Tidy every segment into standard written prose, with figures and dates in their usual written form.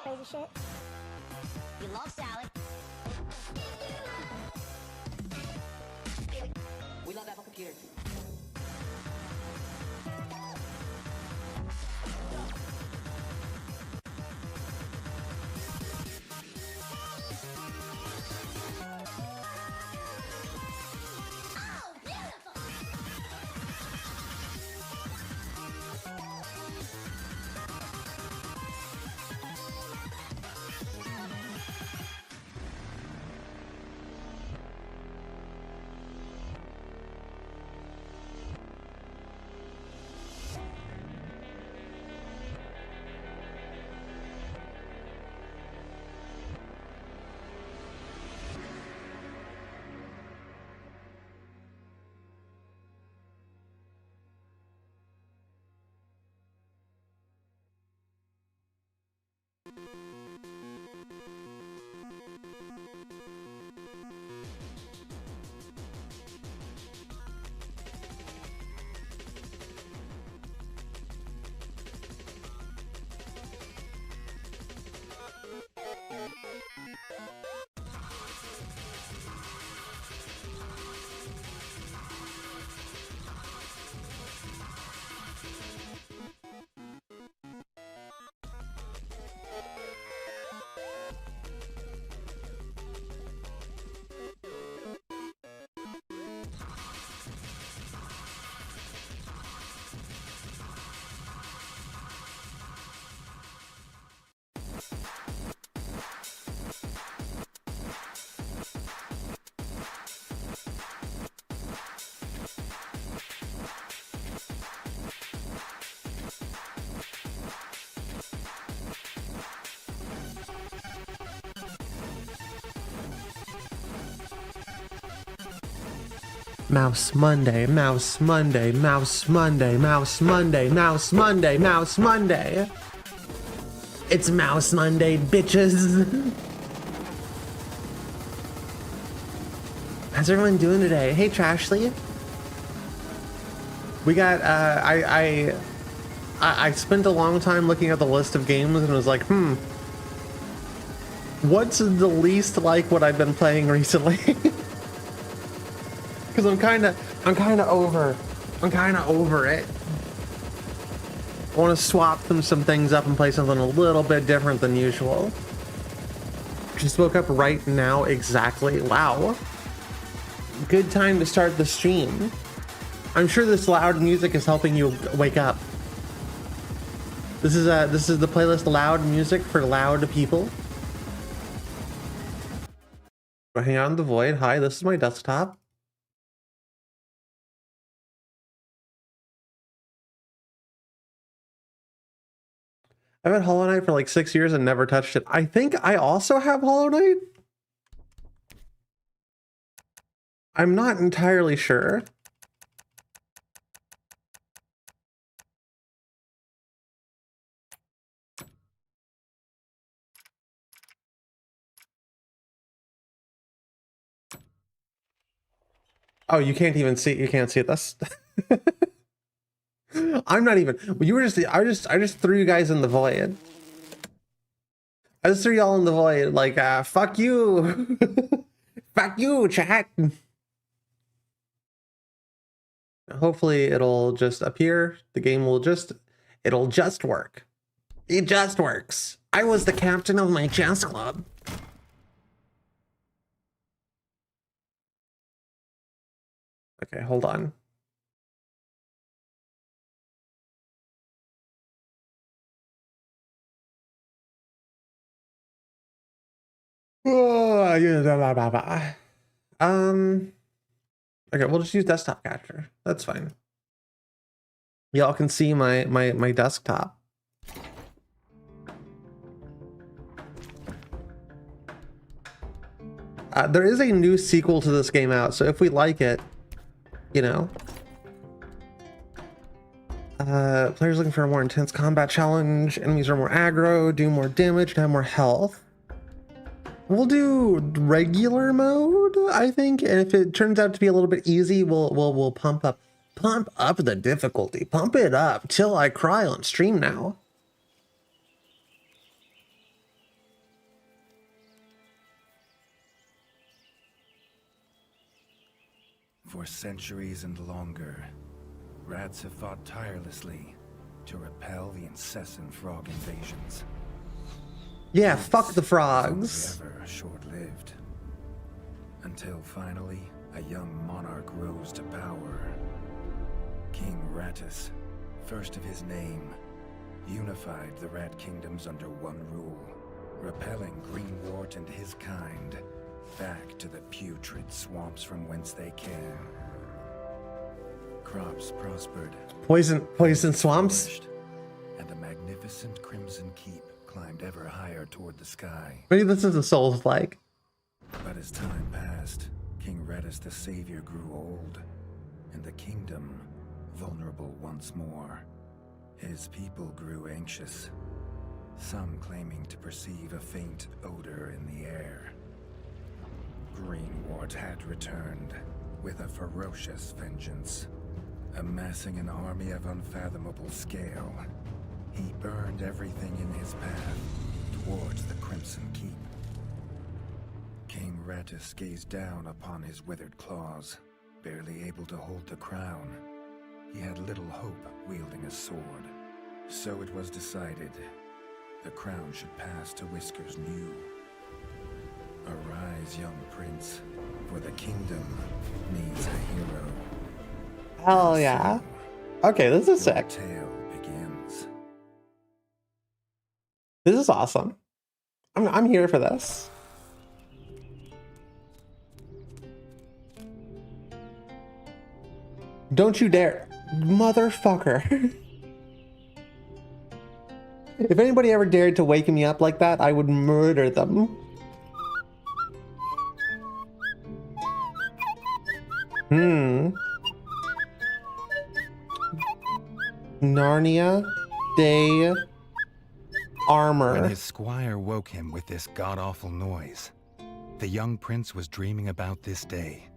crazy shit. You love salad. We love Apple computers. Mouse Monday, Mouse Monday, Mouse Monday, Mouse Monday, Mouse Monday, Mouse Monday. It's Mouse Monday, bitches. How's everyone doing today? Hey, Trashly. We got, I spent a long time looking at the list of games and was like, what's the least like what I've been playing recently? Because I'm kind of over it. I want to swap some things up and play something a little bit different than usual. Just woke up right now, exactly. Wow. Good time to start the stream. I'm sure this loud music is helping you wake up. This is the playlist Loud Music for loud people. Hang out in the void. Hi, this is my desktop. I've had Hollow Knight for like 6 years and never touched it. I think I also have Hollow Knight. I'm not entirely sure. Oh, you can't even see. You can't see it. That's. I'm not even. You were just. I just threw you guys in the void. I just threw y'all in the void. Like, fuck you. Fuck you, chat. Hopefully, it'll just appear. The game will just. It'll just work. It just works. I was the captain of my chess club. Okay, hold on. Oh, yeah, okay, we'll just use desktop capture. That's fine. Y'all can see my desktop. There is a new sequel to this game out, so if we like it, you know. Players looking for a more intense combat challenge. Enemies are more aggro, do more damage, and have more health. We'll do regular mode, I think, and if it turns out to be a little bit easy, we'll pump up the difficulty. Pump it up till I cry on stream now. For centuries and longer, rats have fought tirelessly to repel the incessant frog invasions. Yeah, fuck the frogs. Ever short-lived. Until finally, a young monarch rose to power. King Rattus, first of his name, unified the rat kingdoms under one rule, repelling Greenwort and his kind back to the putrid swamps from whence they came. Crops prospered, Poison swamps. and the magnificent Crimson Keep climbed ever higher toward the sky. Maybe this is a Souls like. But as time passed, King Rattus the Savior grew old, and the kingdom vulnerable once more. His people grew anxious, some claiming to perceive a faint odor in the air. Greenwort had returned with a ferocious vengeance. Amassing an army of unfathomable scale, he burned everything in his path towards the Crimson Keep. King Rattus gazed down upon his withered claws, barely able to hold the crown. He had little hope wielding a sword. So it was decided the crown should pass to Whiskers New. Arise, young prince, for the kingdom needs a hero. Hell yeah. Okay, this is sick. The tale begins. This is awesome. I'm here for this. Don't you dare, motherfucker. If anybody ever dared to wake me up like that, I would murder them. Narnia Day armor. When his squire woke him with this god-awful noise, the young prince was dreaming about this day,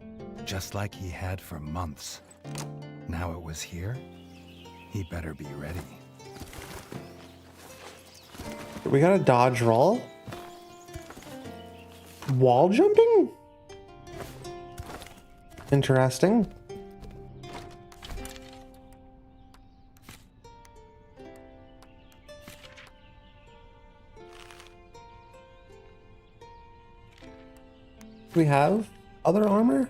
just like he had for months. Now it was here, he better be ready. We got a dodge roll. Wall jumping? Interesting. Do we have other armor?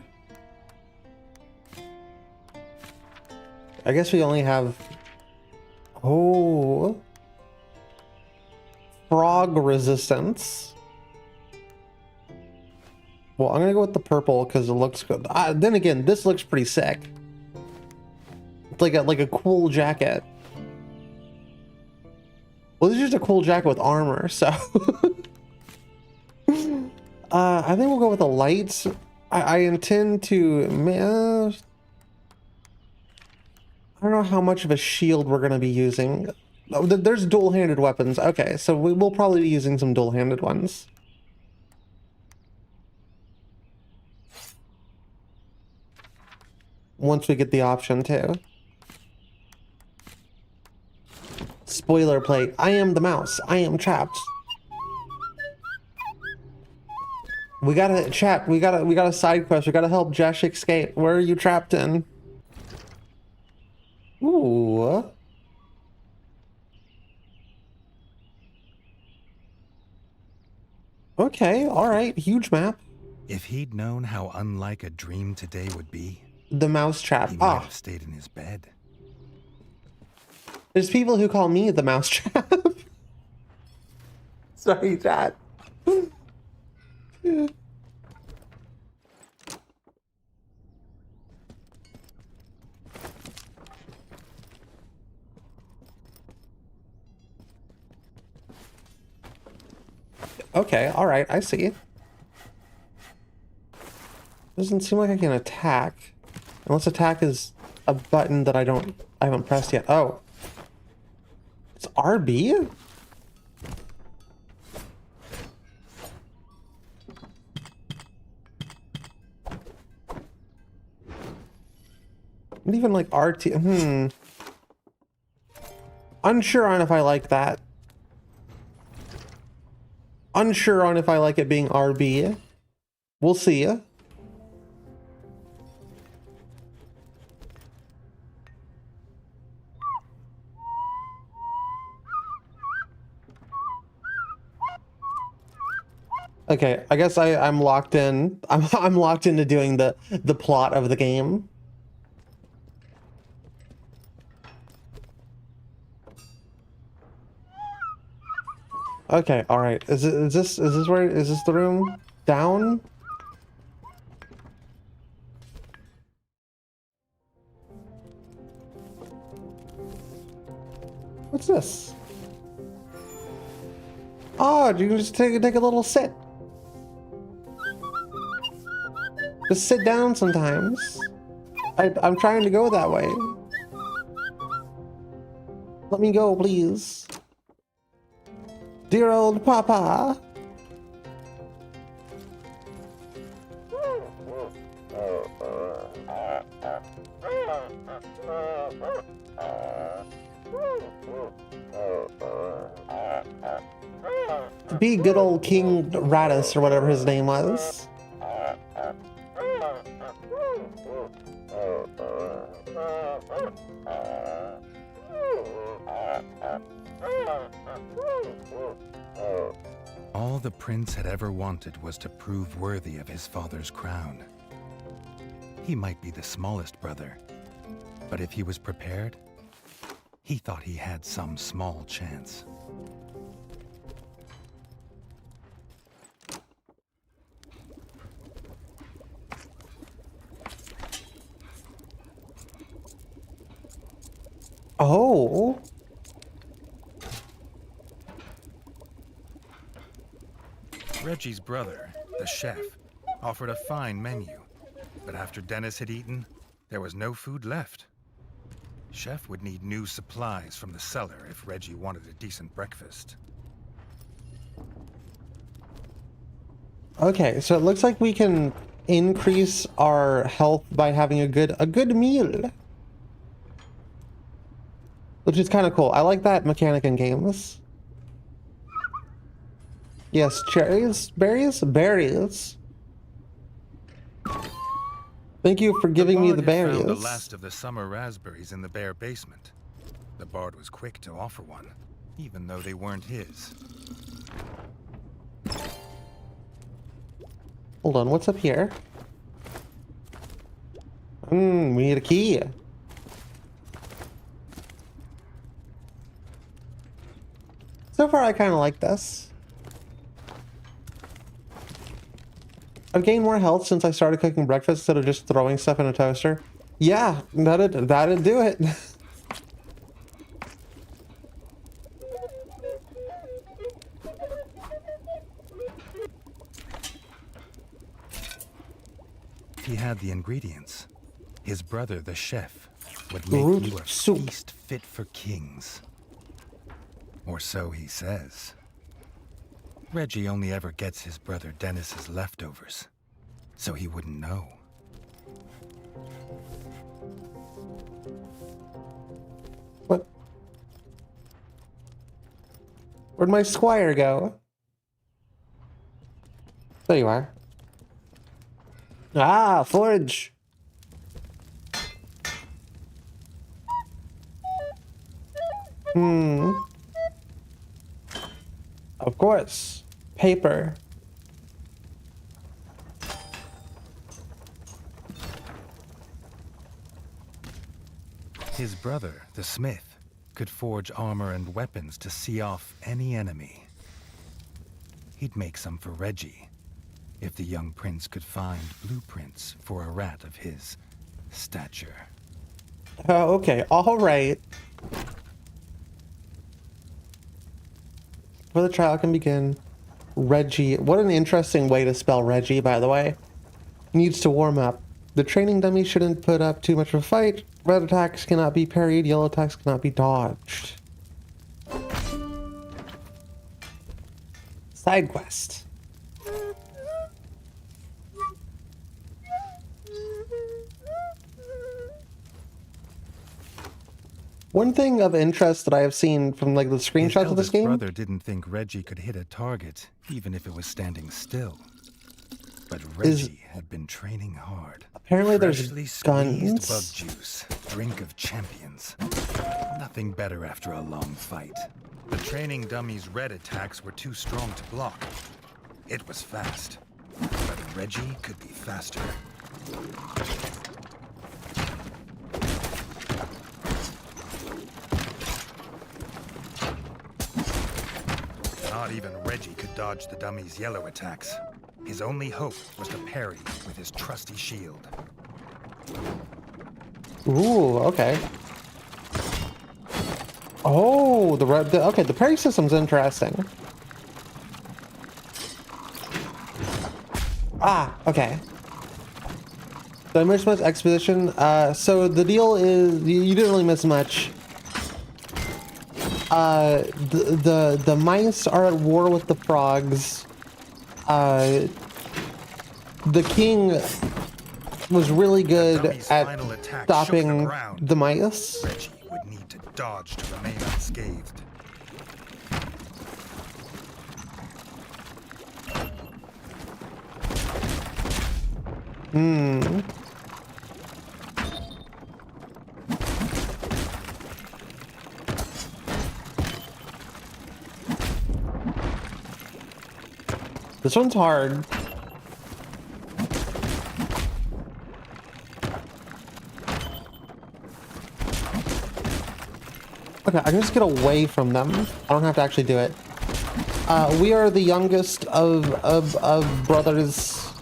I guess we only have... Oh... Frog resistance. Well, I'm gonna go with the purple because it looks good. Then again, this looks pretty sick. It's like a cool jacket. Well, this is just a cool jacket with armor, so... I think we'll go with the lights. I intend to... I don't know how much of a shield we're going to be using. Oh, there's dual-handed weapons. Okay, so we will probably be using some dual-handed ones. Once we get the option to. Spoiler plate. I am the mouse. I am trapped. We gotta chat. We got a side quest. We gotta help Jesh escape. Where are you trapped in? Ooh. Okay, alright. Huge map. If he'd known how unlike a dream today would be, The mouse trap. he might have stayed in his bed. There's people who call me the mouse trap. Sorry, chat. Okay, alright, I see. Doesn't seem like I can attack. Unless attack is a button that I haven't pressed yet. Oh. It's RB? Not even like RT. Unsure on if I like that. Unsure on if I like it being RB. We'll see. Okay, I guess I'm locked in. I'm locked into doing the plot of the game. Okay, all right. Is this the room down? What's this? Oh, you can just take a little sit. Just sit down sometimes. I'm trying to go that way. Let me go, please. Dear old Papa. Be good old King Radis or whatever his name was. All the prince had ever wanted was to prove worthy of his father's crown. He might be the smallest brother, but if he was prepared, he thought he had some small chance. Oh. Reggie's brother, the chef, offered a fine menu, but after Dennis had eaten, there was no food left. Chef would need new supplies from the cellar if Reggie wanted a decent breakfast. Okay, so it looks like we can increase our health by having a good meal. Which is kind of cool. I like that mechanic in games. Yes, cherries, berries. Thank you for giving me the berries. Found the last of the summer raspberries in the bare basement. The bard was quick to offer one, even though they weren't his. Hold on, what's up here? We need a key. So far, I kind of like this. I've gained more health since I started cooking breakfast instead of just throwing stuff in a toaster. Yeah, that'd do it. He had the ingredients. His brother, the chef, would make Root you a soup. feast fit for kings. Or so he says. Reggie only ever gets his brother Dennis's leftovers, so he wouldn't know. What? Where'd my squire go? There you are. Ah, forge. Of course. Paper. His brother, the smith, could forge armor and weapons to see off any enemy. He'd make some for Reggie, if the young prince could find blueprints for a rat of his stature. Oh, okay. All right. Before the trial can begin, Reggie. What an interesting way to spell Reggie, by the way. Needs to warm up. The training dummy shouldn't put up too much of a fight. Red attacks cannot be parried. Yellow attacks cannot be dodged. Side quest. One thing of interest that I have seen from like the screenshots of this game. His brother didn't think Reggie could hit a target, even if it was standing still. But Reggie had been training hard. Apparently there's Freshly guns. squeezed bug juice, drink of champions. Nothing better after a long fight. The training dummy's red attacks were too strong to block. It was fast, but Reggie could be faster. Not even Reggie could dodge the dummy's yellow attacks. His only hope was to parry with his trusty shield. Ooh, okay. Oh, okay, the parry system's interesting. Ah, okay. Did I miss much exposition? So the deal is you didn't really miss much. The mice are at war with the frogs. The king was really good at stopping the mice. Reggie would need to dodge to remain unscathed. This one's hard. Okay, I can just get away from them. I don't have to actually do it. We are the youngest of brothers.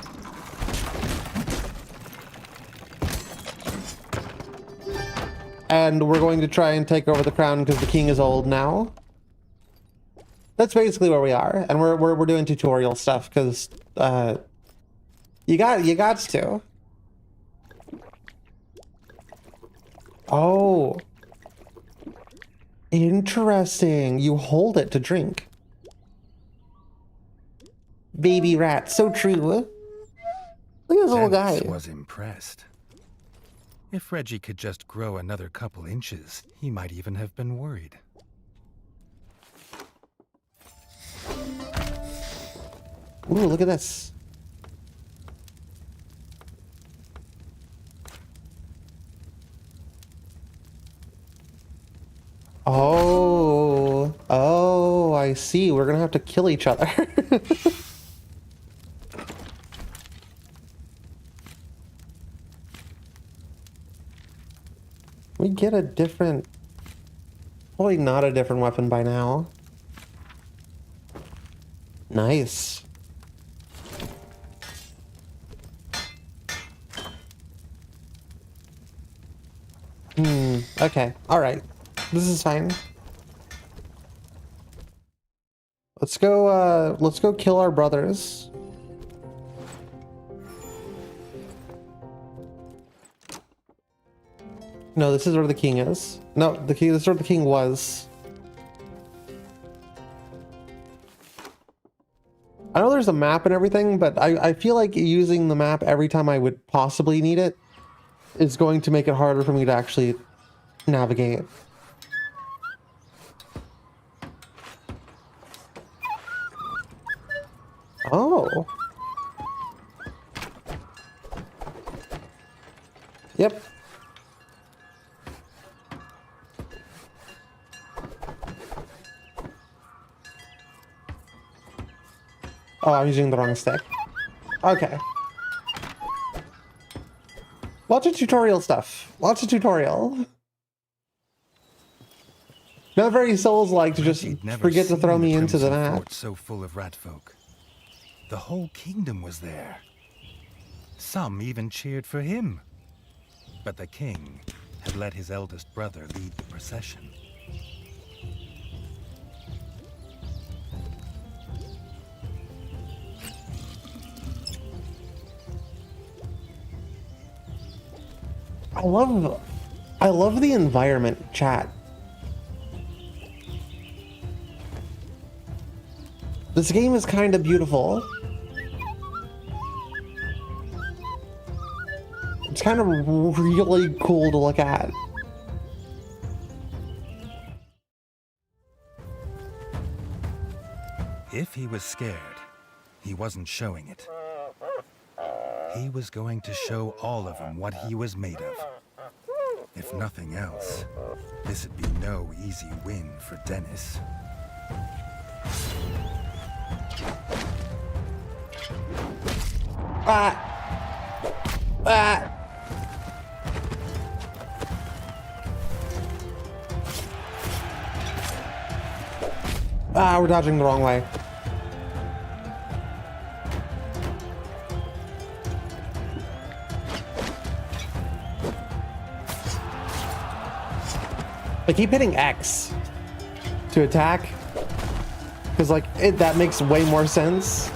And we're going to try and take over the crown because the king is old now. That's basically where we are, and we're doing tutorial stuff because you got to. Oh, interesting. You hold it to drink. Baby rat, so true. Look at this little guy. Dennis was impressed. If Reggie could just grow another couple inches, he might even have been worried. Ooh, look at this. Oh, I see. We're gonna have to kill each other. We get a different, probably not a different weapon by now. Nice. Okay. All right. This is fine. Let's go kill our brothers. No, this is where the king is. No, this is where the king was. I know there's a map and everything, but I feel like using the map every time I would possibly need it is going to make it harder for me to actually navigate. Oh. Yep. Oh, I'm using the wrong stick. Okay. Lots of tutorial stuff. Lots of tutorial. Not very Souls-like to just forget to throw me into the map. So full of rat folk. The whole kingdom was there. Some even cheered for him. But the king had let his eldest brother lead the procession. I love the environment, chat. This game is kind of beautiful. It's kind of really cool to look at. If he was scared, he wasn't showing it. He was going to show all of them what he was made of. If nothing else, this'd be no easy win for Dennis. Ah! Ah, we're dodging the wrong way. I keep hitting X to attack because like that makes way more sense.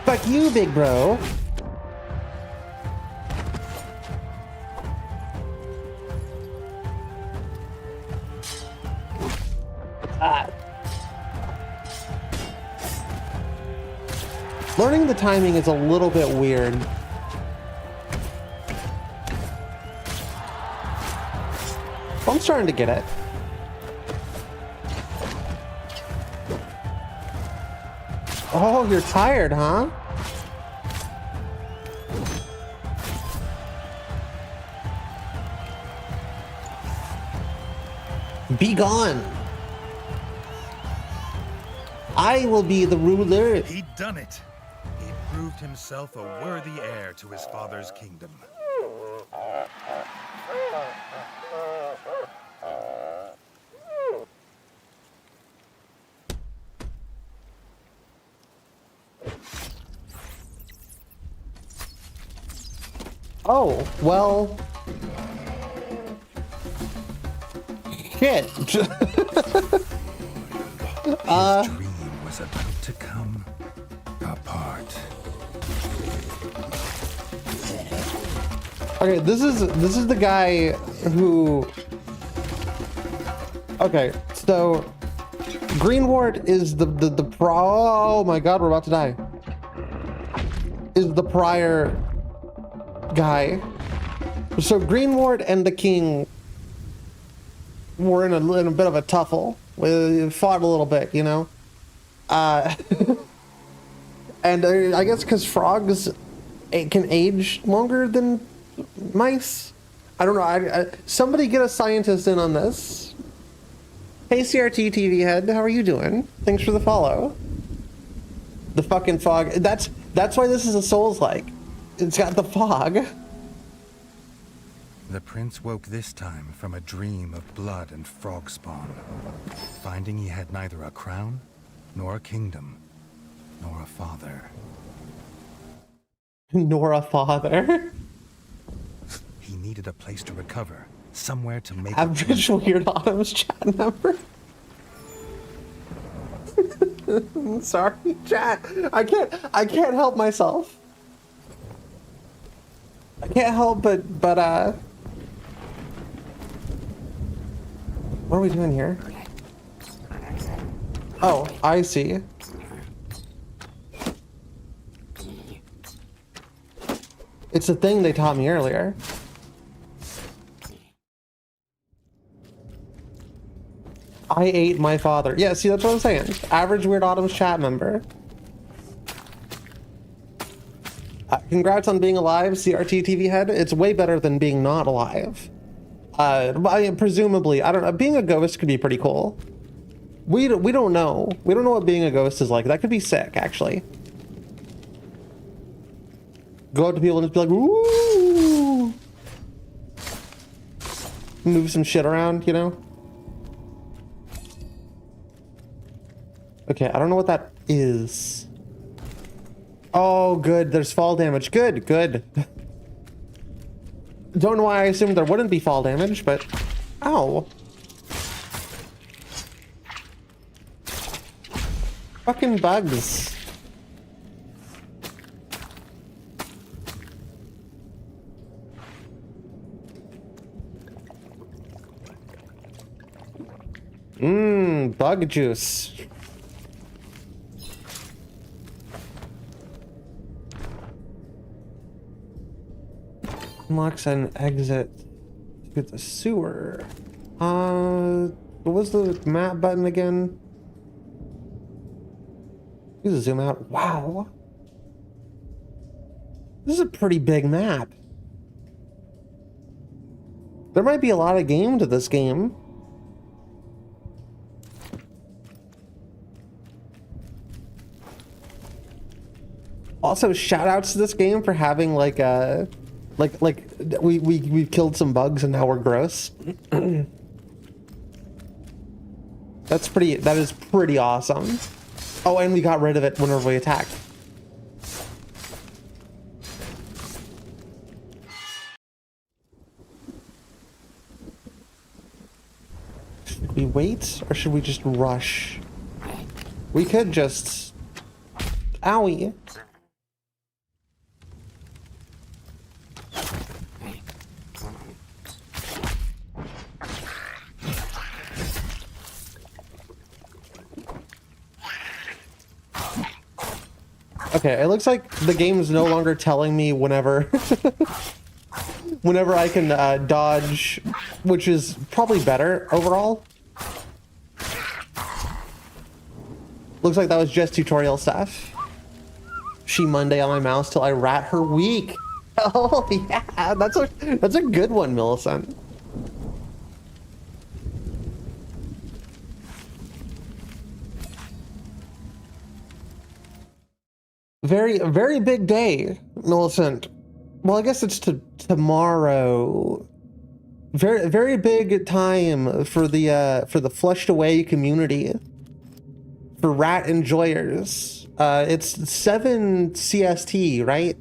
Fuck you, big bro. Learning the timing is a little bit weird. I'm starting to get it. Oh, you're tired, huh? Be gone. I will be the ruler. He'd done it. He proved himself a worthy heir to his father's kingdom. Oh, well. Shit. His dream was about to come apart. Okay, this is the guy who. Okay, so Greenward is the oh my god, we're about to die. Is the prior guy. So Greenward and the king were in a bit of a tuffle. We fought a little bit, you know. And I guess because frogs can age longer than mice. I don't know. Somebody get a scientist in on this. Hey CRT TV head, how are you doing? Thanks for the follow. The fucking fog. That's why this is a Souls-like. It's got the fog. The prince woke this time from a dream of blood and frog spawn, finding he had neither a crown, nor a kingdom, nor a father. Nor a father. He needed a place to recover, somewhere to make Average Weird Autumn's chat number. Sorry, chat. I can't help myself. I can't help but what are we doing here? Oh, I see. It's a thing they taught me earlier. I ate my father. Yeah, see, that's what I'm saying. Average Weird Autumn's chat member. Congrats on being alive, CRT TV head. It's way better than being not alive. Presumably, I don't know. Being a ghost could be pretty cool. We don't know. We don't know what being a ghost is like. That could be sick, actually. Go up to people and just be like, ooh. Move some shit around, you know? Okay, I don't know what that is. Oh, good. There's fall damage. Good, good. Don't know why I assumed there wouldn't be fall damage, but... Ow. Fucking bugs. Bug juice. Unlocks an exit to the sewer. What was the map button again? You zoom out. Wow. This is a pretty big map. There might be a lot of game to this game. Also, shout outs to this game for having like a we've killed some bugs and now we're gross. That is pretty awesome. Oh, and we got rid of it whenever we attacked. Should we wait or should we just rush? We could just... Owie. Okay, it looks like the game is no longer telling me whenever whenever I can dodge, which is probably better overall. Looks like that was just tutorial stuff. She Monday on my mouse till I rat her week. Oh yeah, that's a good one, Millicent. Very big day, Millicent. Well, I guess it's tomorrow. Very big time for the Flushed Away community. For rat enjoyers. It's 7 CST, right?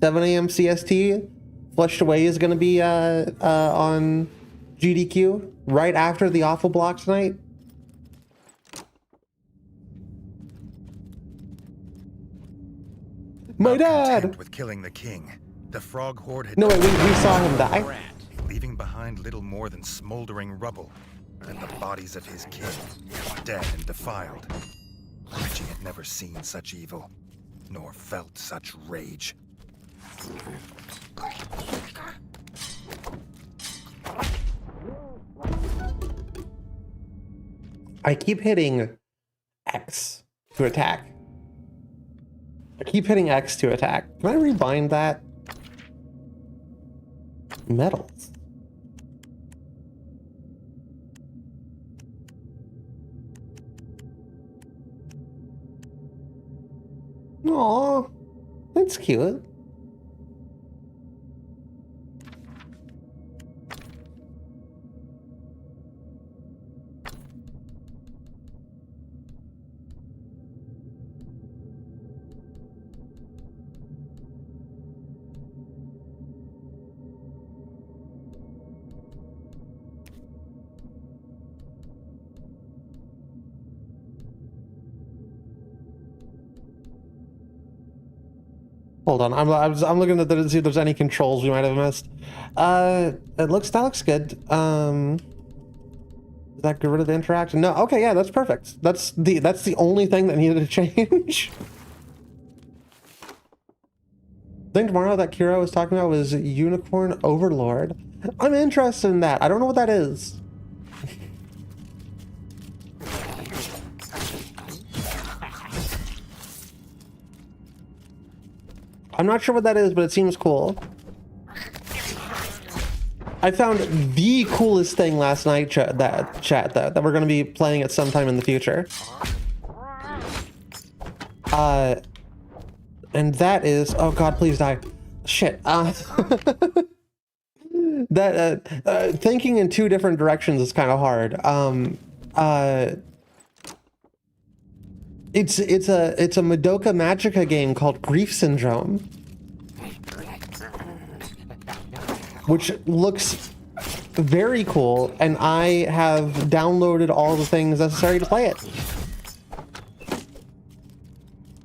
7 a.m. CST. Flushed Away is gonna be on GDQ right after the Awful Block tonight. My dad! With killing the king, the frog horde had... No, wait, we saw him die. Leaving behind little more than smoldering rubble, and the bodies of his kin, dead and defiled. Witching had never seen such evil, nor felt such rage. I keep hitting X to attack. I keep hitting X to attack. Can I rebind that? Metals. Aw, that's cute. Hold on, I'm looking at to see if there's any controls we might have missed. That looks good. Does that get rid of the interaction? No. Okay, yeah, that's perfect. That's the only thing that needed to change. I think tomorrow that Kira was talking about was Unicorn Overlord. I'm interested in that. I don't know what that is. I'm not sure what that is, but it seems cool. I found the coolest thing last night, that we're going to be playing at some time in the future. And that is, oh god, please die. Shit. Thinking in two different directions is kind of hard. It's a Madoka Magica game called Grief Syndrome, which looks very cool, and I have downloaded all the things necessary to play it.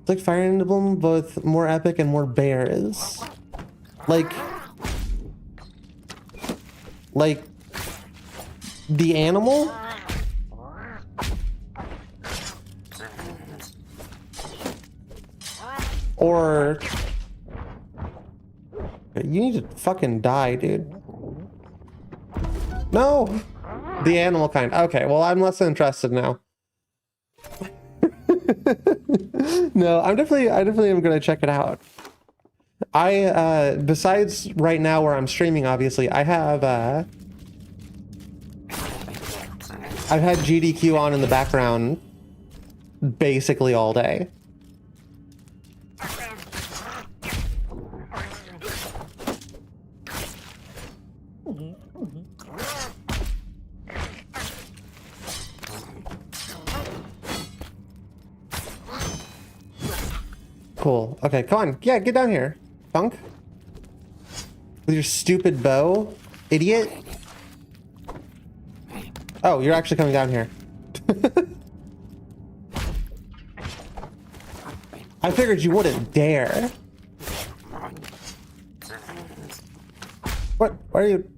It's like Fire Emblem, both more epic and more bears. Like the animal. Or you need to fucking die, dude. No, the animal kind. Okay, well, I'm less interested now. No, I definitely am gonna check it out. Besides right now where I'm streaming, obviously, I've had GDQ on in the background basically all day. Cool. Okay, come on. Yeah, get down here, Funk. With your stupid bow, idiot. Oh, you're actually coming down here. I figured you wouldn't dare. What? Why are you?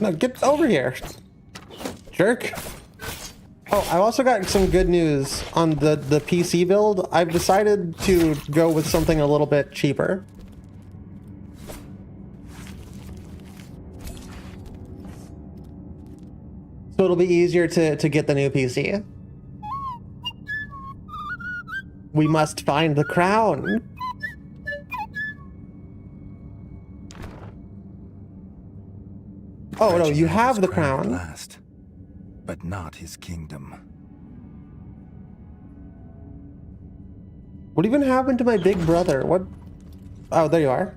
No, get over here, jerk. Oh, I also got some good news on the PC build. I've decided to go with something a little bit cheaper. So it'll be easier to get the new PC. We must find the crown. Oh no, you have the crown. Last, but not his kingdom. What even happened to my big brother? What? Oh, there you are.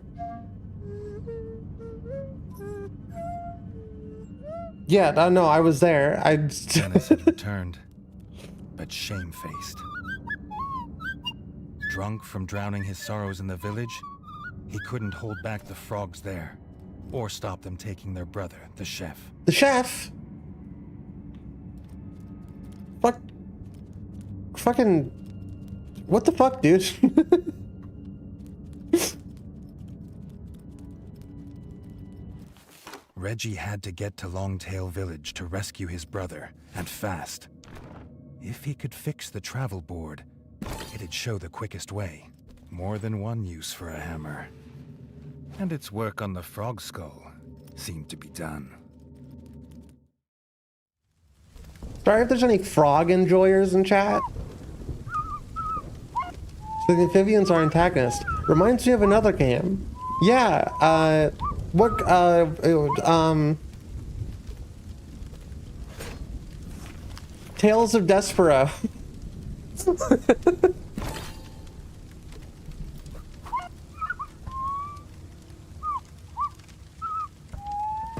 Yeah, no, I was there. Dennis had returned, but shamefaced. Drunk from drowning his sorrows in the village, he couldn't hold back the frogs there, or stop them taking their brother, the chef. The chef? Fuck. Fucking. What the fuck, dude? Reggie had to get to Longtail Village to rescue his brother, and fast. If he could fix the travel board, it'd show the quickest way. More than one use for a hammer. And its work on the frog skull seemed to be done. Sorry if there's any frog enjoyers in chat. So the amphibians are antagonists. Reminds me of another game. Yeah, Tales of Despero.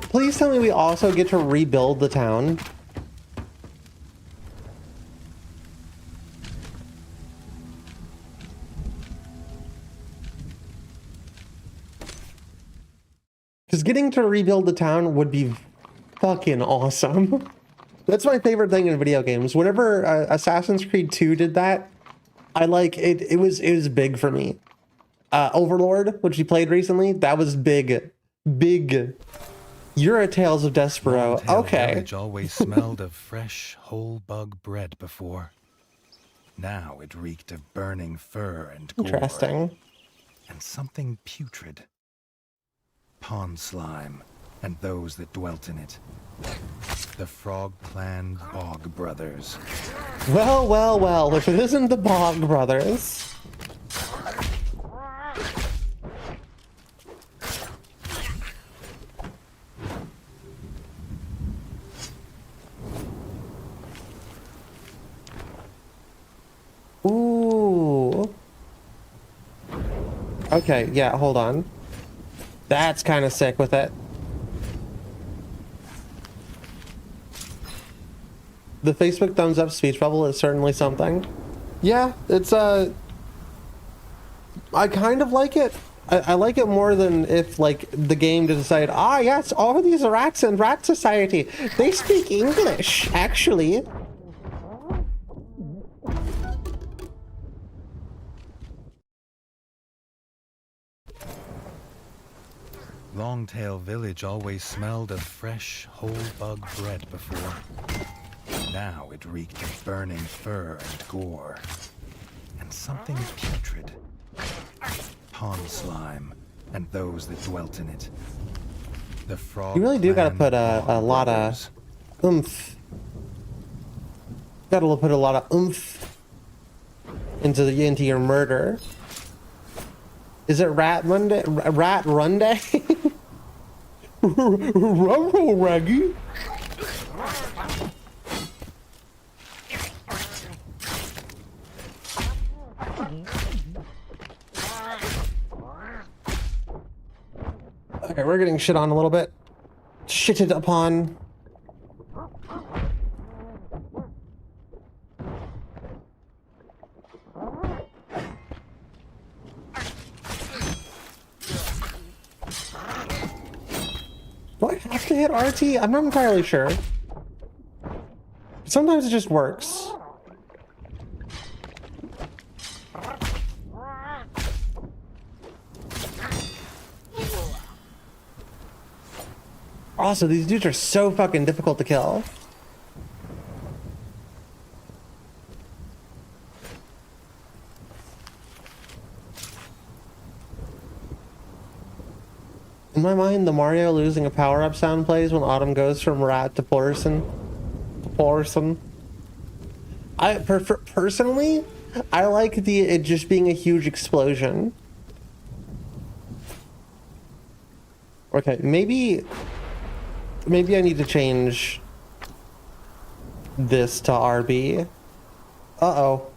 Please tell me we also get to rebuild the town. Because getting to rebuild the town would be fucking awesome. That's my favorite thing in video games. Whenever Assassin's Creed 2 did that, I like it. It was big for me. Overlord, which we played recently, that was big. You're a Tales of Despero. Okay. Village always smelled of fresh, whole bug bread before. Now it reeked of burning fur and gore. Interesting. And something putrid. Pond slime, and those that dwelt in it. The Frog Clan Bog Brothers. Well, if it isn't the Bog Brothers. Ooh. Okay, yeah, hold on. That's kind of sick with it. The Facebook thumbs up speech bubble is certainly something. Yeah, it's I kind of like it. I like it more than if like the game to decide, ah yes, all of these are rats in Rat Society. They speak English, actually. Longtail Village always smelled of fresh, whole bug bread before. Now it reeked of burning fur and gore. And something putrid. pond slime and those that dwelt in it. The frog. You really do gotta man put a pond lot brothers. of oomph. Gotta put a lot of oomph into your murder. Is it Rat Monday? Rat Run Day? Rumble Raggy. Okay, we're getting shit on a little bit. Shitted upon. Do I have to hit RT? I'm not entirely sure. Sometimes it just works. Also, these dudes are so fucking difficult to kill. In my mind, the Mario losing a power-up sound plays when Autumn goes from rat to porcelain. I prefer, personally, I like it just being a huge explosion. Okay, maybe I need to change this to RB. Uh-oh.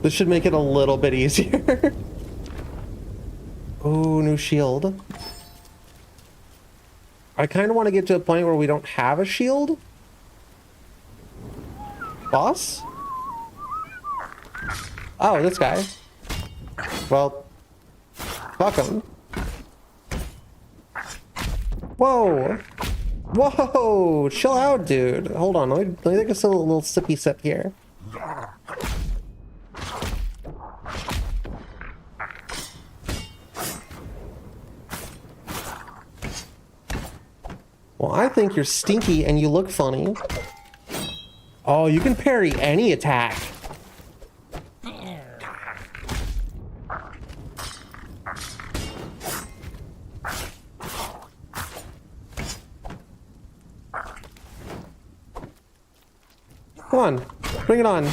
This should make it a little bit easier. Oh, new shield. I kind of want to get to a point where we don't have a shield. Boss? Oh, this guy. Well, fuck him. Whoa. Whoa, chill out, dude. Hold on, let me take a little sippy sip here. Well, I think you're stinky and you look funny. Oh, you can parry any attack. Come on, bring it on.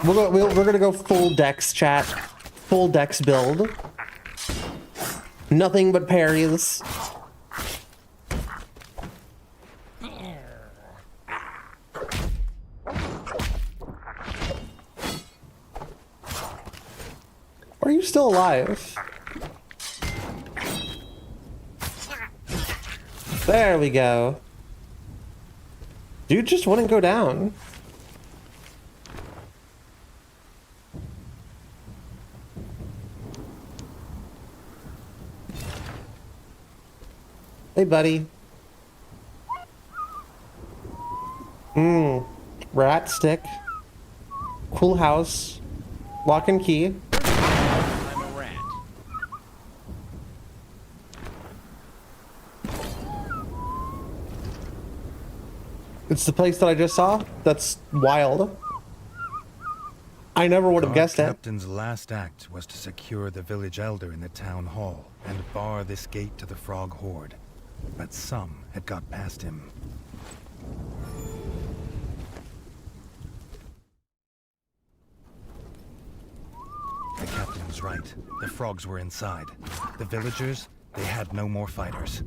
We're gonna go full dex, chat. Full dex build. Nothing but parries. Are you still alive? There we go. Dude just wouldn't go down. Hey, buddy. Rat stick. Cool house. Lock and key. I'm a rat. It's the place that I just saw? That's wild. I never would have Our guessed it. captain's last act was to secure the village elder in the town hall and bar this gate to the frog horde. But some had got past him. The captain was right. The frogs were inside. The villagers, they had no more fighters.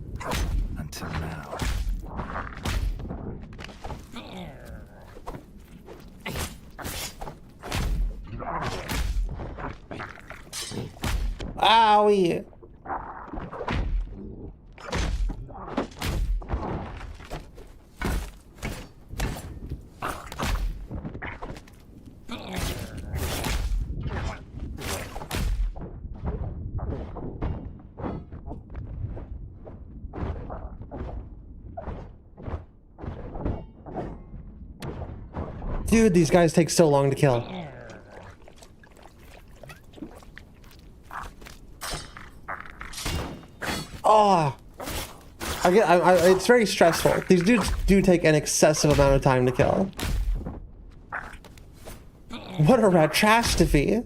Until now. Owie! Dude, these guys take so long to kill. Oh, it's very stressful. These dudes do take an excessive amount of time to kill. What a catastrophe.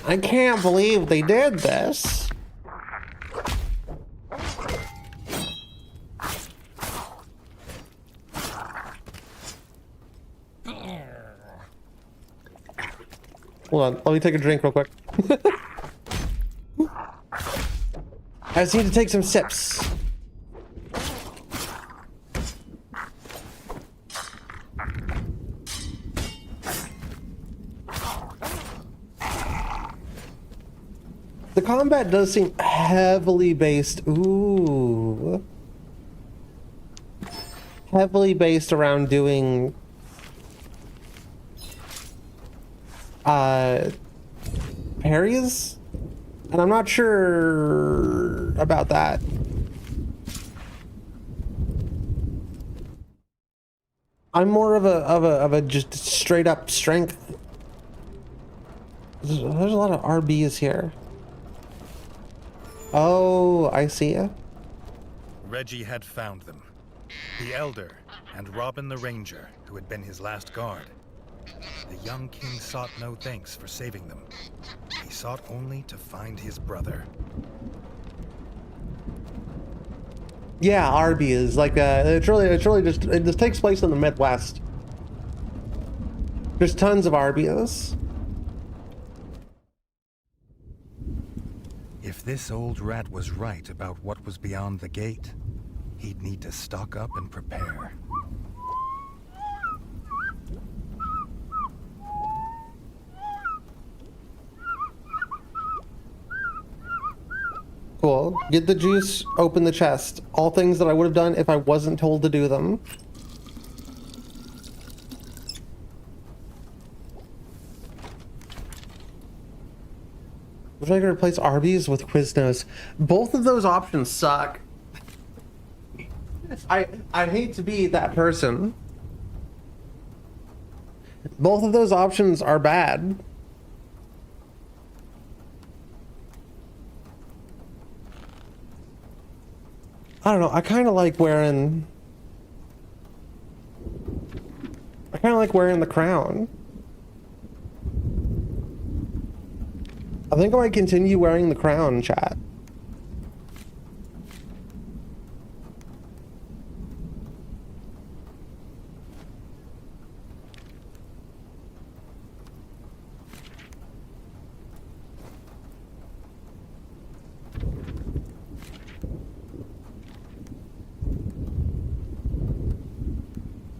I can't believe they did this. Hold on, let me take a drink real quick. I just need to take some sips. The combat does seem heavily based. Ooh. Heavily based around doing parries, and I'm not sure about that. I'm more of a just straight up strength. There's a lot of RBs here. Oh, I see ya. Reggie had found them. The Elder and Robin the Ranger, who had been his last guard. The young king sought no thanks for saving them. He sought only to find his brother. Yeah, Arby is like it's really just this takes place in the Midwest. There's tons of Arby's. If this old rat was right about what was beyond the gate, he'd need to stock up and prepare. Cool. Get the juice, open the chest. All things that I would have done if I wasn't told to do them. Would I replace Arby's with Quiznos? Both of those options suck. I hate to be that person. Both of those options are bad. I don't know. I kind of like wearing the crown. I think I might continue wearing the crown, chat.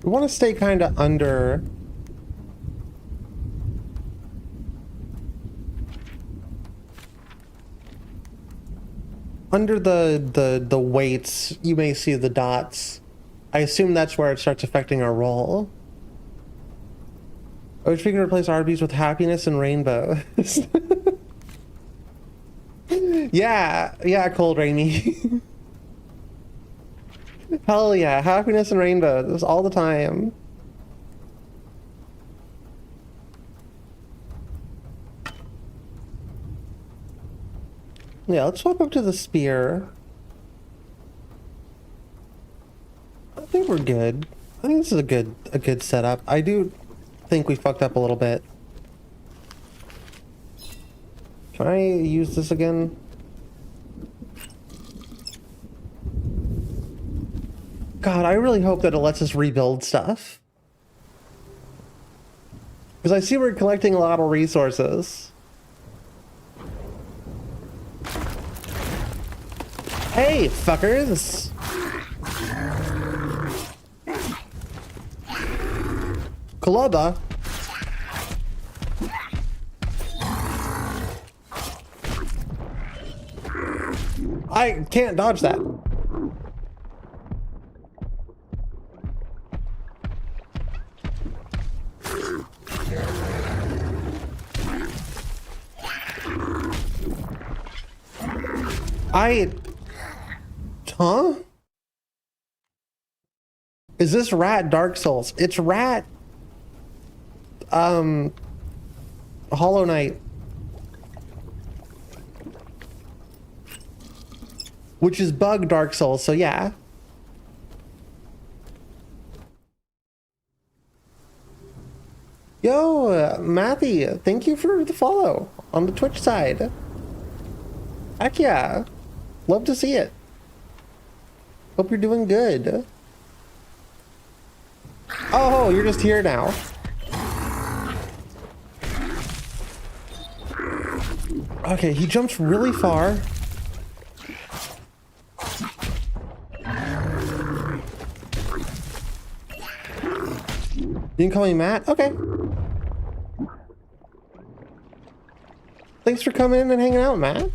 We want to stay kind of under the weights. You may see the dots. I assume that's where it starts affecting our roll. I wish we could replace Arby's with happiness and rainbow. Yeah, Cold Rainy. Hell yeah, happiness and rainbows all the time. Yeah, let's swap up to the spear. I think we're good. I think this is a good setup. I do think we fucked up a little bit. Can I use this again? God, I really hope that it lets us rebuild stuff. Because I see we're collecting a lot of resources. Hey, fuckers! Koloba. I can't dodge that. Huh? Is this rat Dark Souls? It's rat Hollow Knight. which is bug Dark Souls. So yeah. Yo, Matthew, thank you for the follow on the Twitch side. Heck yeah. Love to see it. Hope you're doing good. Oh, you're just here now. Okay, he jumps really far. You can call me Matt? Okay. Thanks for coming in and hanging out, Matt.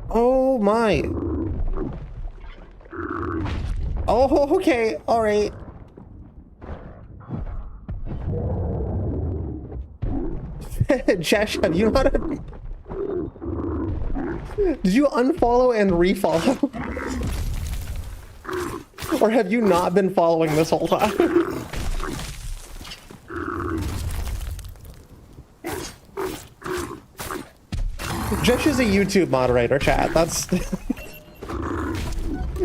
Oh my. Oh, okay. All right. Jesh, have you not... Did you unfollow and refollow? Or have you not been following this whole time? Jesh is a YouTube moderator, chat.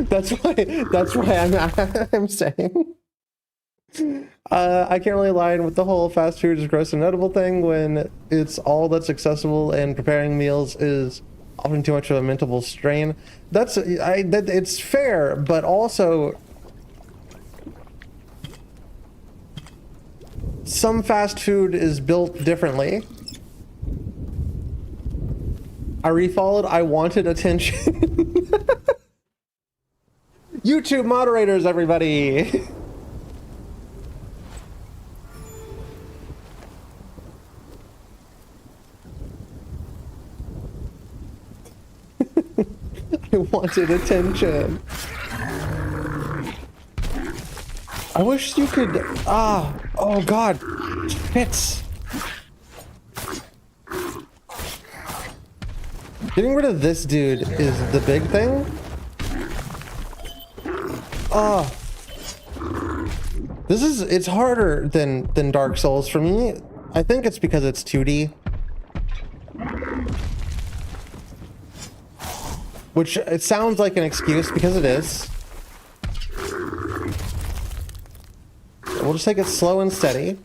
That's why I'm saying. I can't really align with the whole fast food is gross and edible thing when it's all that's accessible, and preparing meals is often too much of a mental strain. It's fair, but also some fast food is built differently. I refollowed. I wanted attention. YouTube moderators, everybody. I wanted attention. I wish you could... oh god. Fits. Getting rid of this dude is the big thing. It's harder than Dark Souls for me. I think it's because it's 2D. Which it sounds like an excuse because it is. We'll just take it slow and steady.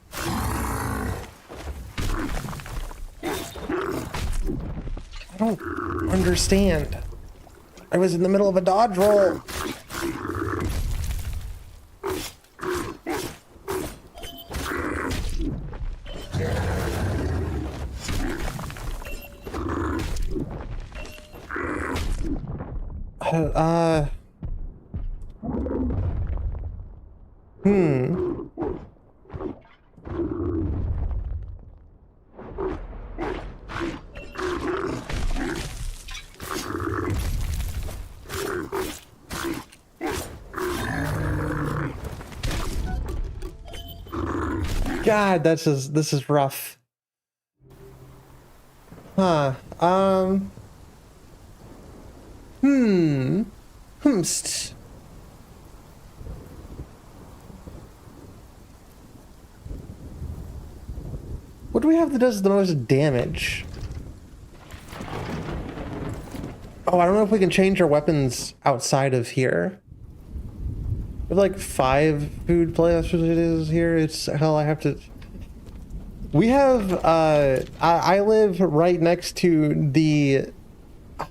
I don't understand. I was in the middle of a dodge roll. God, this is rough. Huh. Humst. What do we have that does the most damage? Oh, I don't know if we can change our weapons outside of here. We have like 5 food places here. It's hell. I have to. We have. I live right next to the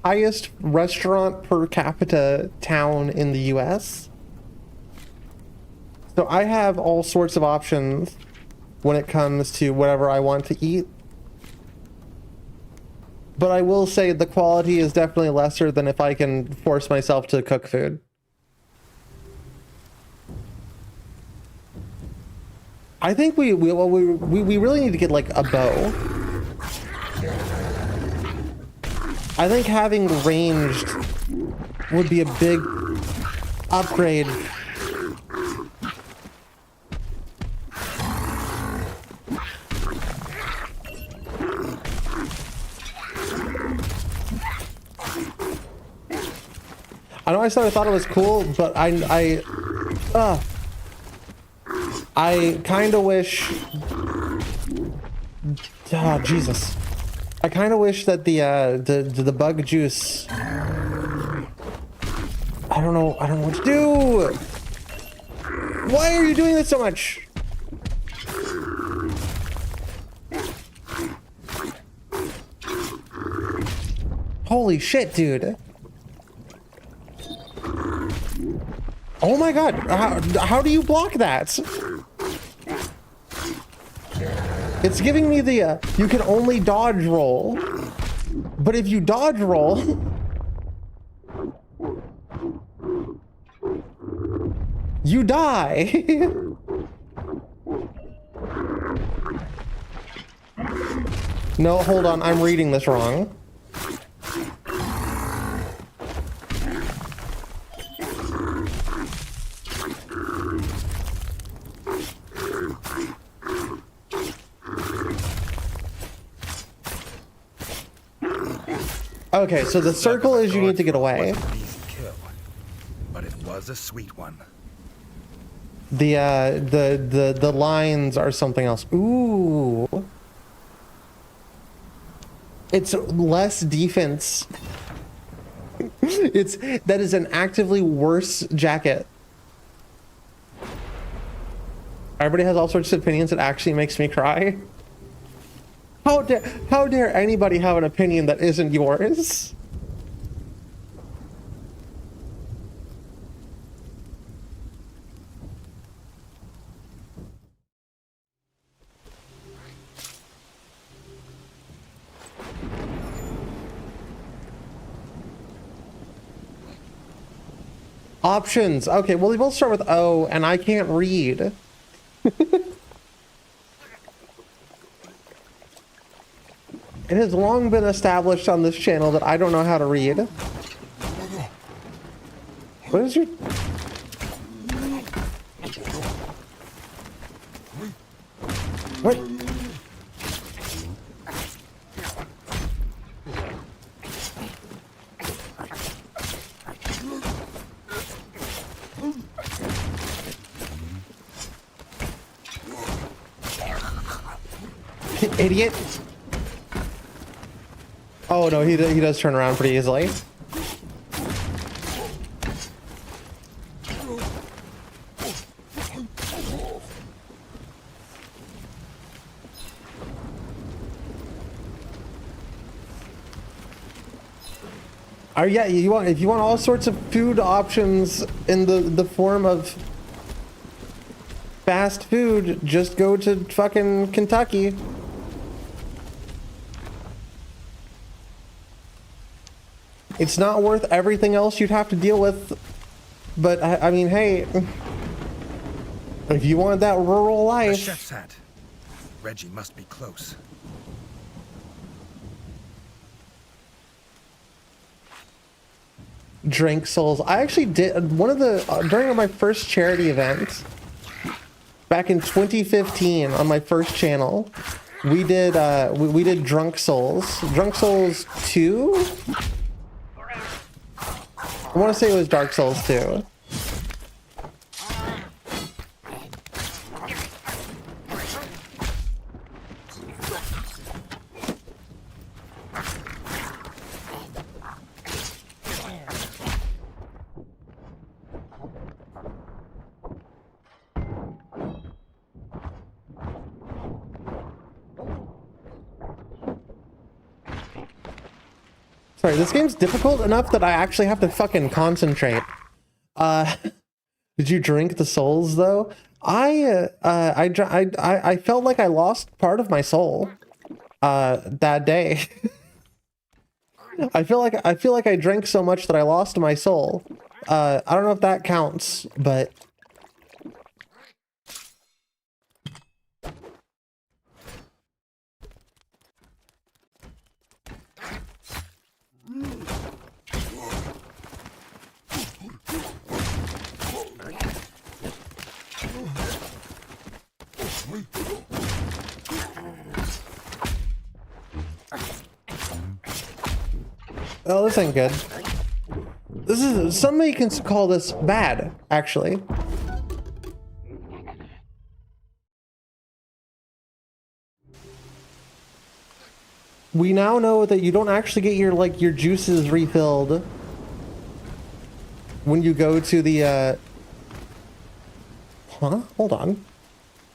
highest restaurant per capita town in the U.S. So I have all sorts of options when it comes to whatever I want to eat. But I will say the quality is definitely lesser than if I can force myself to cook food. I think we really need to get like a bow. I think having ranged would be a big upgrade. I know I sort of thought it was cool, but I kind of wish... Oh, Jesus. I kind of wish that the bug juice. I don't know what to do. Why are you doing this so much? Holy shit, dude. Oh my god, how do you block that? It's giving me the, you can only dodge roll. But if you dodge roll... you die. No, hold on, I'm reading this wrong. Okay, so the circle is you need to get away. Wasn't an easy kill, but it was a sweet one. The lines are something else. Ooh. It's less defense. That is an actively worse jacket. Everybody has all sorts of opinions. It actually makes me cry. How dare anybody have an opinion that isn't yours? Options. Okay, well, they both start with O, and I can't read. It has long been established on this channel that I don't know how to read. What is your... What? Idiot. Oh no, he does turn around pretty easily. Yeah, if you want all sorts of food options in the form of fast food, just go to fucking Kentucky. It's not worth everything else you'd have to deal with, but I mean, hey, if you want that rural The life. chef's hat. Reggie must be close. Drink souls. I actually did one of the during my first charity event back in 2015 on my first channel. We did we did Drunk Souls 2. I want to say it was Dark Souls 2. Sorry, this game's difficult enough that I actually have to fucking concentrate. Did you drink the souls though? I felt like I lost part of my soul that day. I feel like I drank so much that I lost my soul. I don't know if that counts, but oh, this ain't good. This is, somebody can call this bad, actually. we now know that you don't actually get your like your juices refilled when you go to the huh? Hold on.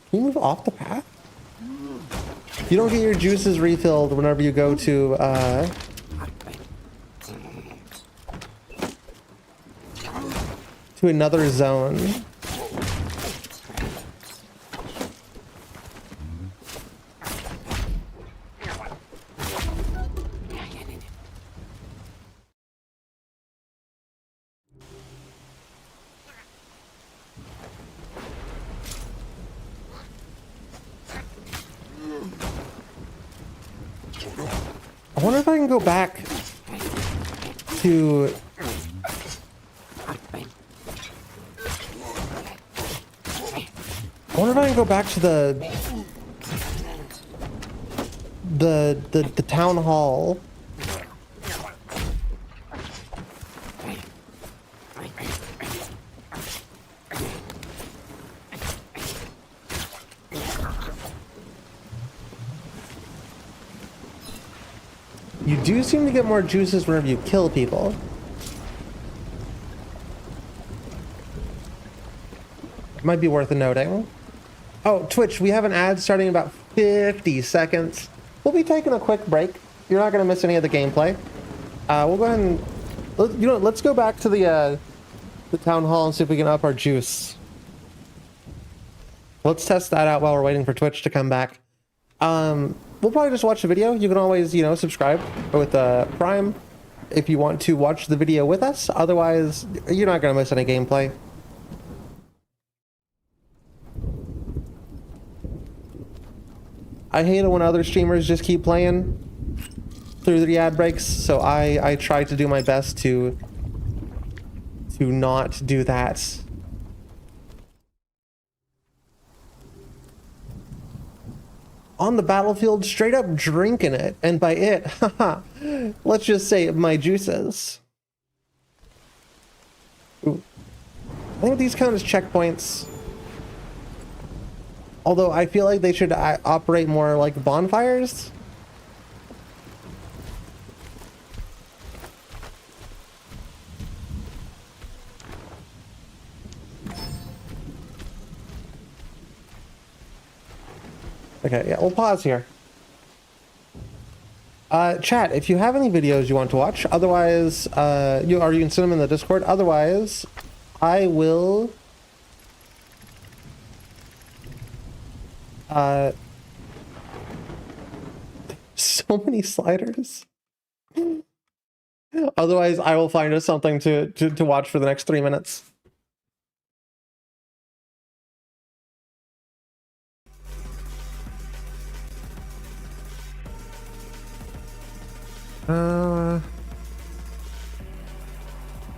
Can you move off the path? You don't get your juices refilled whenever you go to another zone. I wonder if I can go back to the town hall. You do seem to get more juices whenever you kill people. Might be worth noting. Oh, Twitch, we have an ad starting in about 50 seconds. We'll be taking a quick break. You're not going to miss any of the gameplay. We'll go ahead and... You know, let's go back to the town hall and see if we can up our juice. Let's test that out while we're waiting for Twitch to come back. We'll probably just watch the video. You can always, you know, subscribe with Prime if you want to watch the video with us. Otherwise, you're not going to miss any gameplay. I hate it when other streamers just keep playing through the ad breaks, so I try to do my best to not do that. On the battlefield, straight up drinking it, and by it, haha, let's just say my juices. Ooh. I think these count as checkpoints. Although I feel like they should operate more like bonfires. Okay, yeah, we'll pause here. Chat, if you have any videos you want to watch, otherwise, you can send them in the Discord. Otherwise, I will... so many sliders. Otherwise, I will find us something to watch for the next 3 minutes.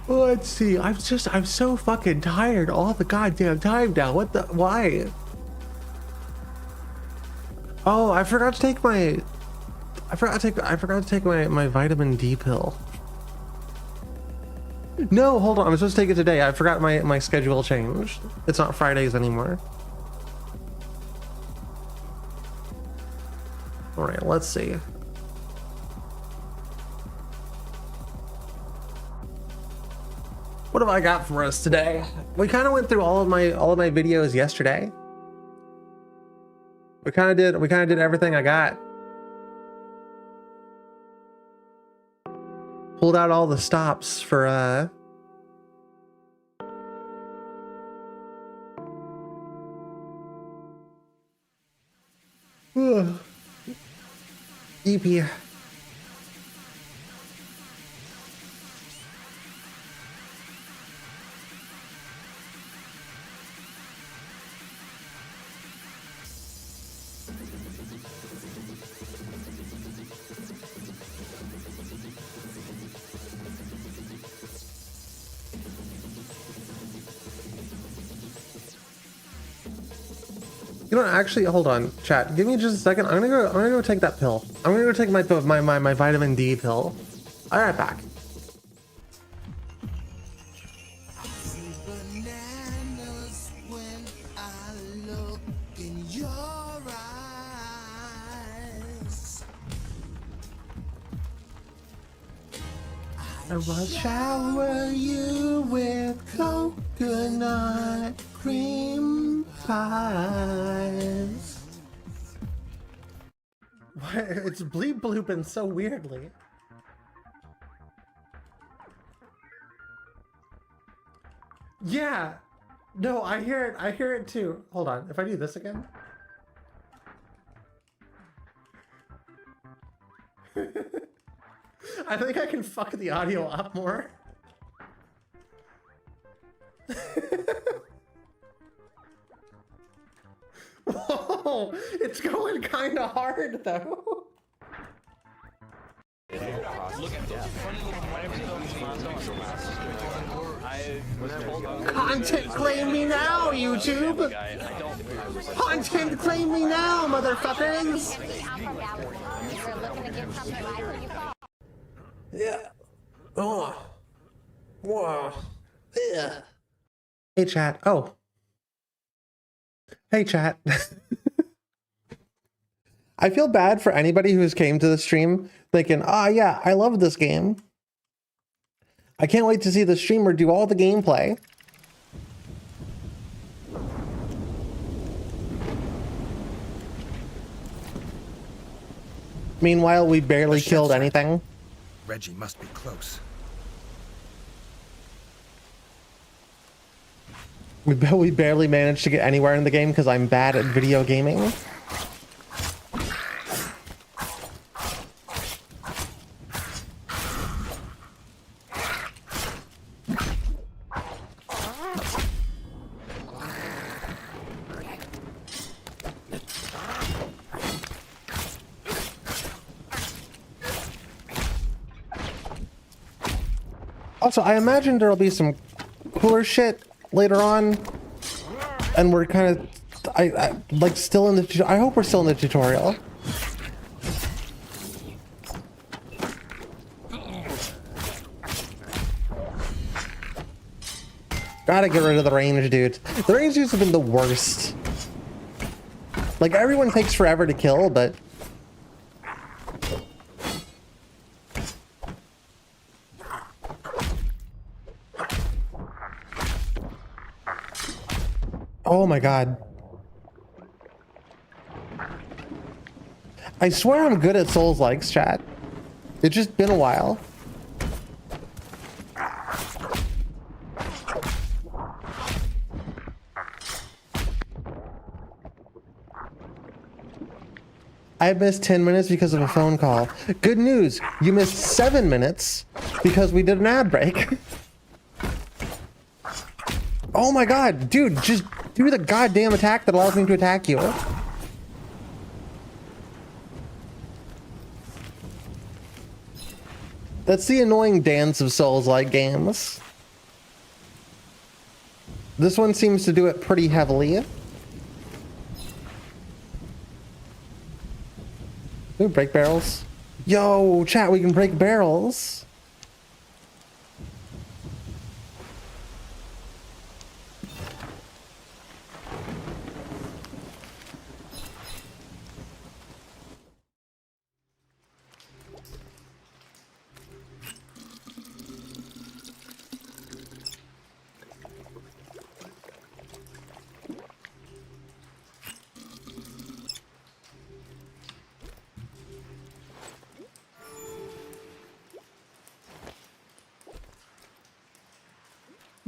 Let's see. I'm so fucking tired all the goddamn time now. What the? Why? Oh, I forgot to take my my vitamin D pill. No, hold on. I'm supposed to take it today. I forgot my schedule changed. It's not Fridays anymore. All right, let's see. What have I got for us today? We kind of went through all of my videos yesterday. We kind of did everything I got. Pulled out all the stops for EP. You know, actually, hold on, chat. Give me just a second. I'm gonna go take that pill. I'm gonna go take my vitamin D pill. All right, back. I will shower you with coconut cream pies. What? It's bleep blooping so weirdly. Yeah. No, I hear it. I hear it too. Hold on. If I do this again. I think I can fuck the audio up more. Whoa, it's going kind of hard though. Content claim me now, YouTube! Content claim me now, motherfuckers! Yeah. Oh. Whoa. Yeah. Hey, chat. Oh. Hey, chat. I feel bad for anybody who's came to the stream thinking, ah, yeah, I love this game. I can't wait to see the streamer do all the gameplay. Meanwhile, we barely killed anything. Reggie must be close. We barely managed to get anywhere in the game because I'm bad at video gaming. Also, I imagine there'll be some cooler shit later on, and we're kind of, I like still in the. I hope we're still in the tutorial. Gotta get rid of the range dudes. The range dudes have been the worst. Like everyone takes forever to kill, but. Oh my god. I swear I'm good at Souls-likes, chat. It's just been a while. I missed 10 minutes because of a phone call. Good news, you missed 7 minutes because we did an ad break. Oh my god, dude, just do the goddamn attack that allows me to attack you. That's the annoying dance of Souls-like games. This one seems to do it pretty heavily. Ooh, break barrels. Yo, chat, we can break barrels.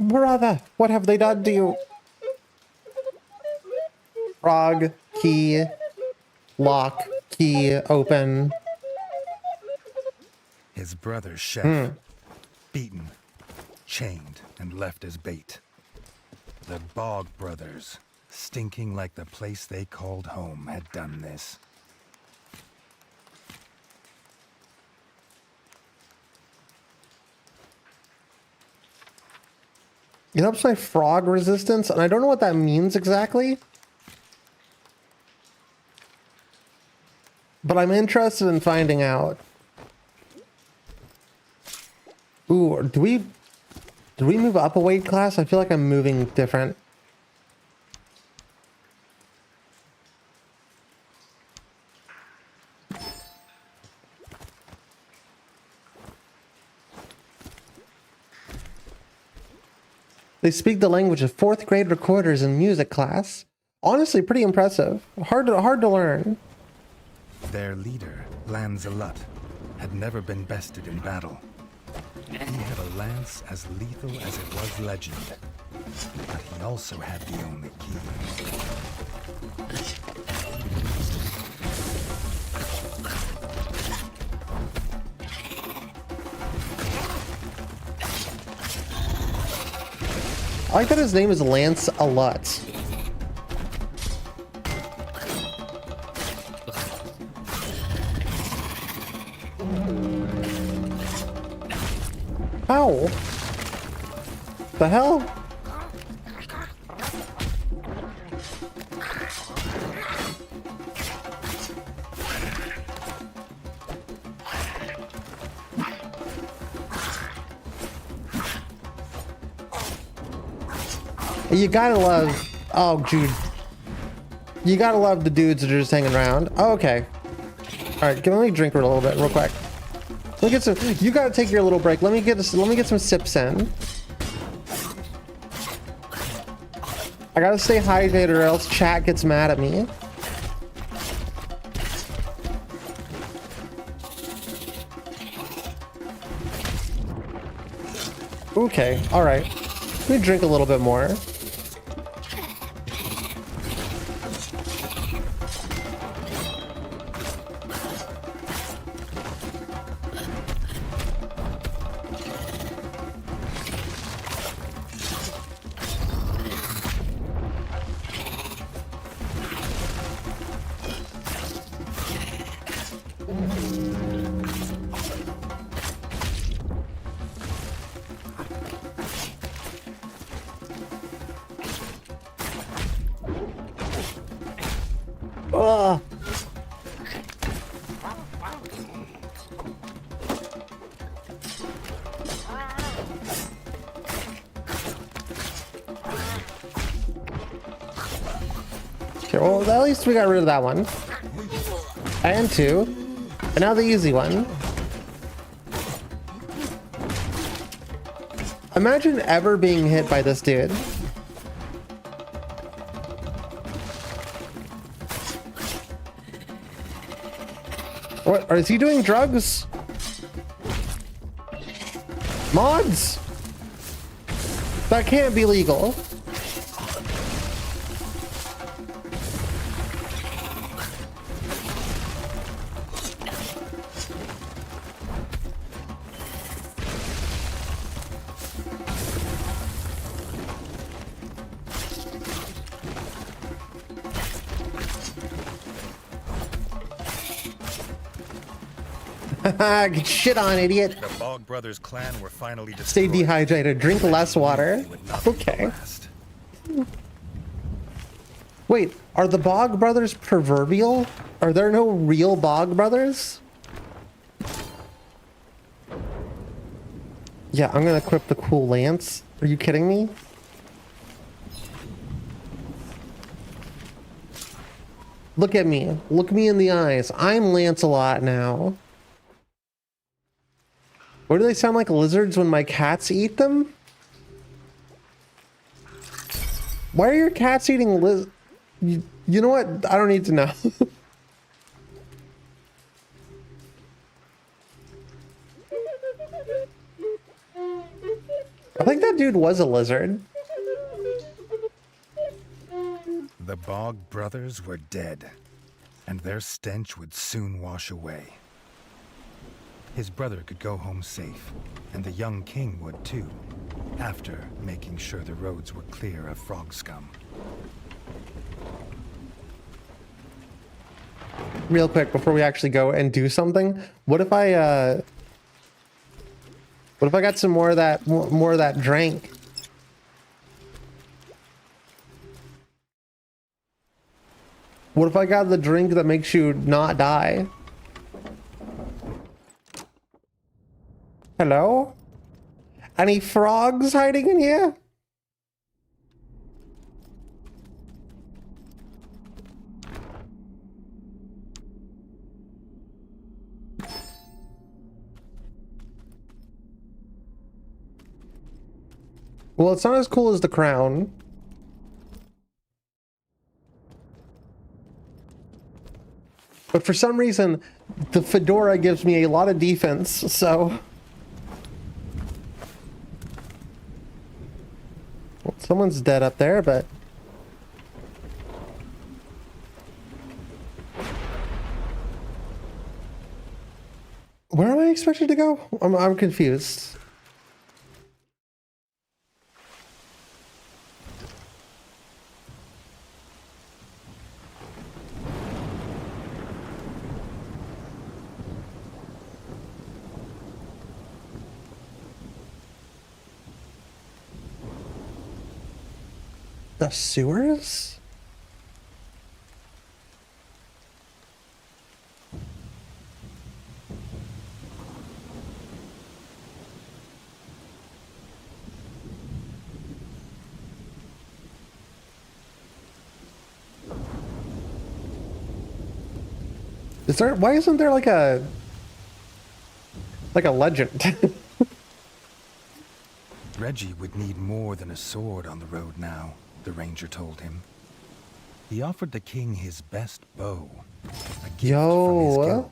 Brother, what have they done to you? Frog, key, lock, key, open. His brother's chef, beaten, chained, and left as bait. The Bog brothers, stinking like the place they called home, had done this. It helps my frog resistance, and I don't know what that means exactly. But I'm interested in finding out. Ooh, do we move up a weight class? I feel like I'm moving different. They speak the language of fourth grade recorders in music class. Honestly, pretty impressive. Hard to learn. Their leader, Lanzalut, had never been bested in battle. He had a lance as lethal as it was legend, but he also had the only key. I like that his name is Lance Alut. Ow! The hell? You gotta love... Oh, dude. You gotta love the dudes that are just hanging around. Oh, okay. Alright, let me drink a little bit real quick. Let me get some... You gotta take your little break. Let me get some sips in. I gotta stay hydrated or else chat gets mad at me. Okay, alright. Let me drink a little bit more. Ugh. Okay, well, at least we got rid of that one. And two. And now the easy one. Imagine ever being hit by this dude. What? Is he doing drugs? Mods? That can't be legal. Get shit on, idiot. The Bog Brothers clan were finally Stay destroyed. dehydrated. Drink less water. Okay. Wait, are the Bog Brothers proverbial? Are there no real Bog Brothers? Yeah, I'm gonna equip the cool lance. Are you kidding me? Look at me. Look me in the eyes. I'm Lancelot now. What do they sound like, lizards when my cats eat them? Why are your cats eating you know what? I don't need to know. I think that dude was a lizard. The Bog Brothers were dead, and their stench would soon wash away. His brother could go home safe, and the young king would too, after making sure the roads were clear of frog scum. Real quick, before we actually go and do something, what if I got some more of that drink? What if I got the drink that makes you not die? Hello? Any frogs hiding in here? Well, it's not as cool as the crown. But for some reason, the fedora gives me a lot of defense, so... Well, someone's dead up there, but... Where am I expected to go? I'm confused. The sewers? Is there, why isn't there like a legend? Reggie would need more than a sword on the road now, the ranger told him. He offered the king his best bow, a gift from his guild.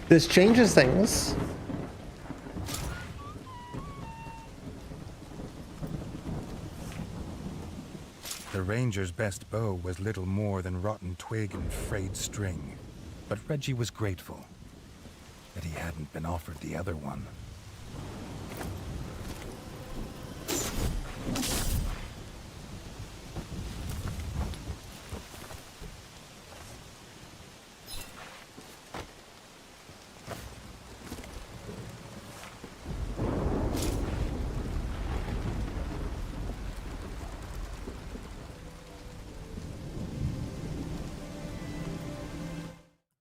This changes things. The ranger's best bow was little more than rotten twig and frayed string, but Reggie was grateful that he hadn't been offered the other one.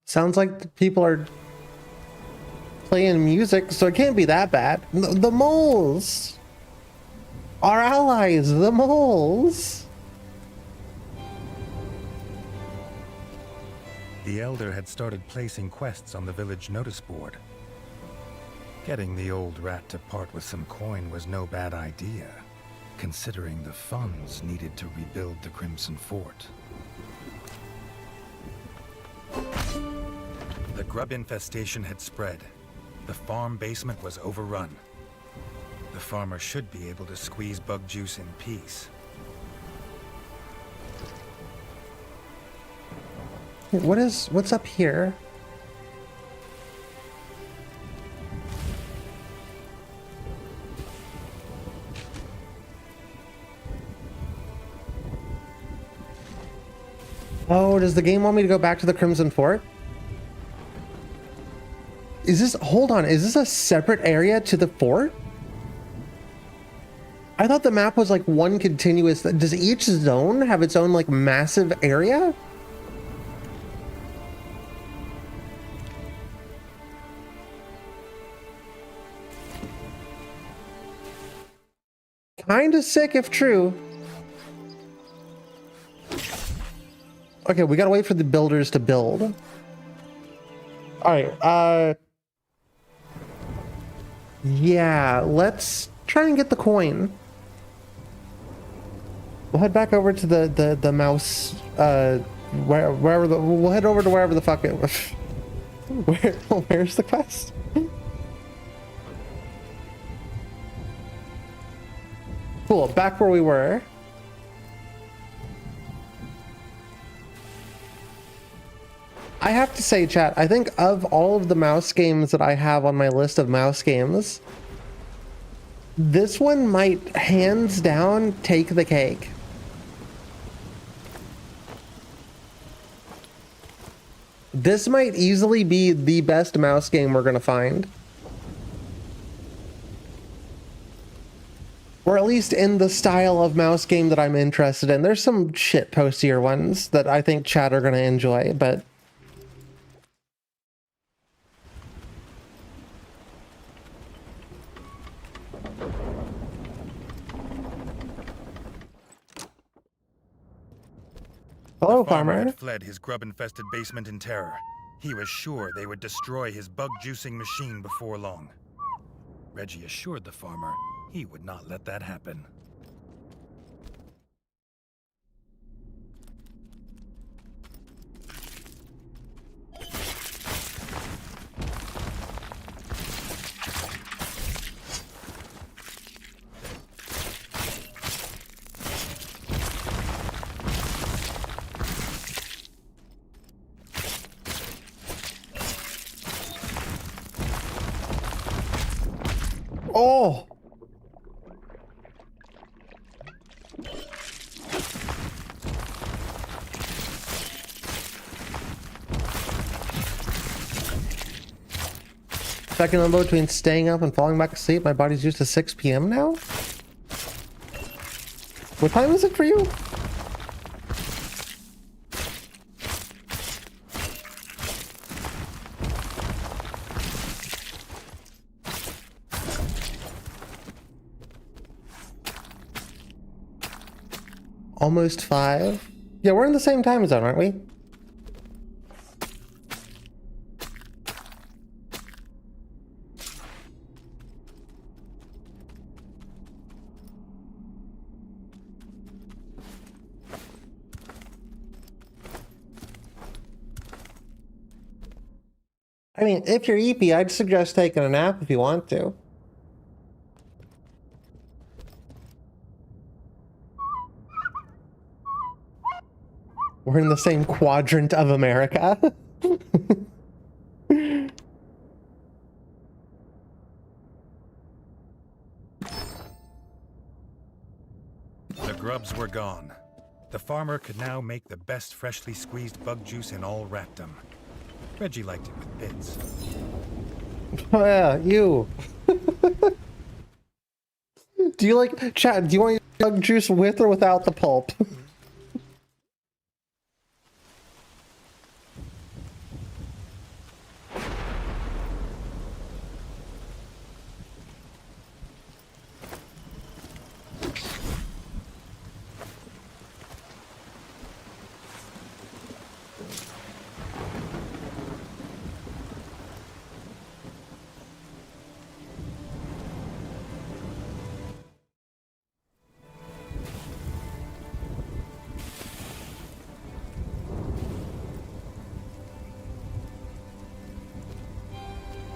Sounds like the people are playing music, so it can't be that bad. The moles! Our allies, the moles! The elder had started placing quests on the village notice board. Getting the old rat to part with some coin was no bad idea, considering the funds needed to rebuild the Crimson Fort. The grub infestation had spread. The farm basement was overrun. The farmer should be able to squeeze bug juice in peace. What's up here? Oh, does the game want me to go back to the Crimson Fort? Is this, hold on, is this a separate area to the fort? I thought the map was like one continuous, does each zone have its own like massive area? Kinda sick if true. Okay, we gotta wait for the builders to build. Alright, yeah, let's try and get the coin. We'll head back over to the mouse, wherever we'll head over to wherever the fuck it was. Where's the quest? Cool, back where we were. I have to say, chat, I think of all of the mouse games that I have on my list of mouse games, this one might hands down take the cake. This might easily be the best mouse game we're gonna find. Or at least in the style of mouse game that I'm interested in. There's some shit postier ones that I think chat are gonna enjoy, but farmer. had fled his grub-infested basement in terror. He was sure they would destroy his bug-juicing machine before long. Reggie assured the farmer he would not let that happen. Oh! Stuck in limbo between staying up and falling back asleep. My body's used to 6 p.m. now. What time is it for you? Almost 5. Yeah, we're in the same time zone, aren't we? I mean, if you're EP, I'd suggest taking a nap if you want to. We're in the same quadrant of America. The grubs were gone. The farmer could now make the best freshly squeezed bug juice in all Ratdom. Reggie liked it with bits. Oh yeah, you. Do you like, Chad, do you want your bug juice with or without the pulp?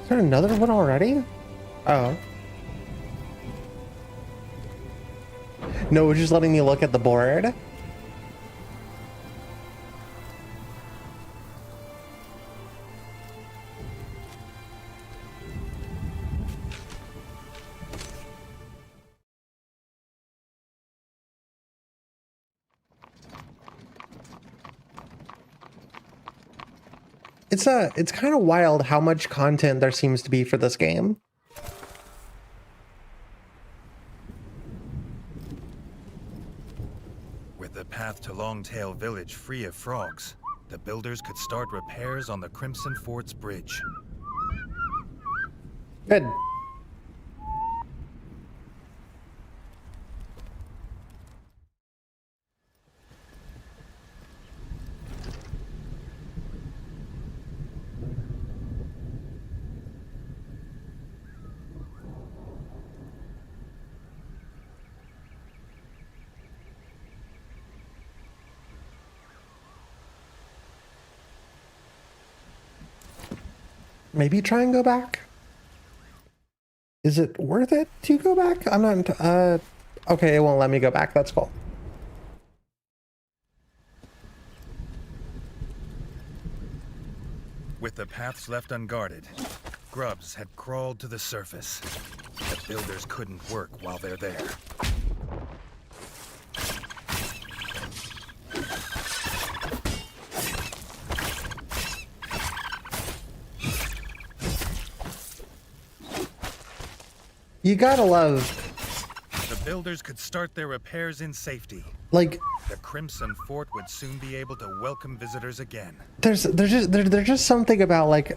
Is there another one already? Oh. No, we're just letting you look at the board. It's kind of wild how much content there seems to be for this game. With the path to Longtail Village free of frogs, the builders could start repairs on the Crimson Fort's bridge. Good. Maybe try and go back? Is it worth it to go back? I'm not, okay, it won't let me go back. That's cool. With the paths left unguarded, grubs had crawled to the surface. The builders couldn't work while they're there. You gotta love, The builders could start their repairs in safety. like, The Crimson Fort would soon be able to welcome visitors again. there's just something about, like,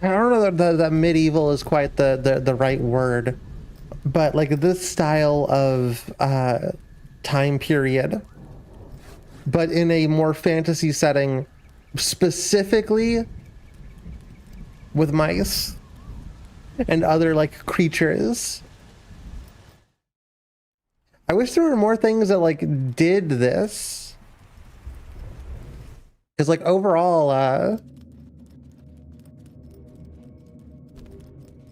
I don't know that medieval is quite the right word, but like this style of time period but in a more fantasy setting, specifically with mice and other like creatures. I wish there were more things that like did this, because like overall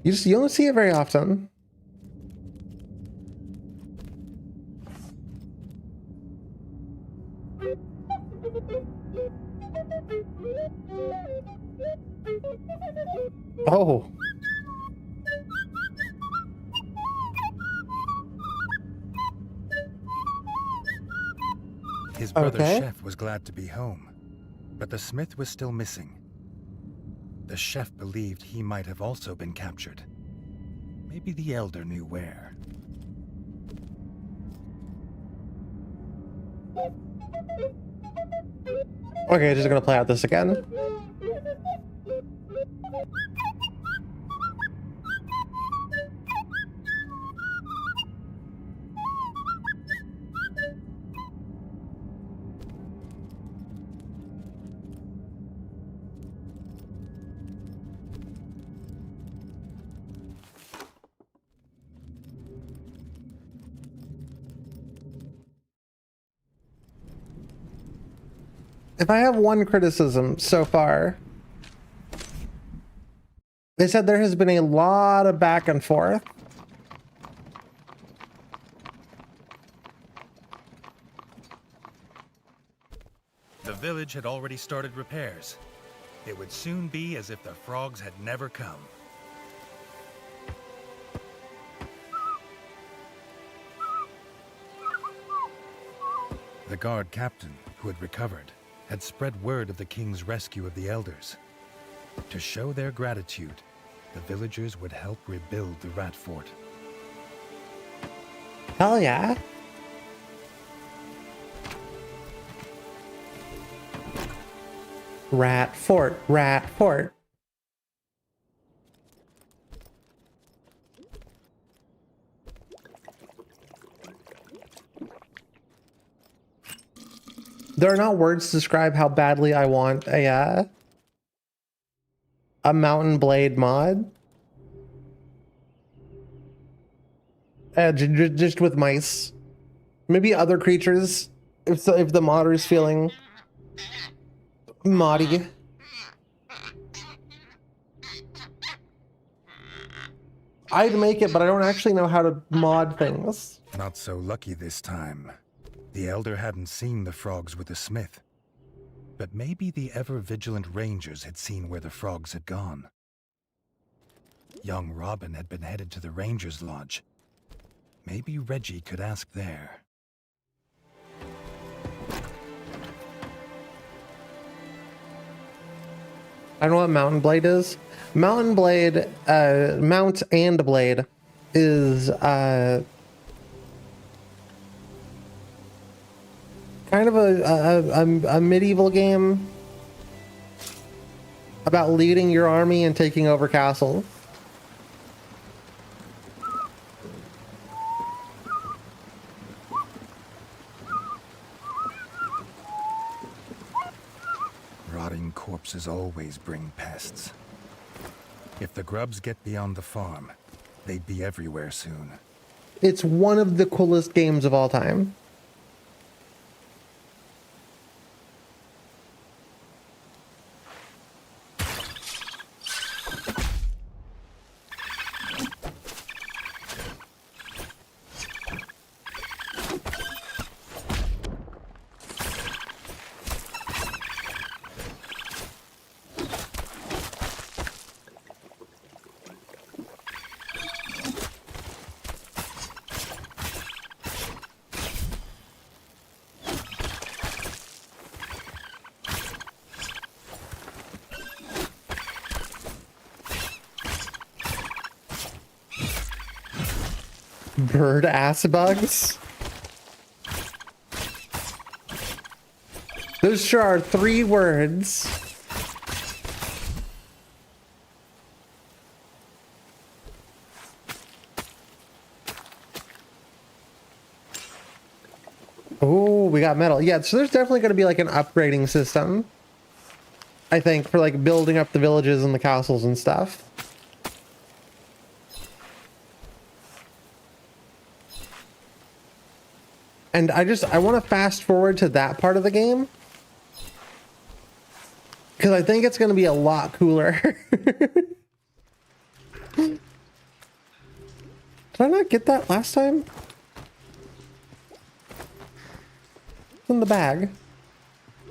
you don't see it very often. Oh. His brother Okay. Chef was glad to be home, but the smith was still missing. The chef believed he might have also been captured. Maybe the elder knew where. Okay, just gonna play out this again. If I have one criticism so far, they said there has been a lot of back and forth. The village had already started repairs. It would soon be as if the frogs had never come. The guard captain, who had recovered, had spread word of the king's rescue of the elders. To show their gratitude, the villagers would help rebuild the rat fort. Hell yeah. Rat fort, rat fort. There are not words to describe how badly I want a Mountain Blade mod. Just with mice. Maybe other creatures, if the modder is feeling moddy. I'd make it, but I don't actually know how to mod things. Not so lucky this time. The elder hadn't seen the frogs with the smith. But maybe the ever-vigilant rangers had seen where the frogs had gone. Young Robin had been headed to the ranger's lodge. Maybe Reggie could ask there. I don't know what Mountain Blade is. Mountain Blade, Mount and Blade is kind of a medieval game about leading your army and taking over castles. Rotting corpses always bring pests. If the grubs get beyond the farm, they'd be everywhere soon. It's one of the coolest games of all time. Bird ass bugs. Those sure are 3 words. Oh, we got metal. Yeah, so there's definitely going to be like an upgrading system, I think, for like building up the villages and the castles and stuff. And I want to fast forward to that part of the game, because I think it's going to be a lot cooler. Did I not get that last time? It's in the bag.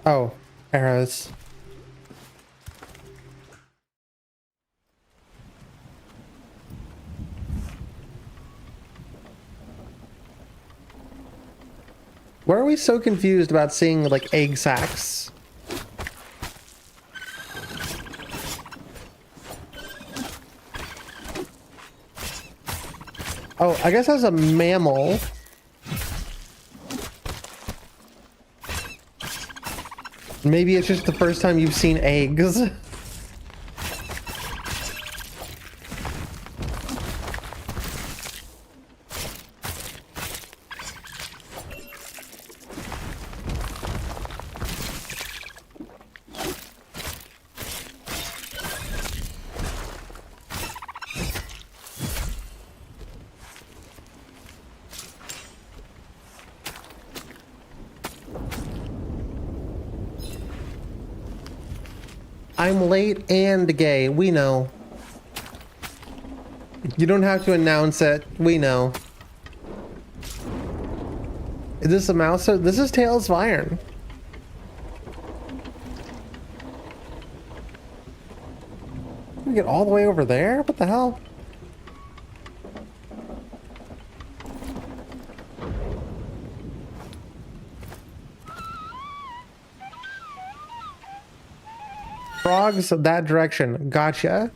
Oh, arrows. Why are we so confused about seeing like egg sacs? Oh, I guess as a mammal. Maybe it's just the first time you've seen eggs. I'm late and gay. We know. You don't have to announce it. We know. Is this a mouse? This is Tales of Iron. We get all the way over there? What the hell? Frogs that direction. Gotcha.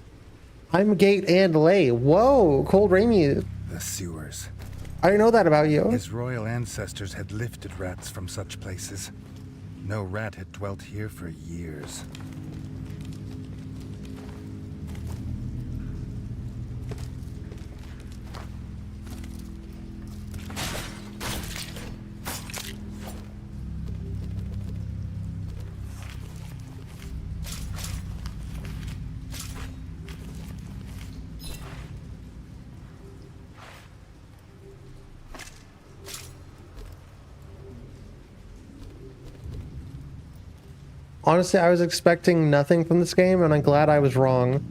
I'm Gate and Lay. Whoa, Cold Raimi. The sewers. I didn't know that about you. His royal ancestors had lifted rats from such places. No rat had dwelt here for years. Honestly, I was expecting nothing from this game, and I'm glad I was wrong.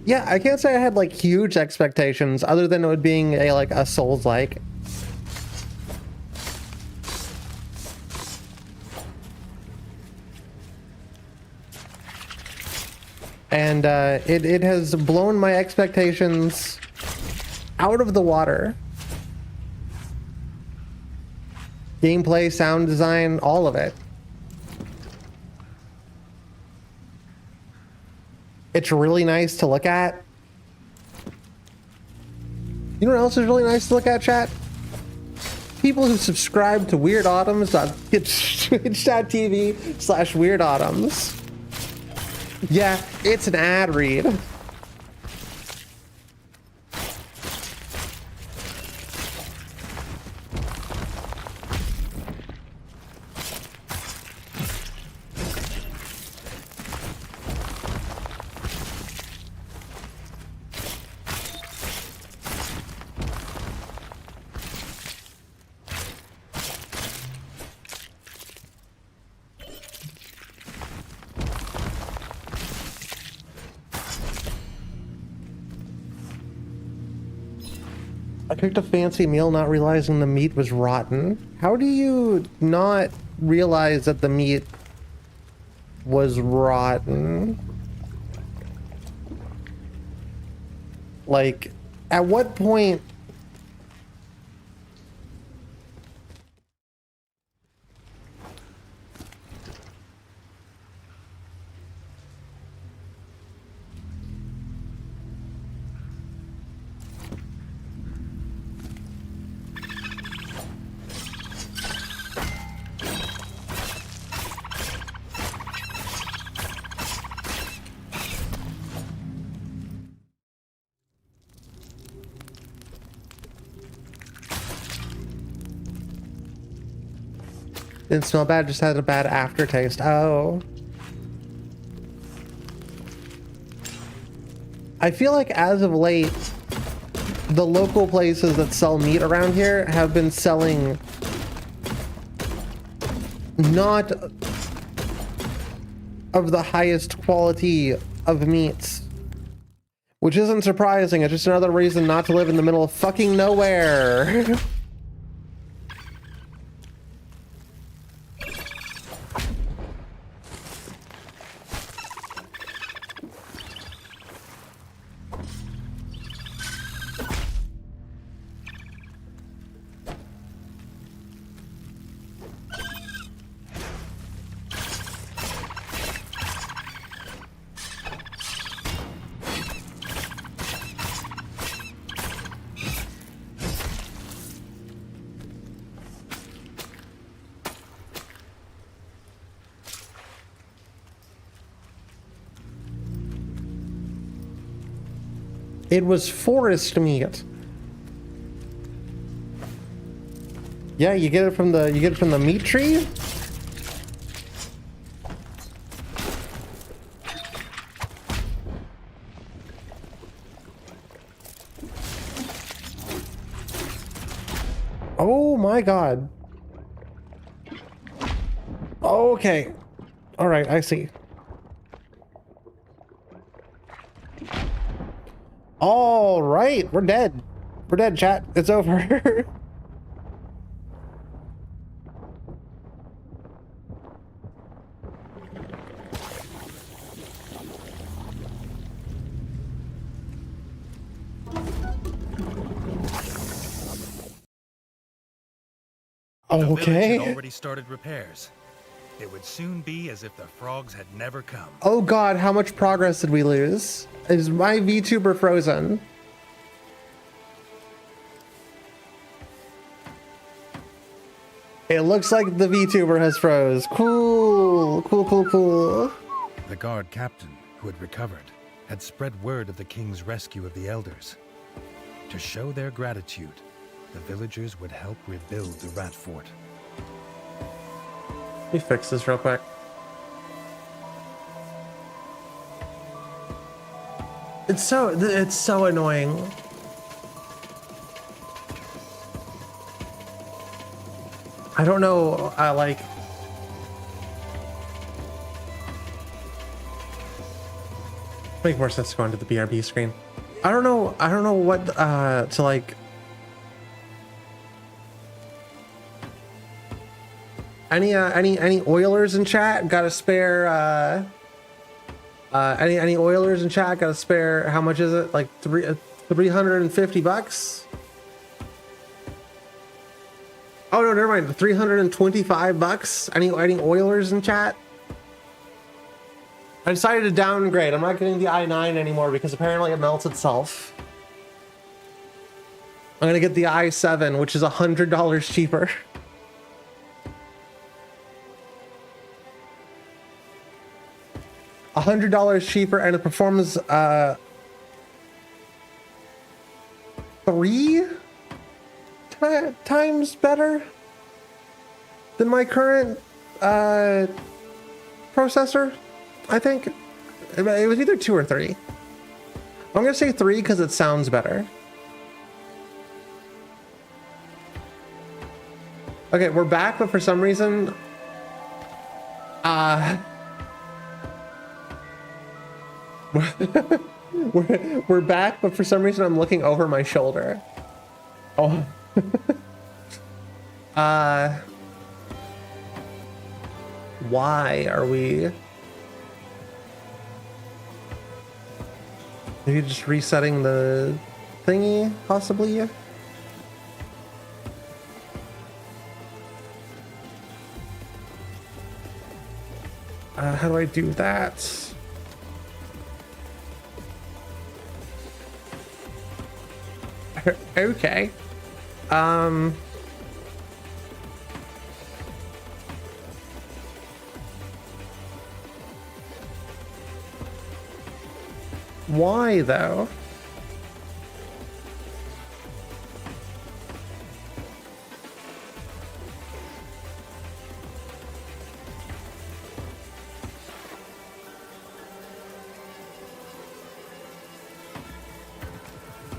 Yeah, I can't say I had like huge expectations, other than it being a Souls-like. And it has blown my expectations out of the water. Gameplay, sound design, all of it. It's really nice to look at. You know what else is really nice to look at, chat? People who subscribe to weirdautumns.twitch.tv/weirdautumns. Yeah, it's an ad read. I cooked a fancy meal not realizing the meat was rotten. How do you not realize that the meat was rotten? Like, at what point? Didn't smell bad, just had a bad aftertaste. Oh. I feel like as of late, the local places that sell meat around here have been selling not of the highest quality of meats. Which isn't surprising, it's just another reason not to live in the middle of fucking nowhere. It was forest meat. Yeah, you get it from the meat tree? Oh my god. Okay. All right, I see. All right, we're dead. We're dead, chat. It's over. The village Okay. had already started repairs. It would soon be as if the frogs had never come. Oh god, how much progress did we lose? Is my VTuber frozen? It looks like the VTuber has froze. Cool, cool, cool, cool. The guard captain, who had recovered, had spread word of the king's rescue of the elders. To show their gratitude, the villagers would help rebuild the rat fort. Let me fix this real quick. It's so annoying. I don't know, like make more sense to go onto the BRB screen. I don't know what to like. Any Oilers in chat got a spare any Oilers in chat got a spare, how much is it? Like $350? Oh no, never mind. $325. Any Oilers in chat? I decided to downgrade. I'm not getting the i9 anymore because apparently it melts itself. I'm gonna get the i7, which is $100 cheaper. $100 cheaper, and it performs 3 times better than my current processor. I think it was either 2 or 3. I'm gonna say 3 because it sounds better. Okay, we're back, but for some reason we're back, but for some reason I'm looking over my shoulder. Oh. Why are we maybe just resetting the thingy, possibly? How do I do that? Okay. Why though?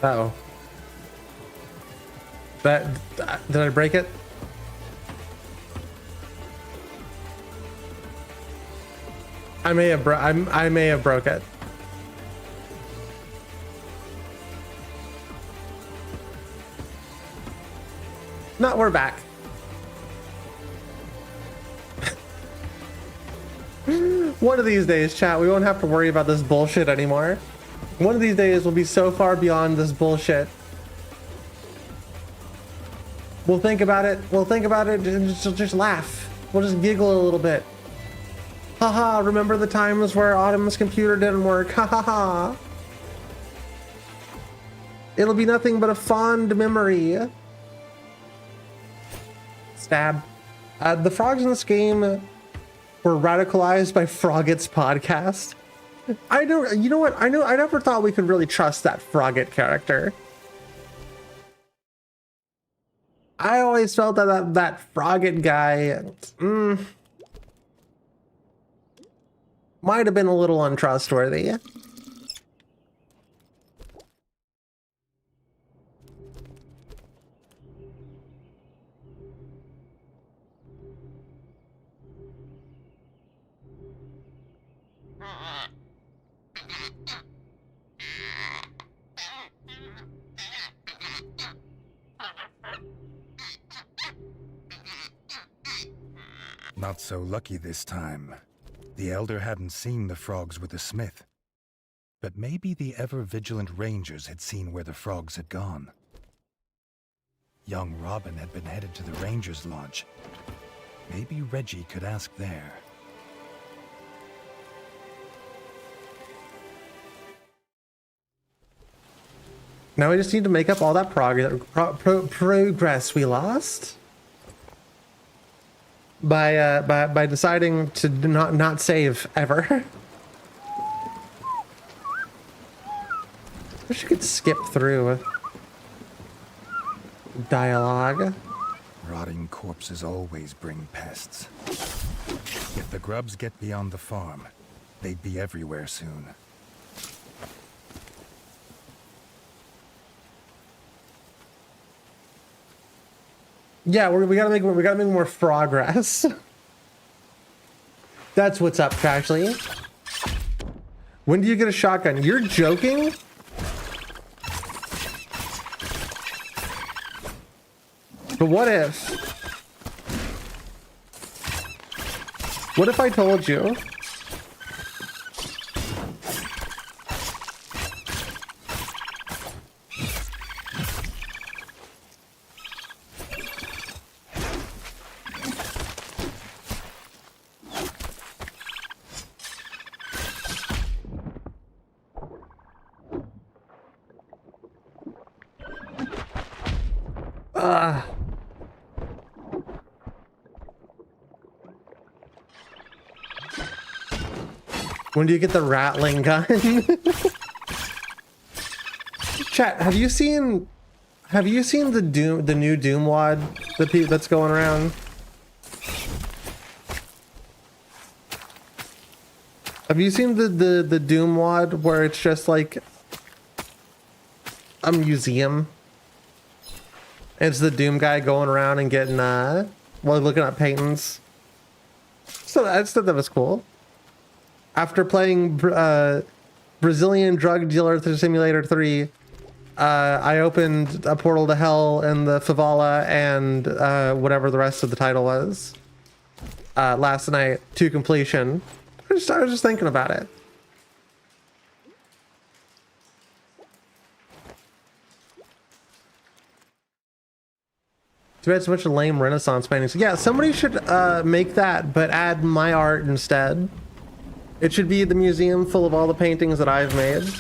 Uh-oh. That did I break it? I may have broke it. No, we're back. One of these days, chat, we won't have to worry about this bullshit anymore. One of these days we'll be so far beyond this bullshit. We'll think about it. We'll think about it and just laugh. We'll just giggle a little bit. Haha, remember the times where Autumn's computer didn't work? Ha ha ha. It'll be nothing but a fond memory. Stab. The frogs in this game were radicalized by Froggett's podcast. I know, you know what? I never thought we could really trust that Froggett character. I always felt that Froggett guy might have been a little untrustworthy. Not so lucky this time. The Elder hadn't seen the frogs with the smith. But maybe the ever-vigilant rangers had seen where the frogs had gone. Young Robin had been headed to the Rangers' Lodge. Maybe Reggie could ask there. Now we just need to make up all that progress we lost by deciding to not save ever. Wish you could skip through dialogue. Rotting corpses always bring pests. If the grubs get beyond the farm, they'd be everywhere soon. Yeah, we gotta make more progress. That's what's up, actually. When do you get a shotgun? You're joking? But what if? What if I told you? When do you get the rattling gun? Chat, have you seen the new Doom wad that's going around? Have you seen the Doom wad where it's just like a museum? It's the Doom guy going around and getting looking at paintings. So I just thought that was cool. After playing Brazilian Drug Dealer Simulator 3, I opened a portal to hell in the favela and whatever the rest of the title was last night to completion. I was just thinking about it. Too bad so much lame Renaissance paintings. Yeah, somebody should make that, but add my art instead. It should be the museum full of all the paintings that I've made.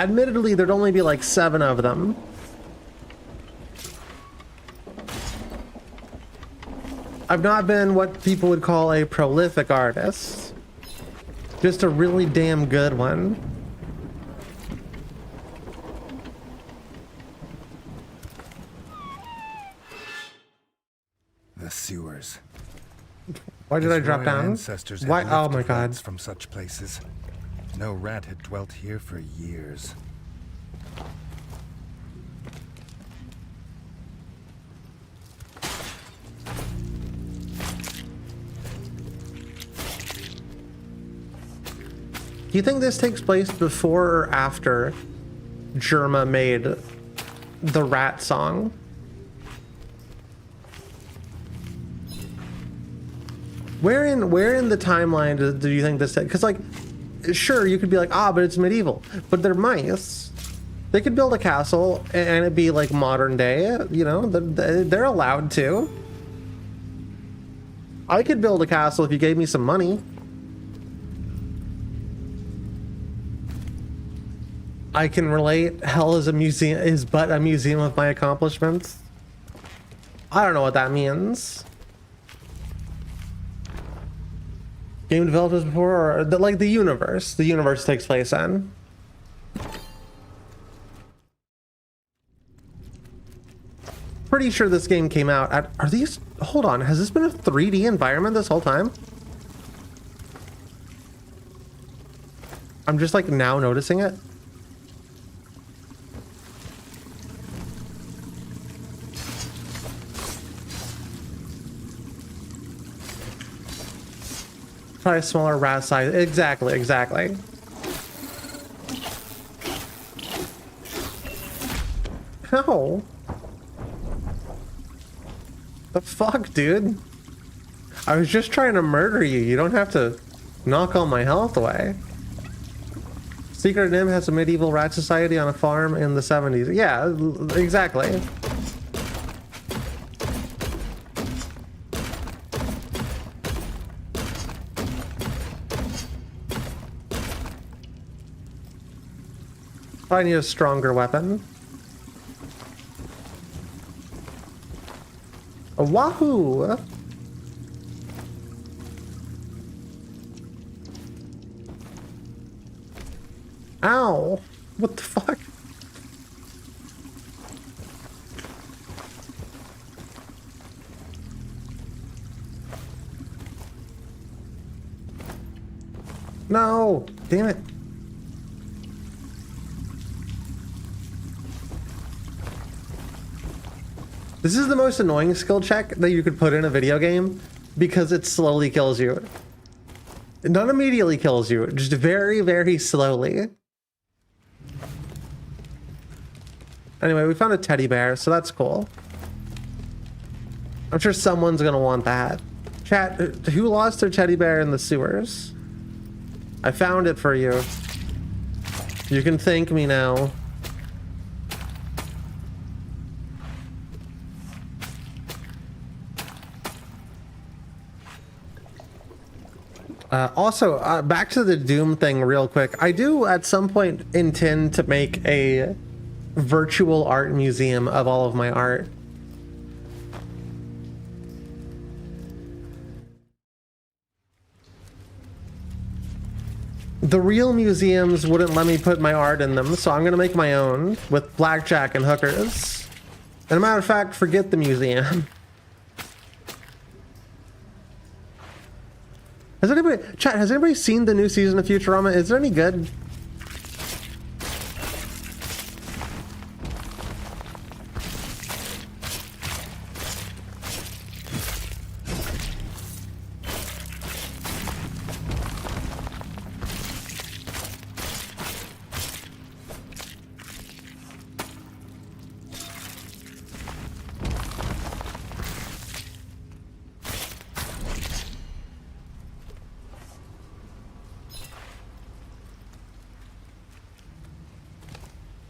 Admittedly, there'd only be like 7 of them. I've not been what people would call a prolific artist. Just a really damn good one. The sewers. Why did His I drop royal down? Ancestors had Why? Oh lifted my god. rats from such places. No rat had dwelt here for years. Do you think this takes place before or after Jerma made the rat song? Where in the timeline do you think this takes? Because like, sure, you could be like, but it's medieval, but they're mice. They could build a castle and it'd be like modern day. You know, they're allowed to. I could build a castle if you gave me some money. I can relate. Hell is a museum, is but a museum of my accomplishments. I don't know what that means. Game developed as before, or like the universe takes place in. Pretty sure this game came out at, are these, hold on, has this been a 3D environment this whole time? I'm just like now noticing it. Probably smaller rat size. Exactly. How? The fuck, dude? I was just trying to murder you. You don't have to knock all my health away. Secret Nim has a medieval rat society on a farm in the 70s. Yeah, exactly. I need a stronger weapon. A wahoo! Ow! What the fuck? No! Damn it. This is the most annoying skill check that you could put in a video game because it slowly kills you. Not immediately kills you, just very, very slowly. Anyway, we found a teddy bear, so that's cool. I'm sure someone's gonna want that. Chat, who lost their teddy bear in the sewers? I found it for you. You can thank me now. Also, back to the Doom thing real quick. I do at some point intend to make a virtual art museum of all of my art. The real museums wouldn't let me put my art in them, so I'm gonna make my own with blackjack and hookers. And a matter of fact, forget the museum. Has anybody, chat, has anybody seen the new season of Futurama? Is it any good?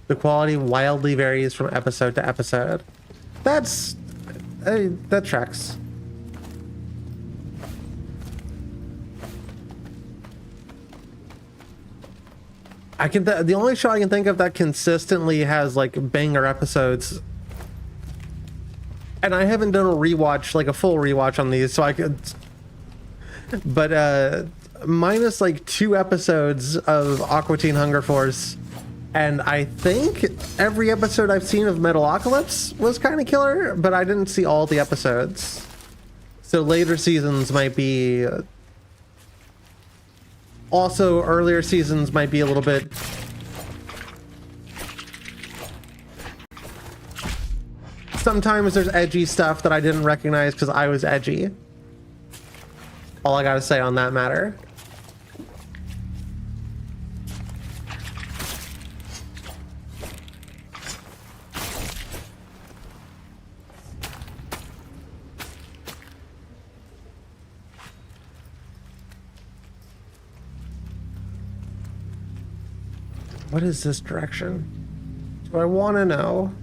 The quality wildly varies from episode to episode. That's... that tracks. The only show I can think of that consistently has like banger episodes, and I haven't done a rewatch, like a full rewatch on these, so I could. But minus like 2 episodes of Aqua Teen Hunger Force, and I think every episode I've seen of Metalocalypse was kind of killer, but I didn't see all the episodes. So later seasons might be. Also, earlier seasons might be a little bit. Sometimes there's edgy stuff that I didn't recognize because I was edgy. All I gotta say on that matter. What is this direction? Do I want to know?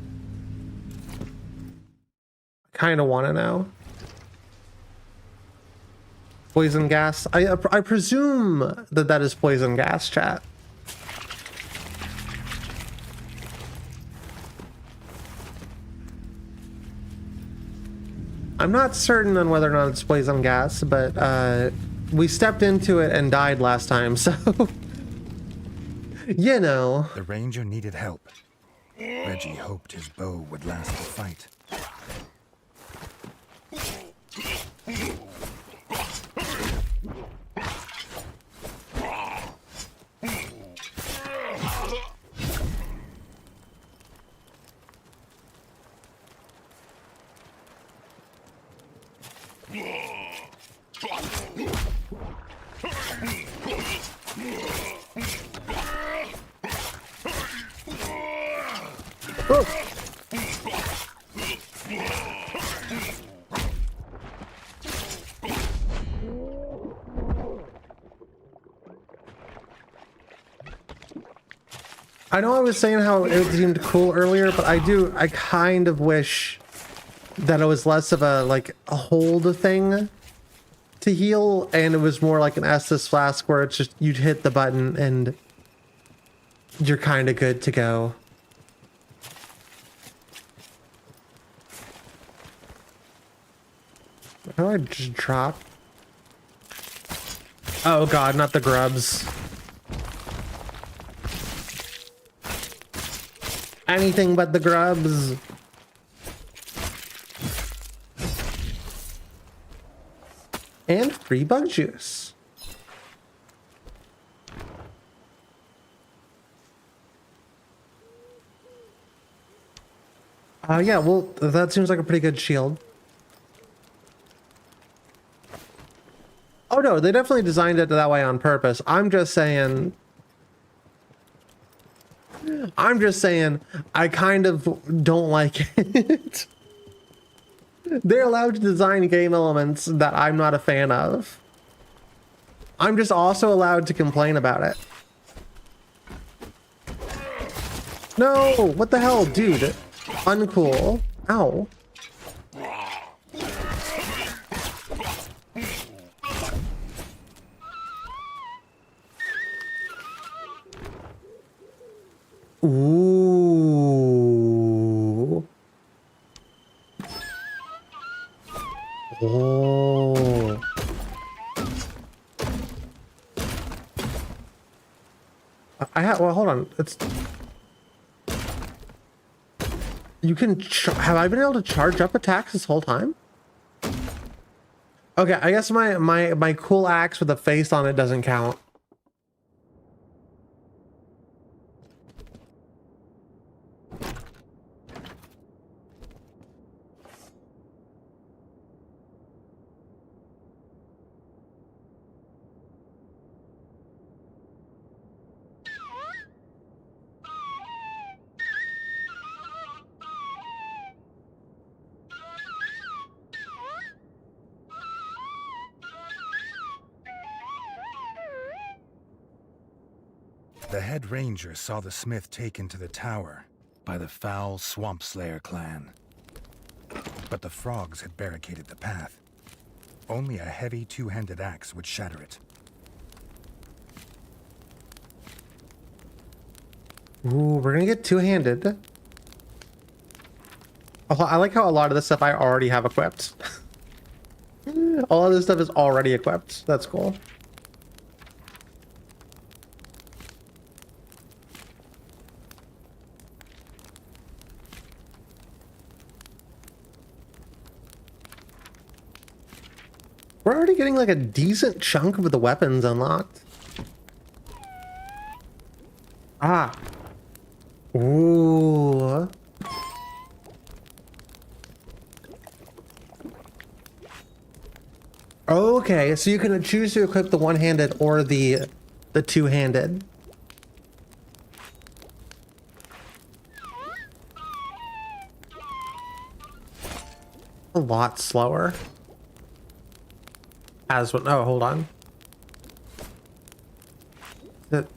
I kind of want to know. Poison gas. I presume that that is poison gas, chat. I'm not certain on whether or not it's poison gas, but we stepped into it and died last time, so you know. The ranger needed help. Reggie hoped his bow would last the fight. I know I was saying how it seemed cool earlier, but I kind of wish that it was less of a, like, a hold thing to heal, and it was more like an Estus flask where it's just, you'd hit the button and you're kind of good to go. How do I just drop? Oh god, not the grubs. Anything but the grubs. And free bug juice. Yeah, well, that seems like a pretty good shield. Oh no, they definitely designed it that way on purpose. I'm just saying I kind of don't like it. They're allowed to design game elements that I'm not a fan of. I'm just also allowed to complain about it. No, what the hell, dude? Uncool. Ow. Ooh. Oh. Well, hold on. It's. You can. Have I been able to charge up attacks this whole time? Okay, I guess my cool axe with a face on it doesn't count. The head ranger saw the smith taken to the tower by the foul Swamp Slayer clan. But the frogs had barricaded the path. Only a heavy two-handed axe would shatter it. Ooh, we're gonna get two-handed. I like how a lot of this stuff I already have equipped. All of this stuff is already equipped. That's cool. We're already getting like a decent chunk of the weapons unlocked. Ah. Ooh. Okay, so you can choose to equip the one-handed or the two-handed. A lot slower. As what? Oh, hold on. That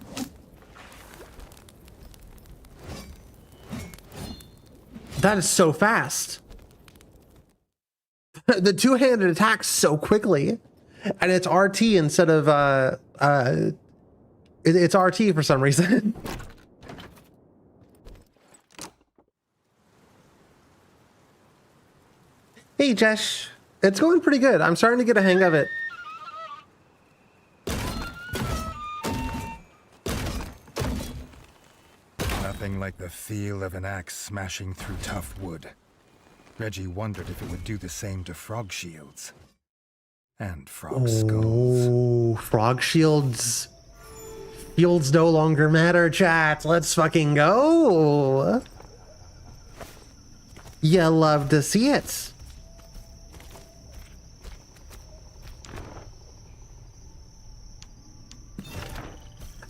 is so fast. The two-handed attacks so quickly, and it's RT instead of it's RT for some reason. Hey Jesh, it's going pretty good. I'm starting to get a hang of it. Nothing like the feel of an axe smashing through tough wood. Reggie wondered if it would do the same to frog shields. And frog skulls. Oh, frog shields. Shields no longer matter, chat. Let's fucking go. You love to see it.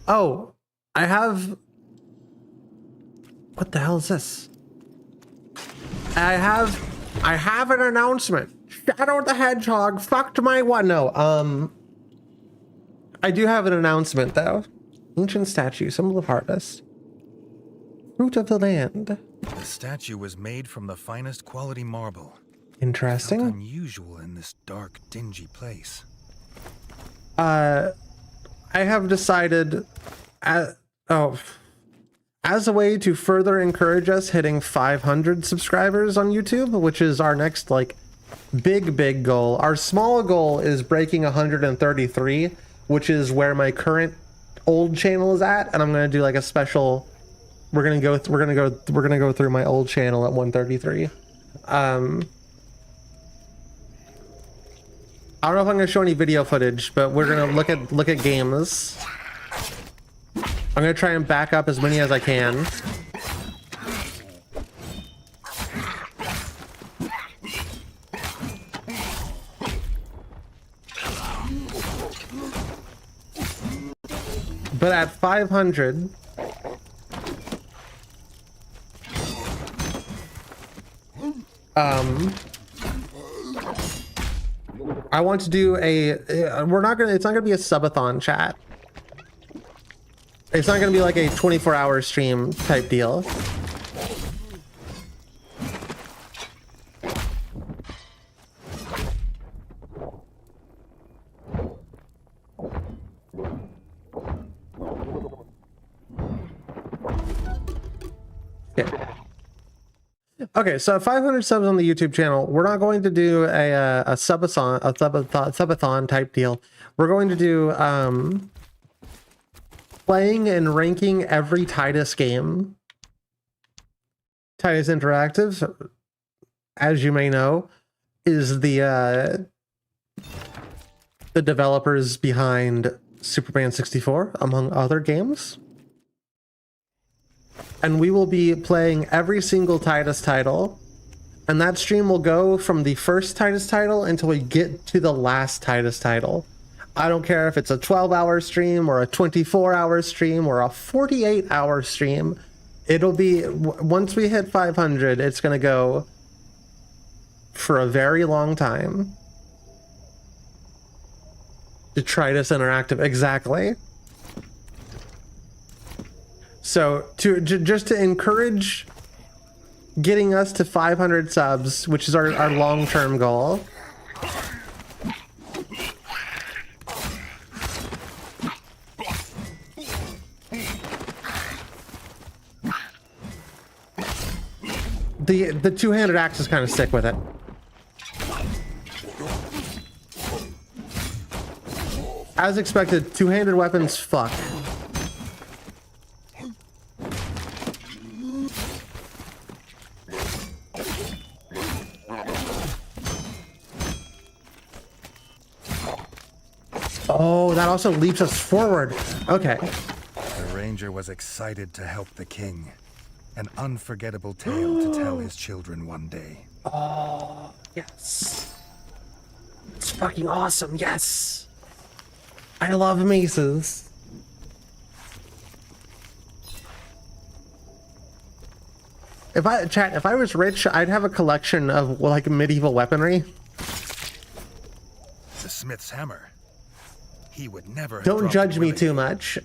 Oh, I have... What the hell is this? I have an announcement. Shadow the Hedgehog fucked my what? No, I do have an announcement though. Ancient statue, symbol of harvest. Fruit of the land. The statue was made from the finest quality marble. Interesting. Felt unusual in this dark, dingy place. I have decided, as a way to further encourage us hitting 500 subscribers on YouTube, which is our next like big goal. Our small goal is breaking 133, which is where my current old channel is at, and I'm gonna do like a special. We're gonna go through my old channel at 133. I don't know if I'm gonna show any video footage, but we're gonna look at games. I'm gonna try and back up as many as I can. But at 500, I want to do a. It's not gonna be a subathon, chat. It's not gonna be like a 24-hour stream type deal. Okay, so 500 subs on the YouTube channel. We're not going to do a subathon type deal. We're going to do playing and ranking every Titus game. Titus Interactive, as you may know, is the developers behind Superman 64, among other games. And we will be playing every single Titus title, and that stream will go from the first Titus title until we get to the last Titus title. I don't care if it's a 12-hour stream or a 24-hour stream or a 48-hour stream. It'll be, once we hit 500, it's going to go for a very long time. Detritus Interactive, exactly. So just to encourage getting us to 500 subs, which is our long-term goal. the two-handed axe is kind of sick with it. As expected, two-handed weapons fuck. Oh, that also leaps us forward. Okay. The ranger was excited to help the king. An unforgettable tale to tell his children one day. Oh, yes. It's fucking awesome, yes. I love maces. If I was rich, I'd have a collection of like medieval weaponry. The smith's hammer. He would never have Don't dropped judge it me willingly. too much.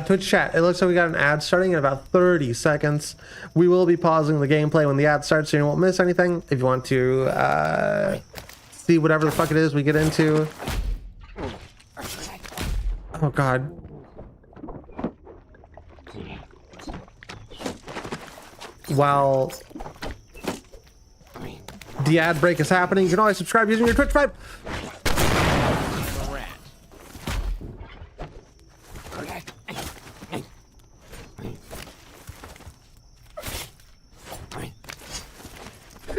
Twitch chat, it looks like we got an ad starting in about 30 seconds. We will be pausing the gameplay when the ad starts so you won't miss anything. If you want to see whatever the fuck it is we get into. Oh god. While the ad break is happening, you can always subscribe using your Twitch Prime. I'm a rat.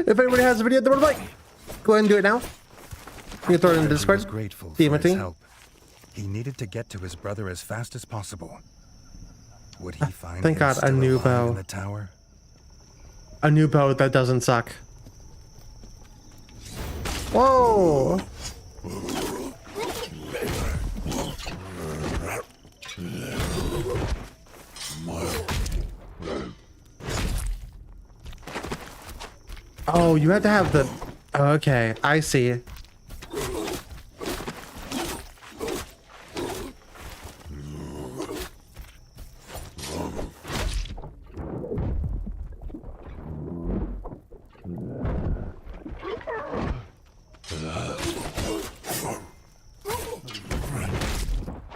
If anybody has a video they would like, go ahead and do it now. You can throw it in the He Discord. was grateful for DM it to his me. help. He needed to get to his brother as fast as possible. Would he find Thank him God, a still new alive bow. in the tower? A new bow that doesn't suck. Whoa! Oh, you had to have the... Okay, I see.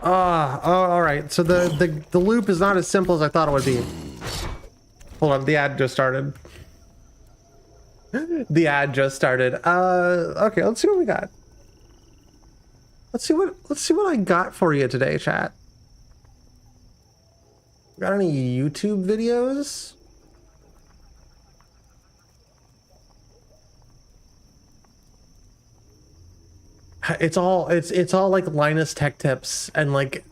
Oh, all right. So the loop is not as simple as I thought it would be. Hold on, the ad just started. The ad just started. Okay, let's see what we got. Let's see what I got for you today, chat. Got any YouTube videos? It's all like Linus Tech Tips and like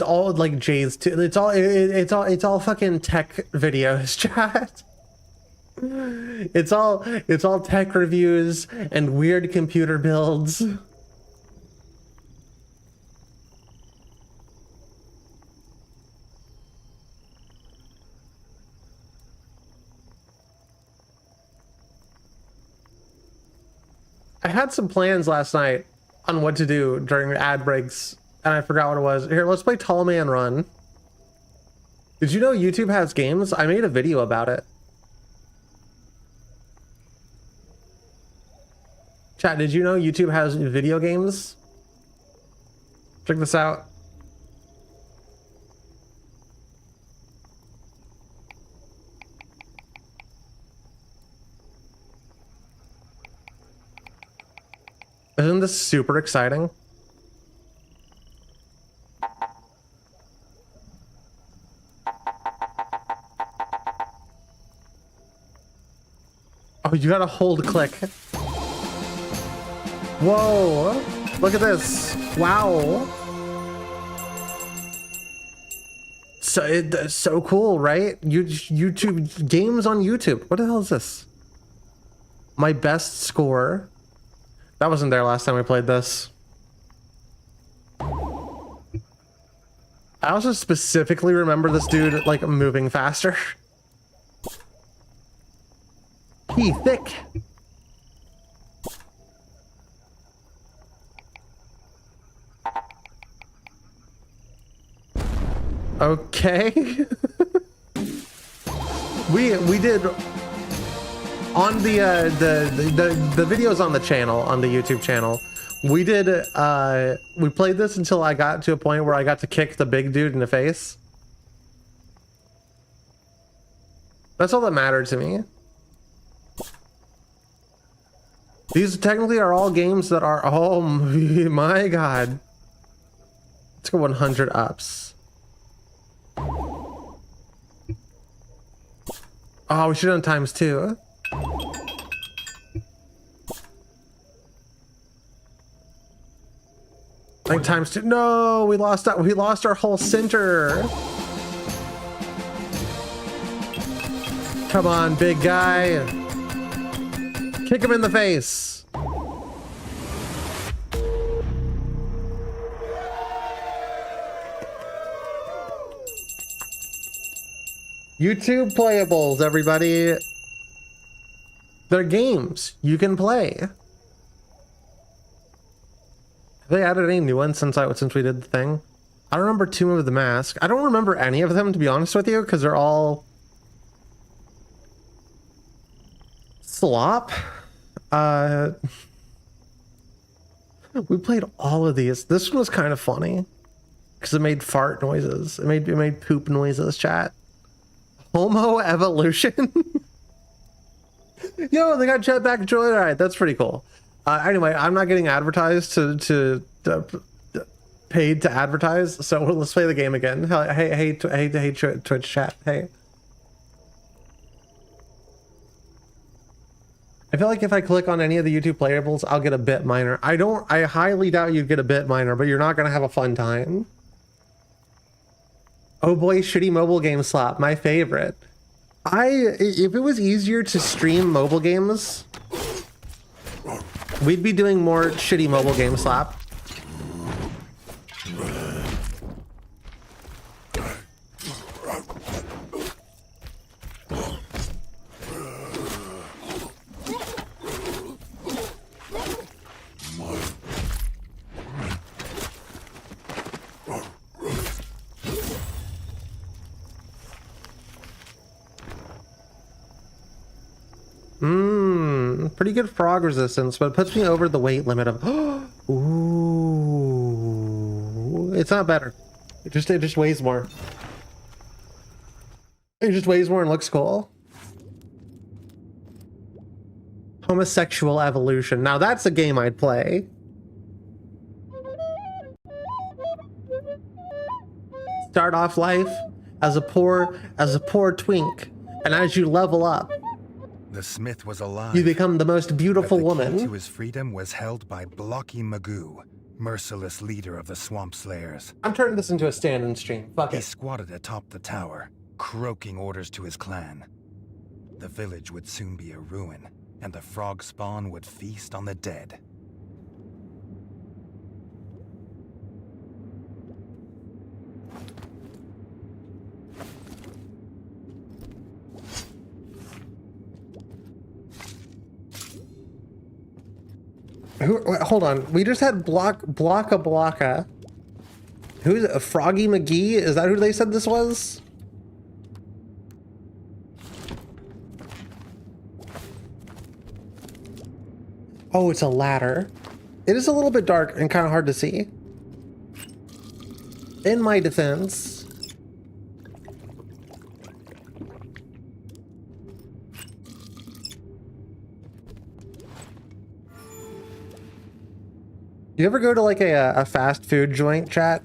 all like Jay's too. It's all fucking tech videos, chat. It's all tech reviews and weird computer builds. I had some plans last night on what to do during ad breaks, and I forgot what it was. Here, let's play Tall Man Run. Did you know YouTube has games? I made a video about it. Chat, did you know YouTube has video games? Check this out. Isn't this super exciting? Oh, you gotta hold click. Whoa, look at this. Wow. So it's so cool, right? YouTube games on YouTube. What the hell is this? My best score. That wasn't there last time we played this. I also specifically remember this dude like moving faster. He thick. Okay. we did on the videos on the channel, on the YouTube channel, We did, we played this until I got to a point where I got to kick the big dude in the face. That's all that mattered to me. These technically are all games that are, oh my god. Let's go 100 ups. Oh, we should have done ×2. I think ×2. No, we lost our whole center. Come on, big guy. Kick him in the face. YouTube playables, everybody. They're games you can play. Have they added any new ones since we did the thing? I don't remember Tomb of the Mask. I don't remember any of them, to be honest with you, because they're all slop. We played all of these. This one was kind of funny because it made fart noises. It made poop noises. Chat. Homo evolution. Yo, they got Jetpack Joyride. That's pretty cool. Anyway, I'm not getting advertised to paid to advertise, so let's play the game again. Hey, Twitch chat. Hey. I feel like if I click on any of the YouTube playables, I'll get a bit minor. I highly doubt you'd get a bit minor, but you're not gonna have a fun time. Oh boy, shitty mobile game slap, my favorite. If it was easier to stream mobile games, we'd be doing more shitty mobile game slap. Pretty good frog resistance, but it puts me over the weight limit of ooh. It's not better. It just weighs more. It just weighs more and looks cool. Homosexual evolution. Now that's a game I'd play. Start off life as a poor twink, and as you level up, the smith was alive. you become the most beautiful but the woman. key to his freedom was held by Blocky Magoo, merciless leader of the Swamp Slayers. I'm turning this into a stand-in stream. Fuck He it. squatted atop the tower, croaking orders to his clan. The village would soon be a ruin, and the frog spawn would feast on the dead. Wait, hold on. We just had Blocka. Who's it? Froggy McGee? Is that who they said this was? Oh, it's a ladder. It is a little bit dark and kind of hard to see. In my defense. You ever go to like a fast food joint, chat,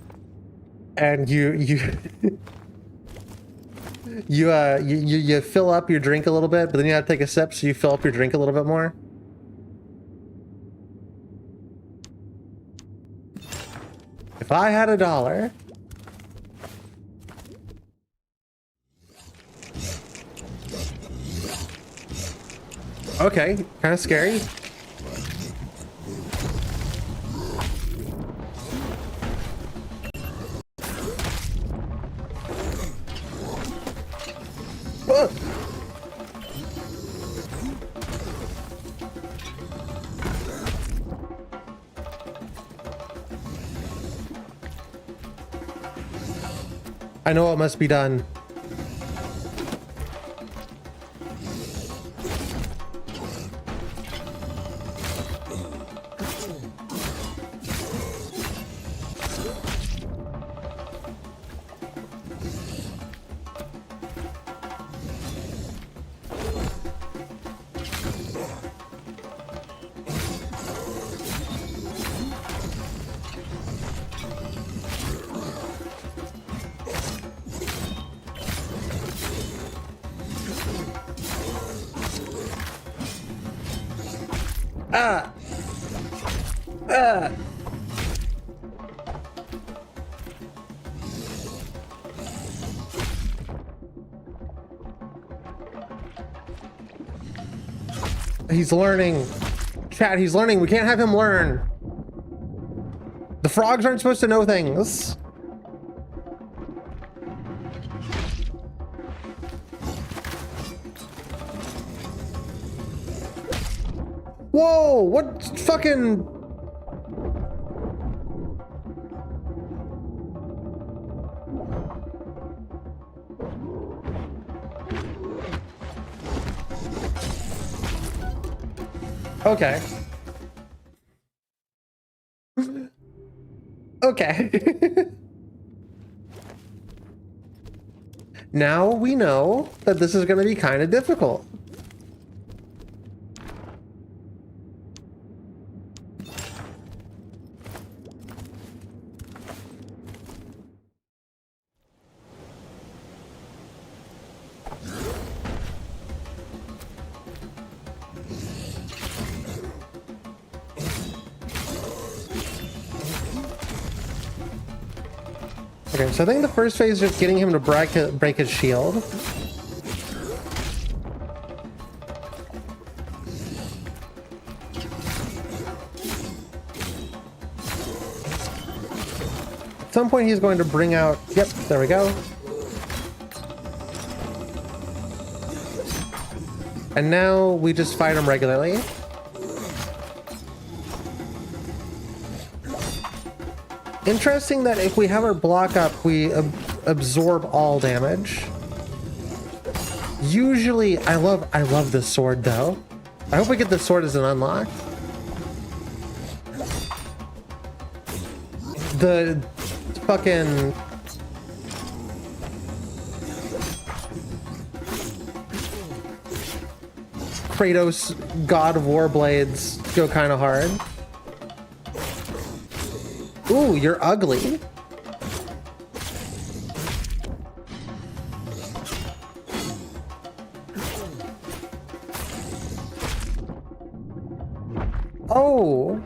and you fill up your drink a little bit, but then you have to take a sip, so you fill up your drink a little bit more? If I had $1. Okay, kind of scary. I know what must be done. He's learning. Chat, he's learning. We can't have him learn. The frogs aren't supposed to know things. Whoa, what fucking... Okay. Okay. Now we know that this is going to be kind of difficult. Okay, so I think the first phase is just getting him to break his shield. At some point he's going to bring out... Yep, there we go. And now we just fight him regularly. Interesting that if we have our block up, we absorb all damage. Usually, I love this sword though. I hope we get this sword as an unlock. The fucking... Kratos God of War blades go kind of hard. Ooh, you're ugly. Oh.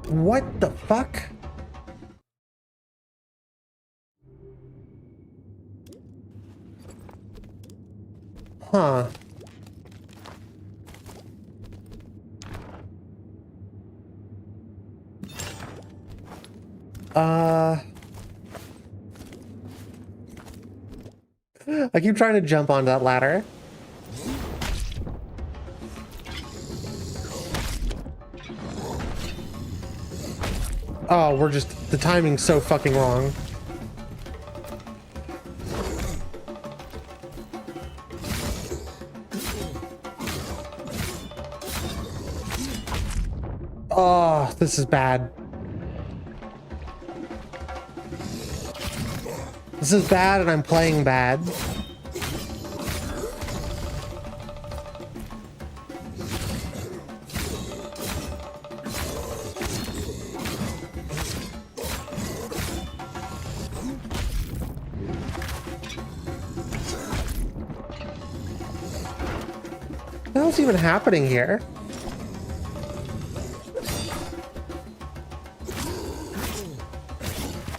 What the fuck? Huh. I keep trying to jump onto that ladder. Oh, we're just... The timing's so fucking wrong. Oh, this is bad. This is bad and I'm playing bad. What's even happening here?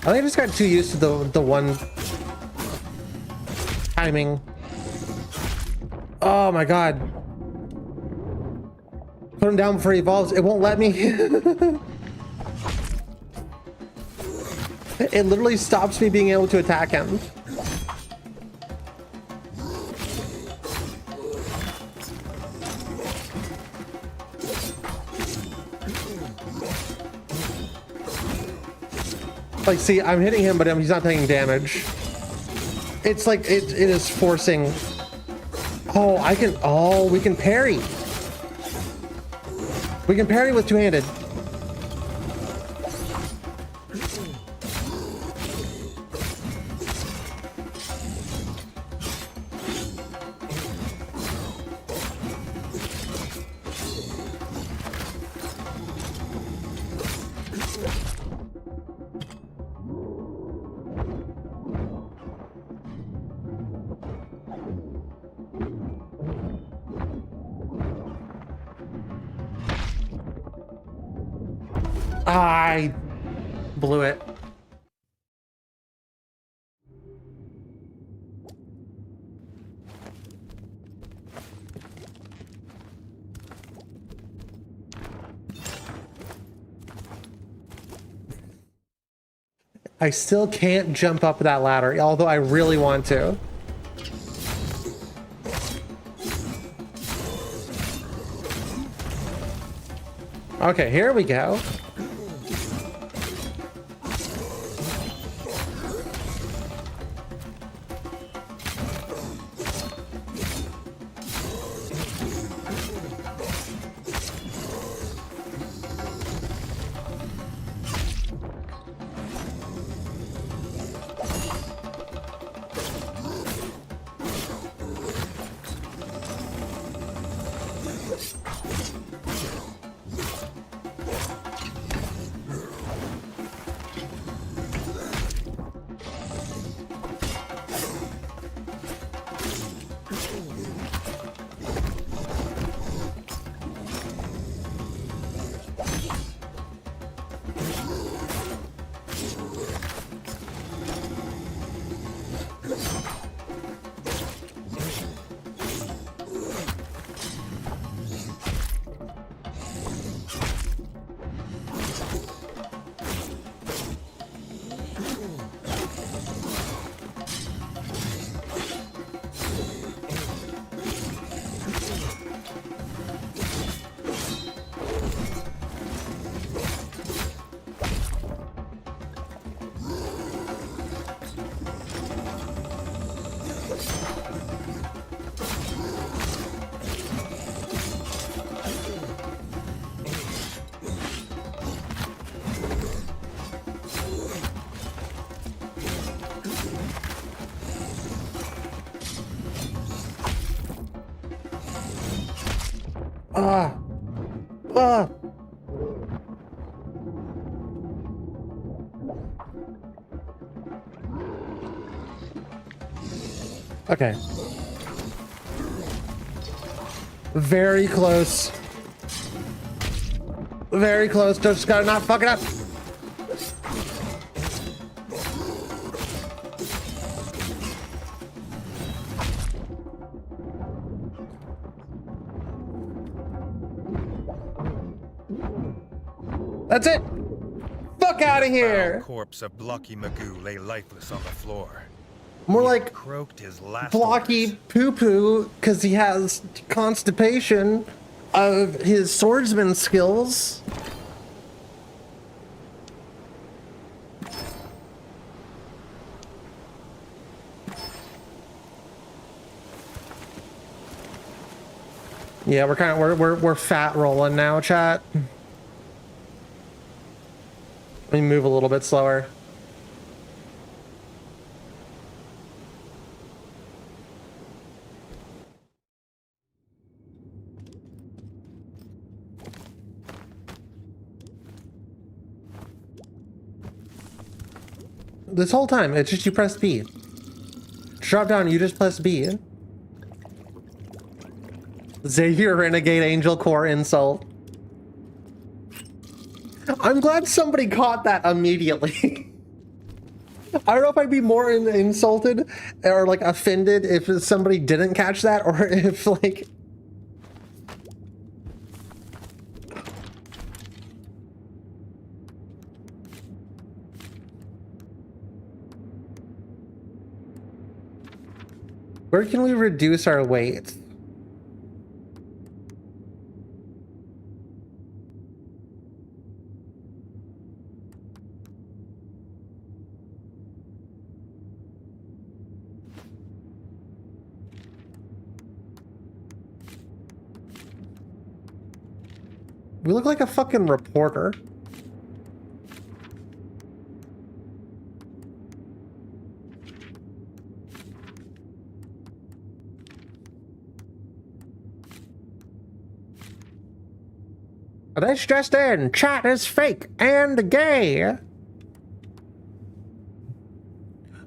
I think I just got too used to the one timing. Oh my god. Put him down before he evolves. It won't let me. It literally stops me being able to attack him. Like, see, I'm hitting him, but he's not taking damage. It's like, it is forcing... Oh, I can... Oh, we can parry. We can parry with two-handed. I blew it. I still can't jump up that ladder, although I really want to. Okay, here we go. Ah. Ah. Okay. Very close. Very close. Just gotta not fuck it up. That's it. Fuck out of The here. corpse of Blocky Magoo lay lifeless on the floor. More He had like croaked his last Blocky orders. poo poo because he has constipation of his swordsman skills. Yeah, we're fat rolling now, chat. Let me move a little bit slower. This whole time, it's just you press B. Drop down, you just press B. Xavier Renegade Angel Core insult. I'm glad somebody caught that immediately. I don't know if I'd be more insulted or like offended if somebody didn't catch that, or if like... Where can we reduce our weight? We look like a fucking reporter. This just in, chat is fake and gay.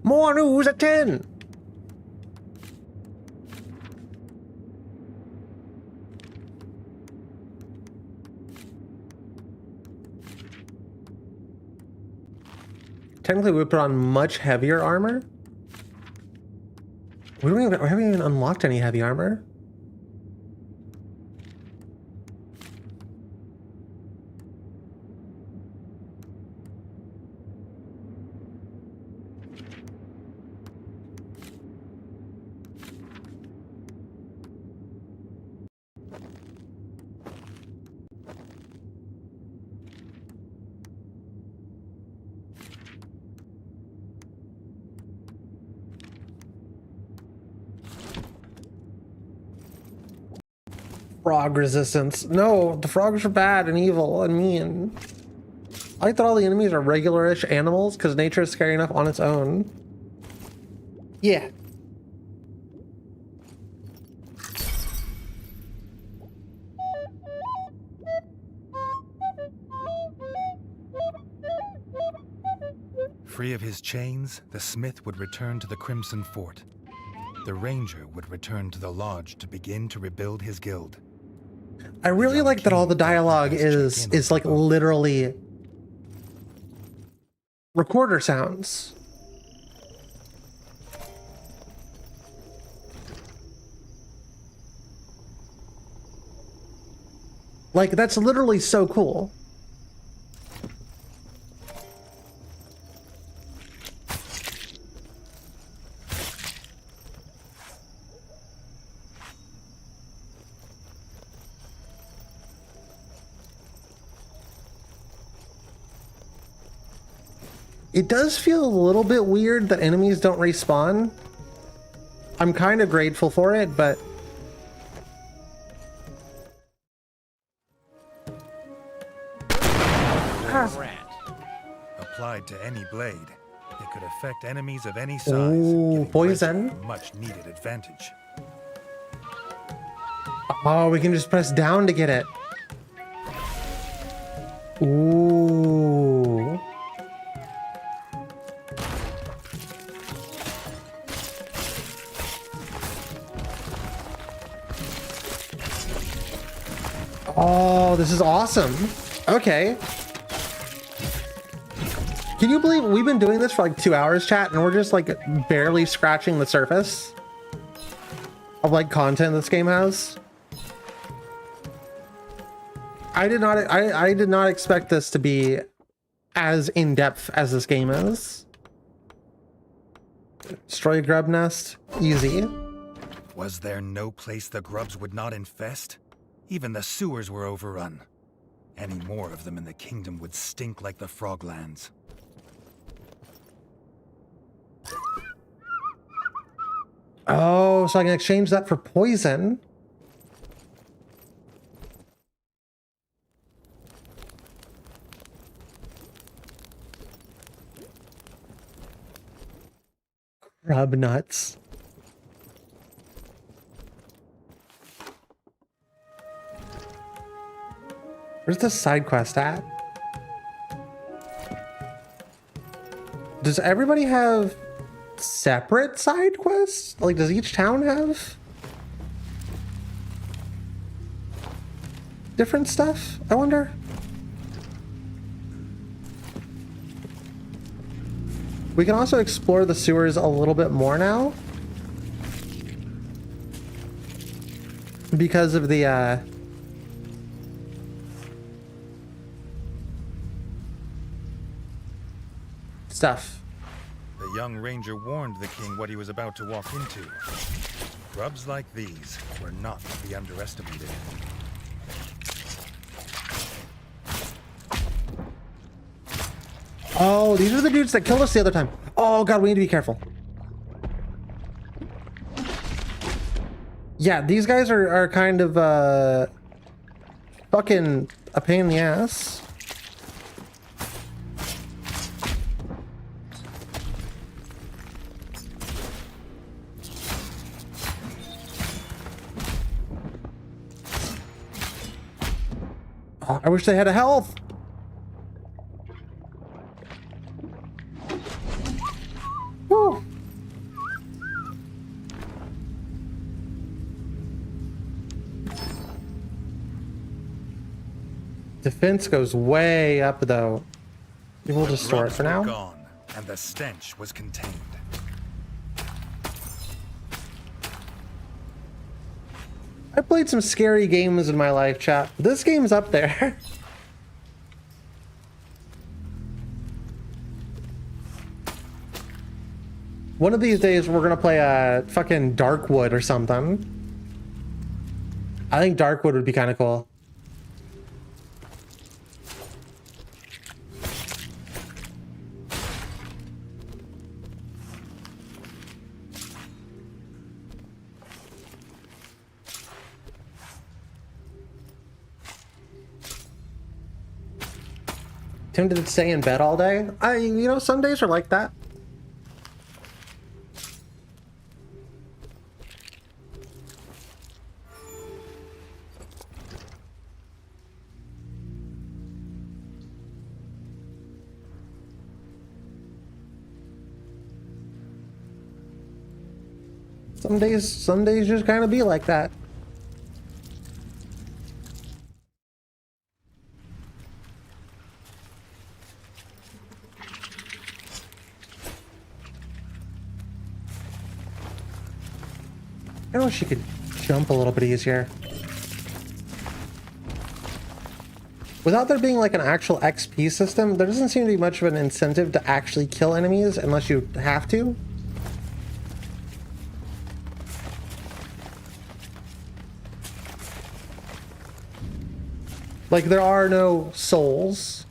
More news at 10. technically we put on much heavier armor. We haven't even unlocked any heavy armor. Frog resistance. No, the frogs are bad and evil and mean. I like that all the enemies are regular-ish animals because nature is scary enough on its own. Yeah. Free of his chains, the smith would return to the Crimson Fort. The ranger would return to the lodge to begin to rebuild his guild. I really like that all the dialogue is like literally recorder sounds. Like that's literally so cool. It does feel a little bit weird that enemies don't respawn. I'm kind of grateful for it, but Rat. Applied to any blade, it could affect enemies of any size. Ooh, giving poison. Wizard a much-needed advantage. oh, we can just press down to get it. Ooh. Oh, this is awesome. Okay. Can you believe we've been doing this for like 2 hours, chat, and we're just like barely scratching the surface of like content this game has? I did not expect this to be as in-depth as this game is. Destroy a grub nest. Easy. Was there no place the grubs would not infest? Even the sewers were overrun. Any more of them in the kingdom would stink like the Froglands. Oh, so I can exchange that for poison. Grub nuts. Where's the side quest at? Does everybody have separate side quests? Like, does each town have different stuff? I wonder. We can also explore the sewers a little bit more now because of the stuff. The young ranger warned the king what he was about to walk into. Grubs like these were not to be underestimated. Oh, these are the dudes that killed us the other time. Oh god, we need to be careful. Yeah, these guys are kind of fucking a pain in the ass. Oh, I wish they had a health. Woo. Defense goes way up though. We'll just store it for now. Gone, and the stench was contained. I played some scary games in my life, chat. This game's up there. One of these days, we're gonna play a fucking Darkwood or something. I think Darkwood would be kind of cool. Tempted to stay in bed all day? You know, some days are like that. Some days just kind of be like that. I wish you could jump a little bit easier. Without there being like an actual XP system, there doesn't seem to be much of an incentive to actually kill enemies unless you have to. Like, there are no souls.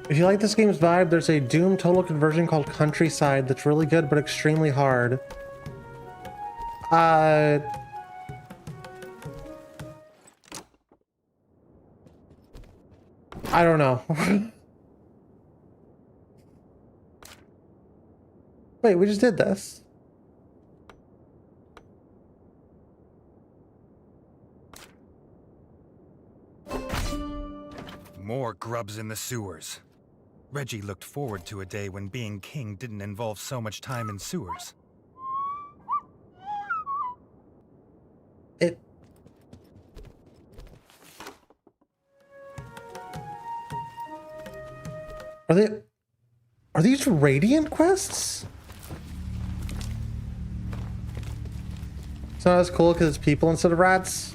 If you like this game's vibe, there's a Doom Total Conversion called Countryside that's really good but extremely hard. I don't know. Wait, we just did this. More grubs in the sewers. Reggie looked forward to a day when being king didn't involve so much time in sewers. Are these Radiant quests? It's not as cool because it's people instead of rats.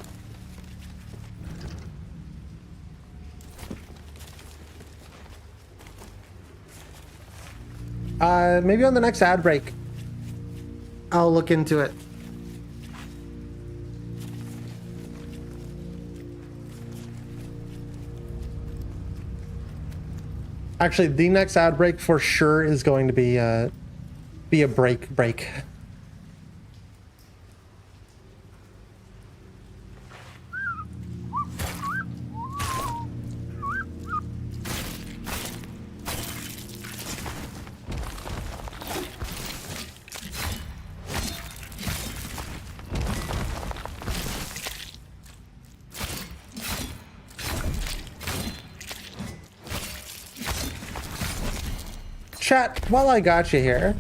Maybe on the next ad break, I'll look into it. Actually, the next ad break for sure is going to be a break. Chat, while I got you here,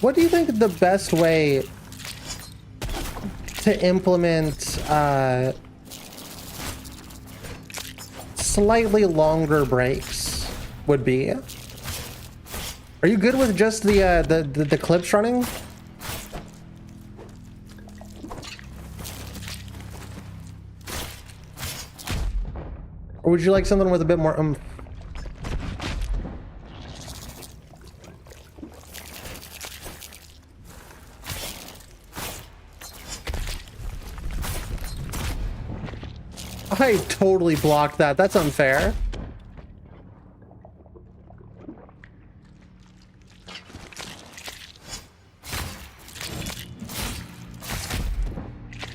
what do you think the best way to implement slightly longer breaks would be? Are you good with just the clips running? Or would you like something with a bit more I totally blocked that. That's unfair.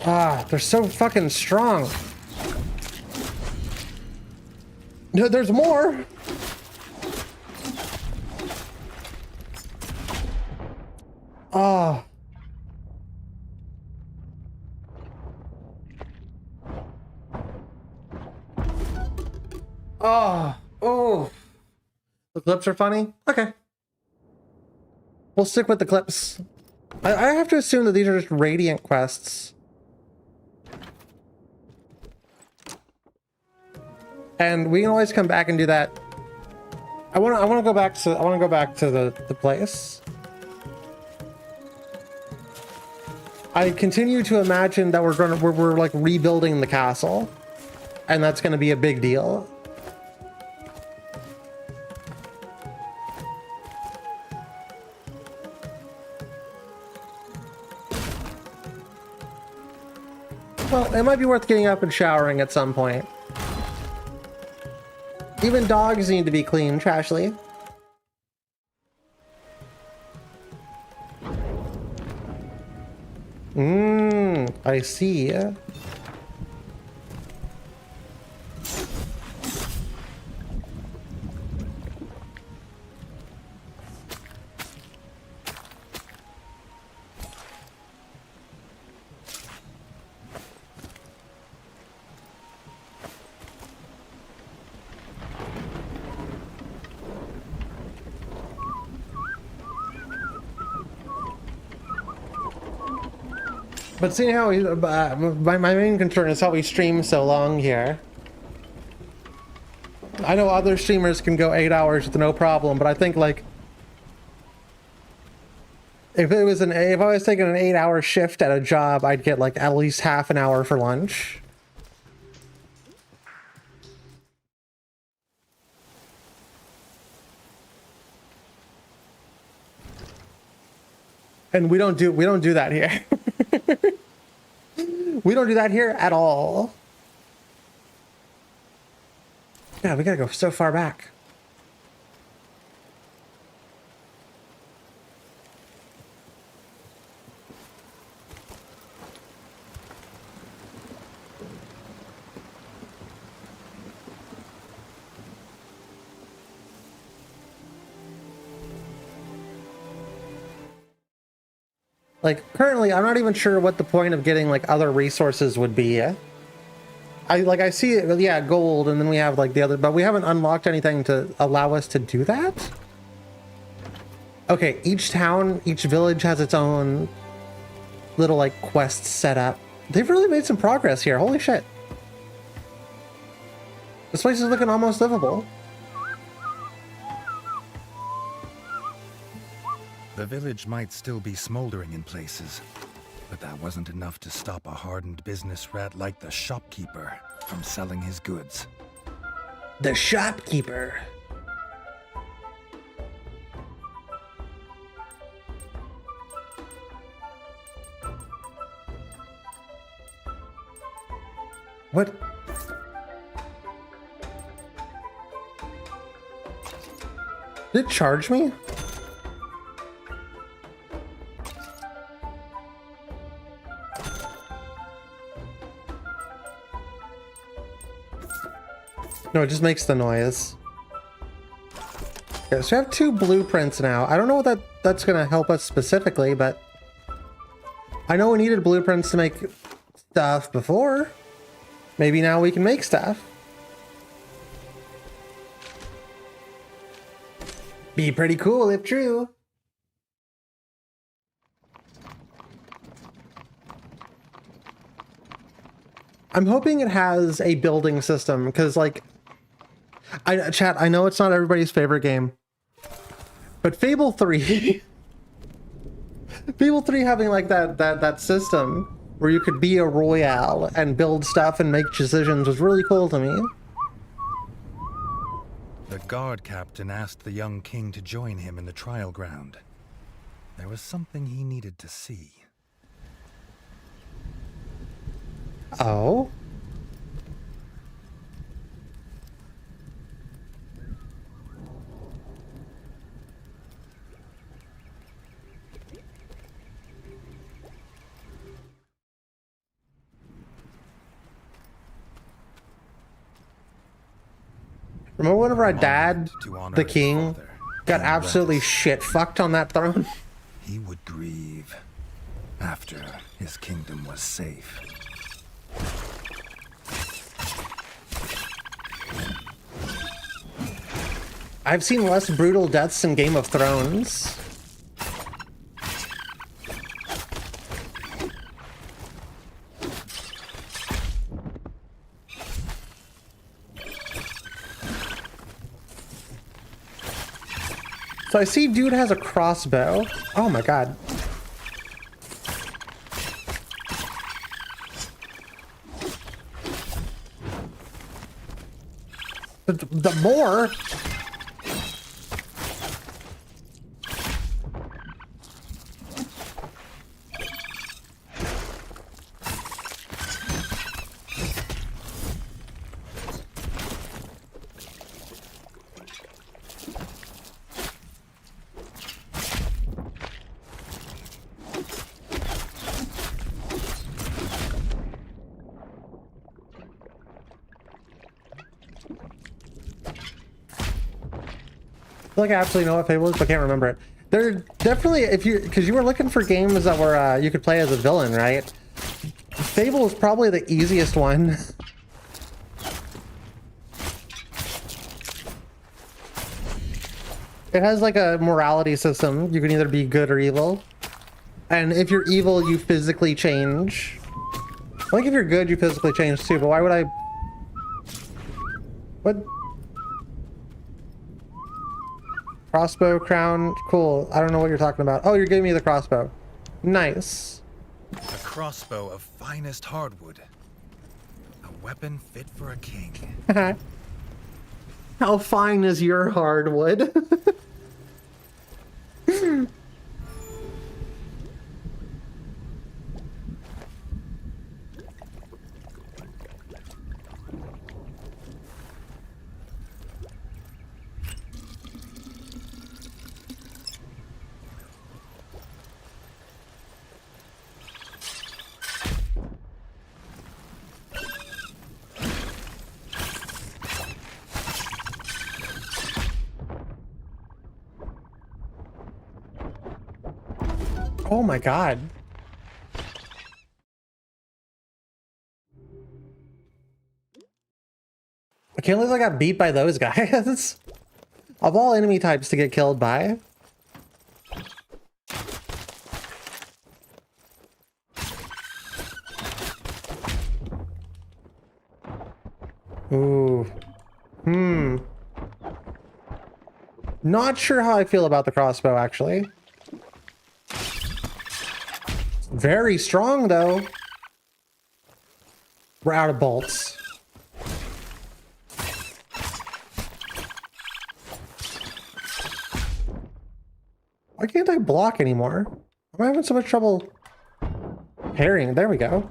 Ah, they're so fucking strong. No, there's more. Ah. Oh. The clips are funny? Okay. We'll stick with the clips. I have to assume that these are just Radiant quests. And we can always come back and do that. I want to go back to the place. I continue to imagine that we're like rebuilding the castle, and that's going to be a big deal. Well, it might be worth getting up and showering at some point. Even dogs need to be clean, Trashly. I see. But seeing how my main concern is how we stream so long here. I know other streamers can go 8 hours with no problem, but I think like if I was taking an 8-hour shift at a job, I'd get like at least half an hour for lunch. And we don't do that here. We don't do that here at all. Yeah, we gotta go so far back. Like, currently, I'm not even sure what the point of getting, like, other resources would be. I see it, yeah, gold, and then we have, like, the other, but we haven't unlocked anything to allow us to do that? Okay, each town, each village has its own little, like, quests set up. They've really made some progress here, holy shit. This place is looking almost livable. The village might still be smoldering in places, but that wasn't enough to stop a hardened business rat like the shopkeeper from selling his goods. The shopkeeper. What? Did it charge me? No, it just makes the noise. Okay, so we have 2 blueprints now. I don't know what that's gonna help us specifically, but I know we needed blueprints to make stuff before. Maybe now we can make stuff. Be pretty cool if true. I'm hoping it has a building system, because like chat, I know it's not everybody's favorite game, but Fable 3 Fable 3 having like that system where you could be a royale and build stuff and make decisions was really cool to me. The guard captain asked the young king to join him in the trial ground. There was something he needed to see. Oh? Remember whenever our dad, the king, got absolutely shit-fucked on that throne? He would grieve after his kingdom was safe. I've seen less brutal deaths in Game of Thrones. So I see dude has a crossbow. Oh my god. The more. I feel like I absolutely know what Fable is, but I can't remember it. They're definitely, if you, because you were looking for games that were, you could play as a villain, right? Fable is probably the easiest one. It has like a morality system. You can either be good or evil. And if you're evil, you physically change. I think if you're good, you physically change too, but why would I... What? Crossbow, crown, cool. I don't know what you're talking about. Oh, you're giving me the crossbow. Nice. A crossbow of finest hardwood. A weapon fit for a king. How fine is your hardwood? Oh my god. I can't believe I got beat by those guys. Of all enemy types to get killed by. Ooh. Not sure how I feel about the crossbow, actually. Very strong, though. We're out of bolts. Why can't I block anymore? I'm having so much trouble parrying. There we go.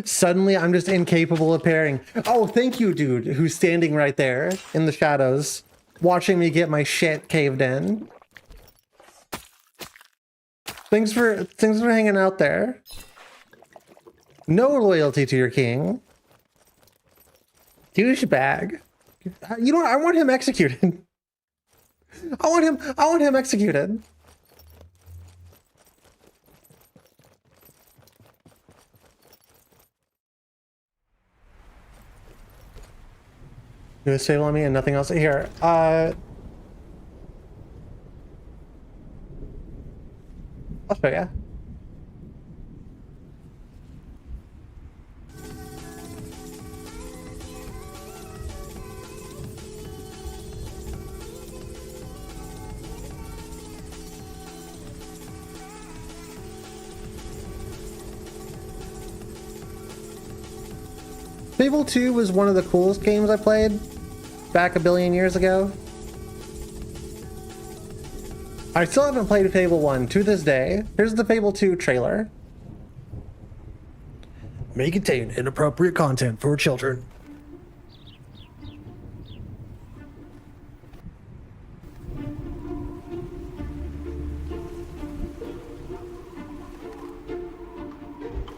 Suddenly, I'm just incapable of parrying. Oh, thank you, dude, who's standing right there in the shadows, watching me get my shit caved in. Thanks for hanging out there. No loyalty to your king. Douchebag. You know what? I want him executed. I want him executed. You save on me and nothing else here. I'll show ya. Fable 2 was one of the coolest games I played back a billion years ago. I still haven't played Fable 1 to this day. Here's the Fable 2 trailer. May contain inappropriate content for children.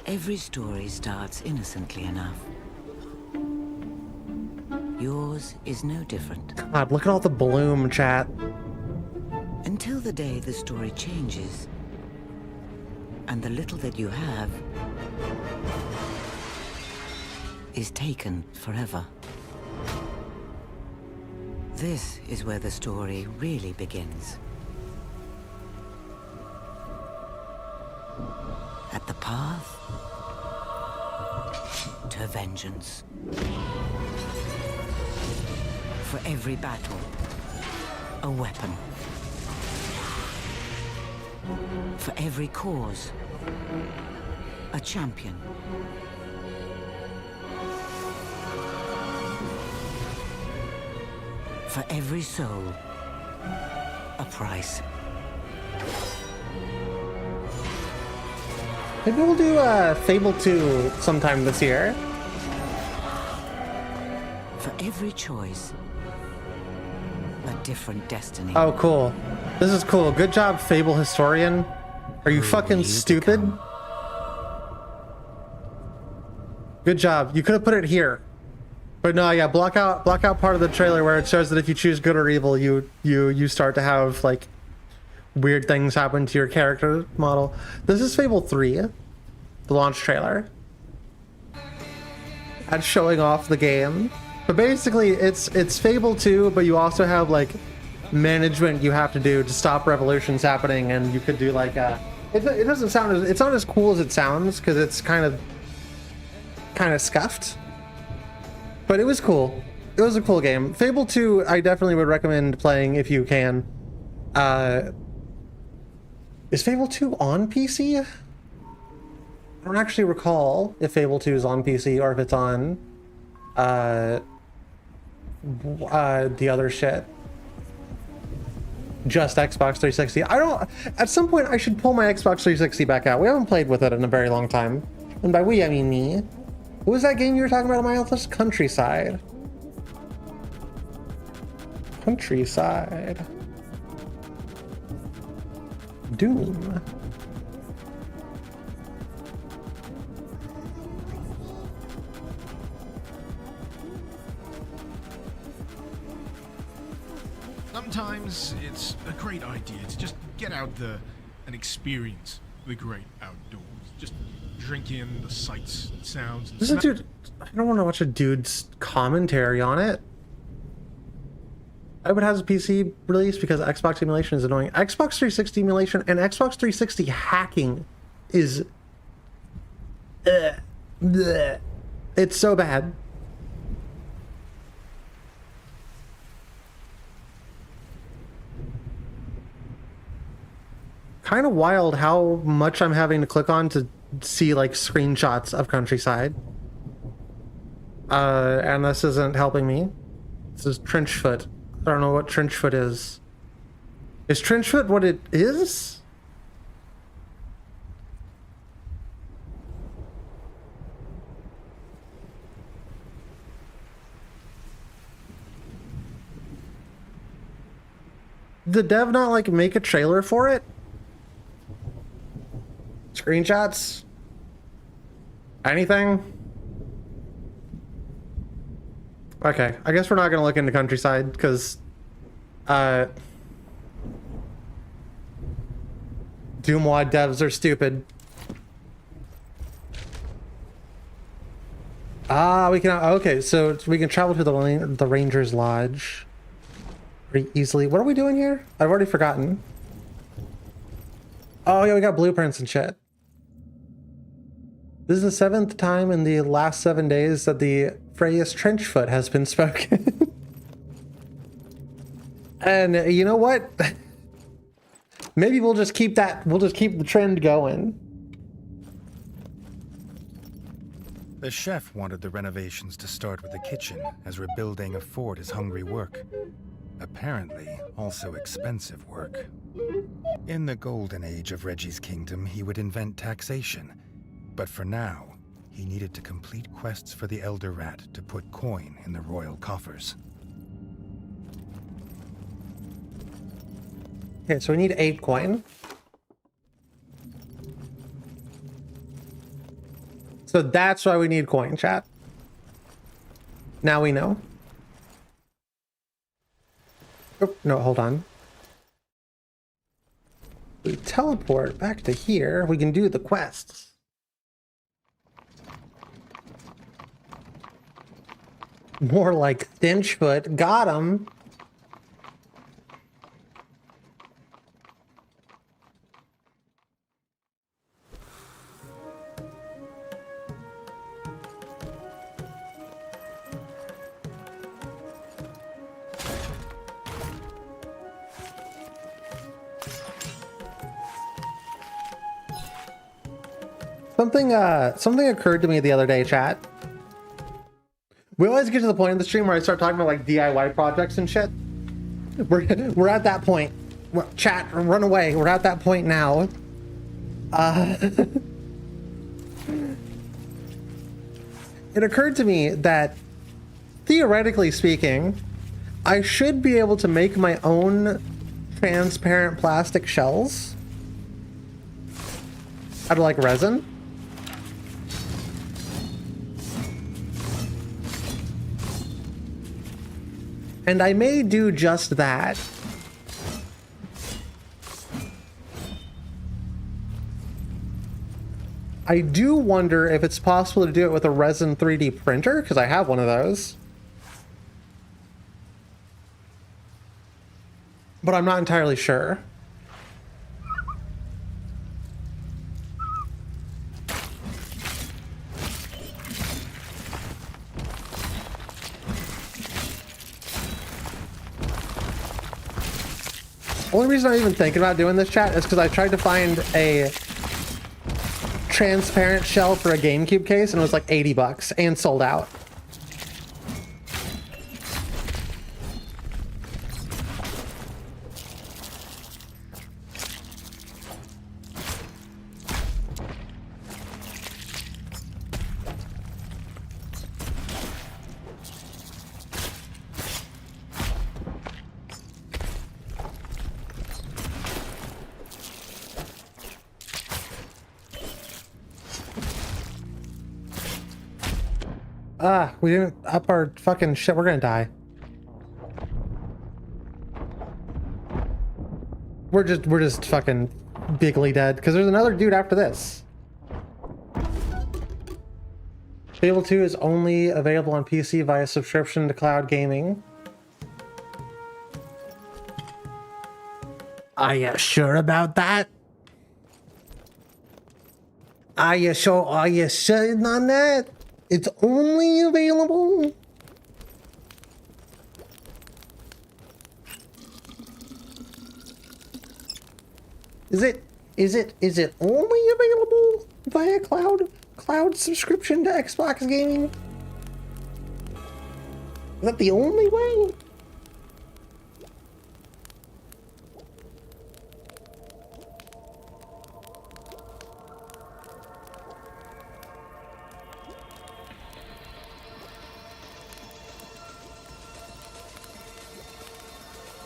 Every story starts innocently enough. Yours is no different. God, look at all the bloom, chat. Until the day the story changes, and the little that you have is taken forever. This is where the story really begins. At the path to vengeance. For every battle, a weapon. For every cause, a champion. For every soul, a price. Maybe we'll do Fable 2 sometime this year. For every choice, a different destiny. Oh, cool. This is cool. Good job, Fable Historian. Are you fucking stupid? Good job. You could have put it here. But no, yeah, block out part of the trailer where it shows that if you choose good or evil, you start to have like weird things happen to your character model. This is Fable 3, the launch trailer. That's showing off the game. But basically it's Fable 2, but you also have like management you have to do to stop revolutions happening, and you could do like it doesn't sound it's not as cool as it sounds because it's kind of scuffed. But it was cool. It was a cool game. Fable 2 I definitely would recommend playing if you can. Is Fable 2 on PC? I don't actually recall if Fable 2 is on PC or if it's on the other shit. Just Xbox 360. I don't... At some point, I should pull my Xbox 360 back out. We haven't played with it in a very long time. And by we, I mean me. What was that game you were talking about on my list? Countryside. Countryside. Doom. Sometimes it's a great idea to just get out there and experience the great outdoors. Just drink in the sights and sounds. And This is a dude. I don't want to watch a dude's commentary on it. I hope it has a PC release because Xbox emulation is annoying. Xbox 360 emulation and Xbox 360 hacking is... bleh. It's so bad. Kind of wild how much I'm having to click on to see like screenshots of Countryside. And this isn't helping me. This is Trenchfoot. I don't know what Trenchfoot is. Is Trenchfoot what it is? Did dev not like make a trailer for it? Screenshots? Anything? Okay, I guess we're not gonna look into Countryside because Doomwad devs are stupid. We can, okay, so we can travel to the Ranger's Lodge pretty easily. What are we doing here? I've already forgotten. Oh yeah, we got blueprints and shit. This is the 7th time in the last 7 days that the phrase Trenchfoot has been spoken. And you know what? Maybe we'll just keep that, we'll just keep the trend going. The chef wanted the renovations to start with the kitchen, as rebuilding a fort is hungry work. Apparently, also expensive work. In the golden age of Reggie's kingdom, he would invent taxation. But for now, he needed to complete quests for the Elder Rat to put coin in the royal coffers. Okay, so we need 8 coin. So that's why we need coin, chat. Now we know. Oh, no, hold on. We teleport back to here. We can do the quests. More like Trenchfoot. Got him. Something occurred to me the other day, chat. We always get to the point in the stream where I start talking about like DIY projects and shit. We're at that point. Chat, run away. We're at that point now. It occurred to me that, theoretically speaking, I should be able to make my own transparent plastic shells out of like resin. And I may do just that. I do wonder if it's possible to do it with a resin 3D printer, because I have one of those. But I'm not entirely sure. Only reason I'm even thinking about doing this, chat, is because I tried to find a transparent shell for a GameCube case and it was like 80 bucks and sold out. We didn't up our fucking shit. We're gonna die. We're just fucking bigly dead because there's another dude after this. Fable 2 is only available on PC via subscription to cloud gaming. Are you sure about that? Are you sure? Are you certain on that? It's only available. Is it only available via cloud subscription to Xbox gaming? Is that the only way?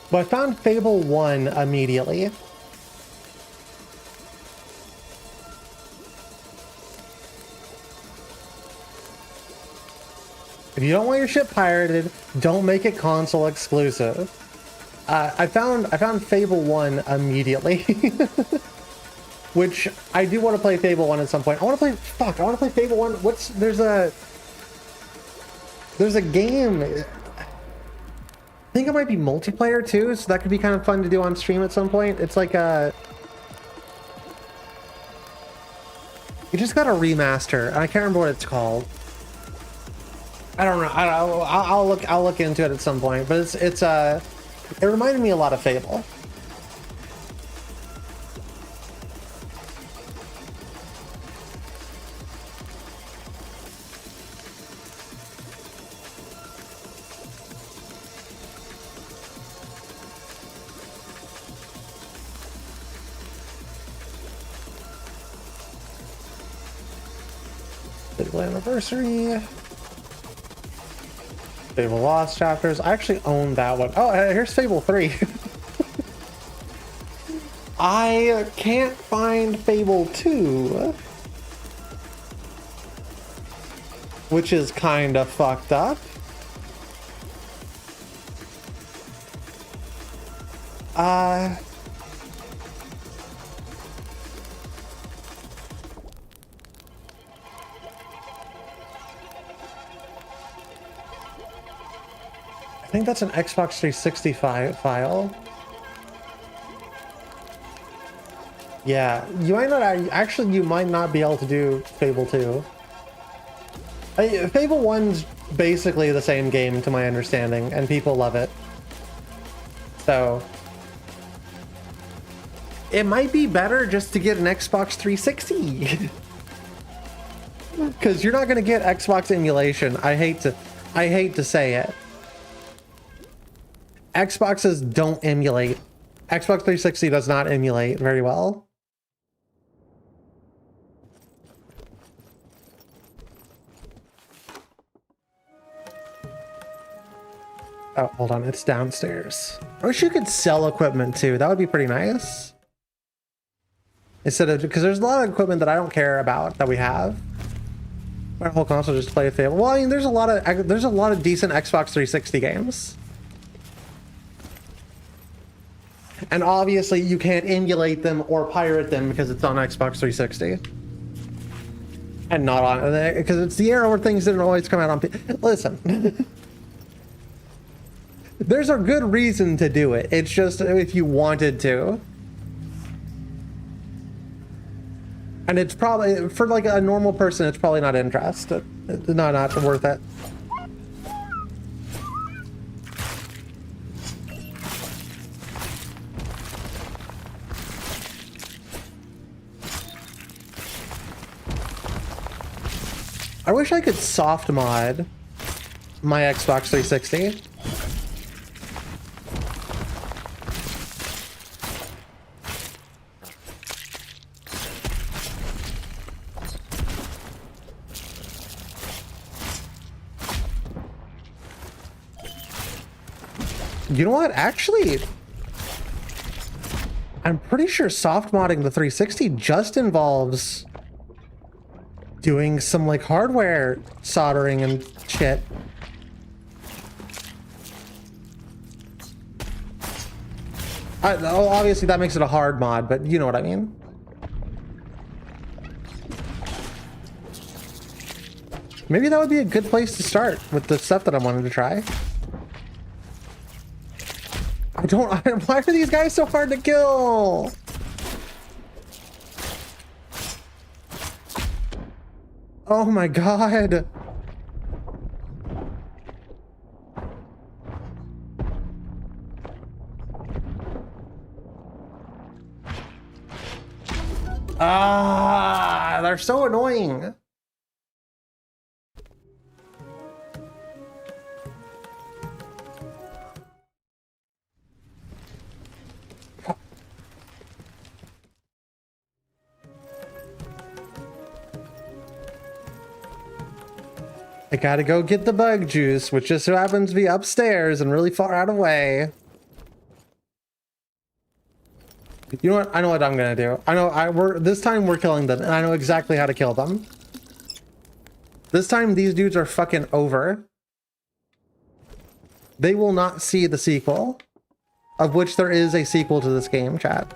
But I found Fable 1 immediately. If you don't want your shit pirated, don't make it console exclusive. I found Fable 1 immediately. Which I do want to play Fable 1 at some point. I want to play Fable 1. There's a game. I think it might be multiplayer too, so that could be kind of fun to do on stream at some point. It's like a... You just got a remaster. I can't remember what it's called. I don't know. I'll look into it at some point. But it reminded me a lot of Fable. Fable Anniversary. Fable Lost Chapters. I actually own that one. Oh, here's Fable 3. I can't find Fable 2. Which is kind of fucked up. I think that's an Xbox 360 file. Yeah, you might not actually. You might not be able to do Fable 2. Fable 1's basically the same game, to my understanding, and people love it. So it might be better just to get an Xbox 360. Because you're not gonna get Xbox emulation. I hate to say it. Xboxes don't emulate. Xbox 360 does not emulate very well. Oh, hold on, it's downstairs. I wish you could sell equipment too. That would be pretty nice. Instead of, because there's a lot of equipment that I don't care about that we have. My whole console just play a Fable. Well, I mean, there's a lot of decent Xbox 360 games. And obviously you can't emulate them or pirate them because it's on Xbox 360. And not on, because it's the era where things didn't always come out on. Listen. There's a good reason to do it. It's just if you wanted to. And it's probably, for like a normal person, it's probably not interested. It's not worth it. I wish I could soft mod my Xbox 360. You know what? Actually, I'm pretty sure soft modding the 360 just involves doing some like hardware soldering and shit. Obviously that makes it a hard mod, but you know what I mean. Maybe that would be a good place to start with the stuff that I wanted to try. Why are these guys so hard to kill? Oh my god. Ah, they're so annoying. I gotta go get the bug juice, which just so happens to be upstairs and really far out of way. You know what? I know what I'm gonna do. I know this time we're killing them, and I know exactly how to kill them. This time these dudes are fucking over. They will not see the sequel, of which there is a sequel to this game, chat.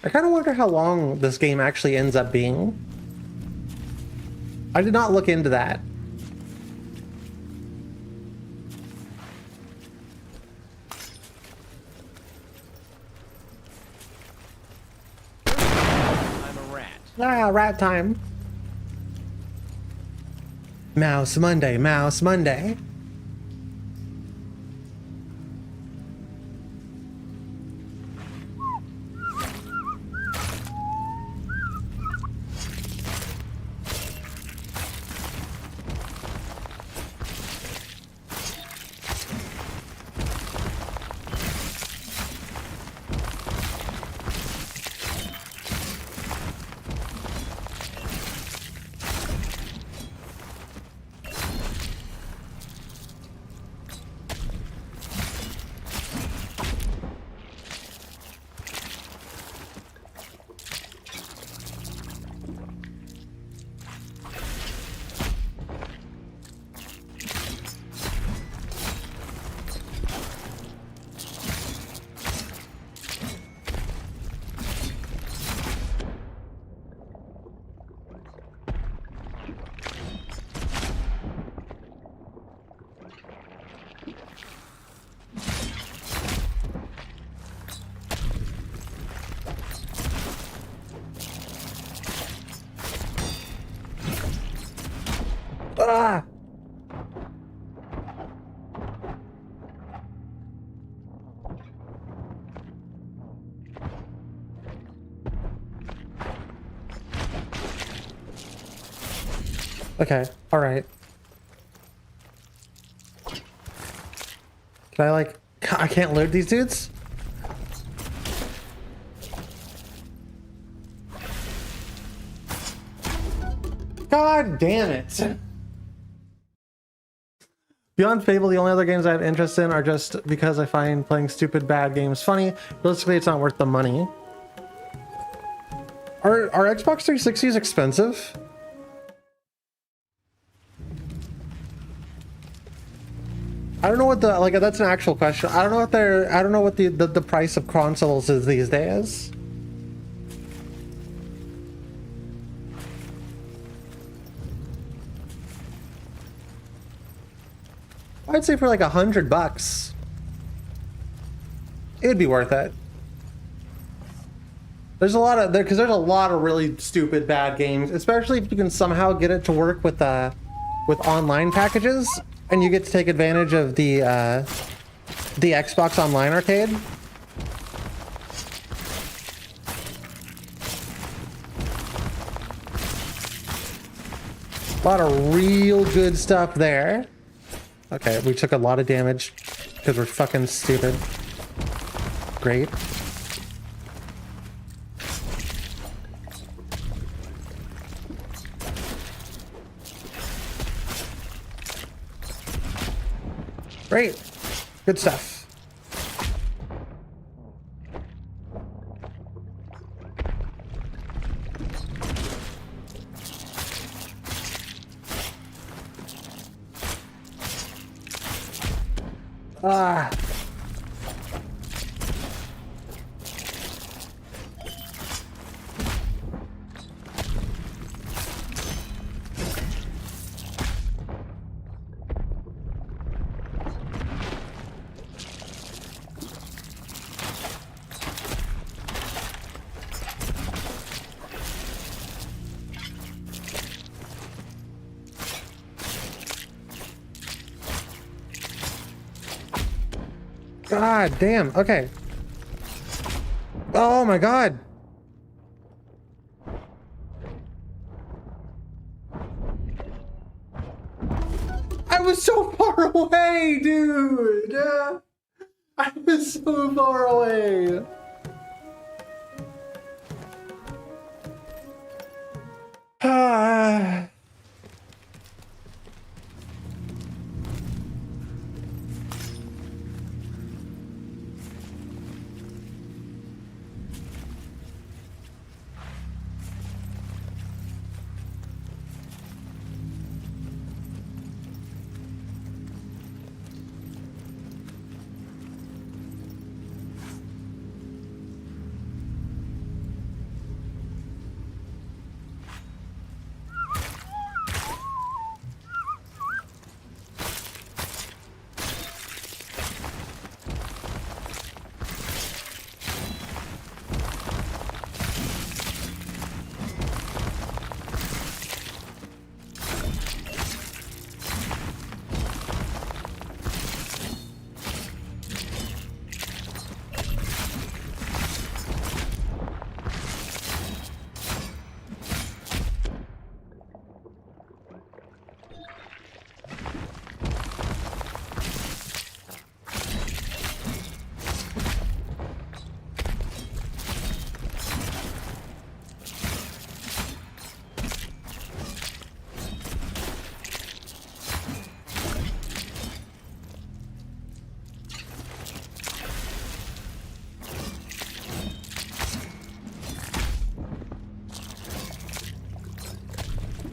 I kind of wonder how long this game actually ends up being. I did not look into that. I'm a rat. Ah, rat time. Mouse Monday, Mouse Monday. Ah! Okay, alright. Can I like... I can't loot these dudes? God damn it. Beyond Fable, the only other games I have interest in are just because I find playing stupid bad games funny. Realistically, it's not worth the money. Are Xbox 360s expensive? I don't know what the, like, that's an actual question. I don't know what I don't know what the price of consoles is these days. I'd say for like $100, it'd be worth it. There's a lot of because there's a lot of really stupid bad games, especially if you can somehow get it to work with online packages, and you get to take advantage of the Xbox Online Arcade. A lot of real good stuff there. Okay, we took a lot of damage because we're fucking stupid. Great. Great. Good stuff. Ah. God damn. Okay. Oh my god. I was so far away, dude. I was so far away. Ah.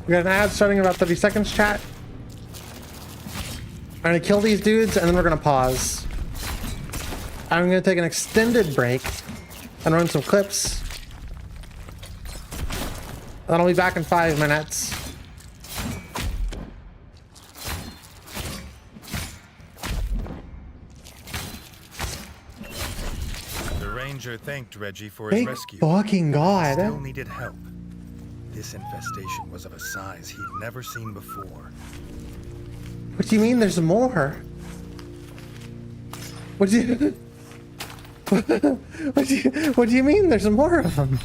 We got an ad starting in about 30 seconds, chat. I'm gonna kill these dudes and then we're gonna pause. I'm gonna take an extended break and run some clips. And then I'll be back in 5 minutes. The ranger thanked Reggie for his Thank rescue. fucking God. Still needed help. This infestation was of a size he'd never seen before. What do you mean there's more? What do you... what do you mean there's more of them?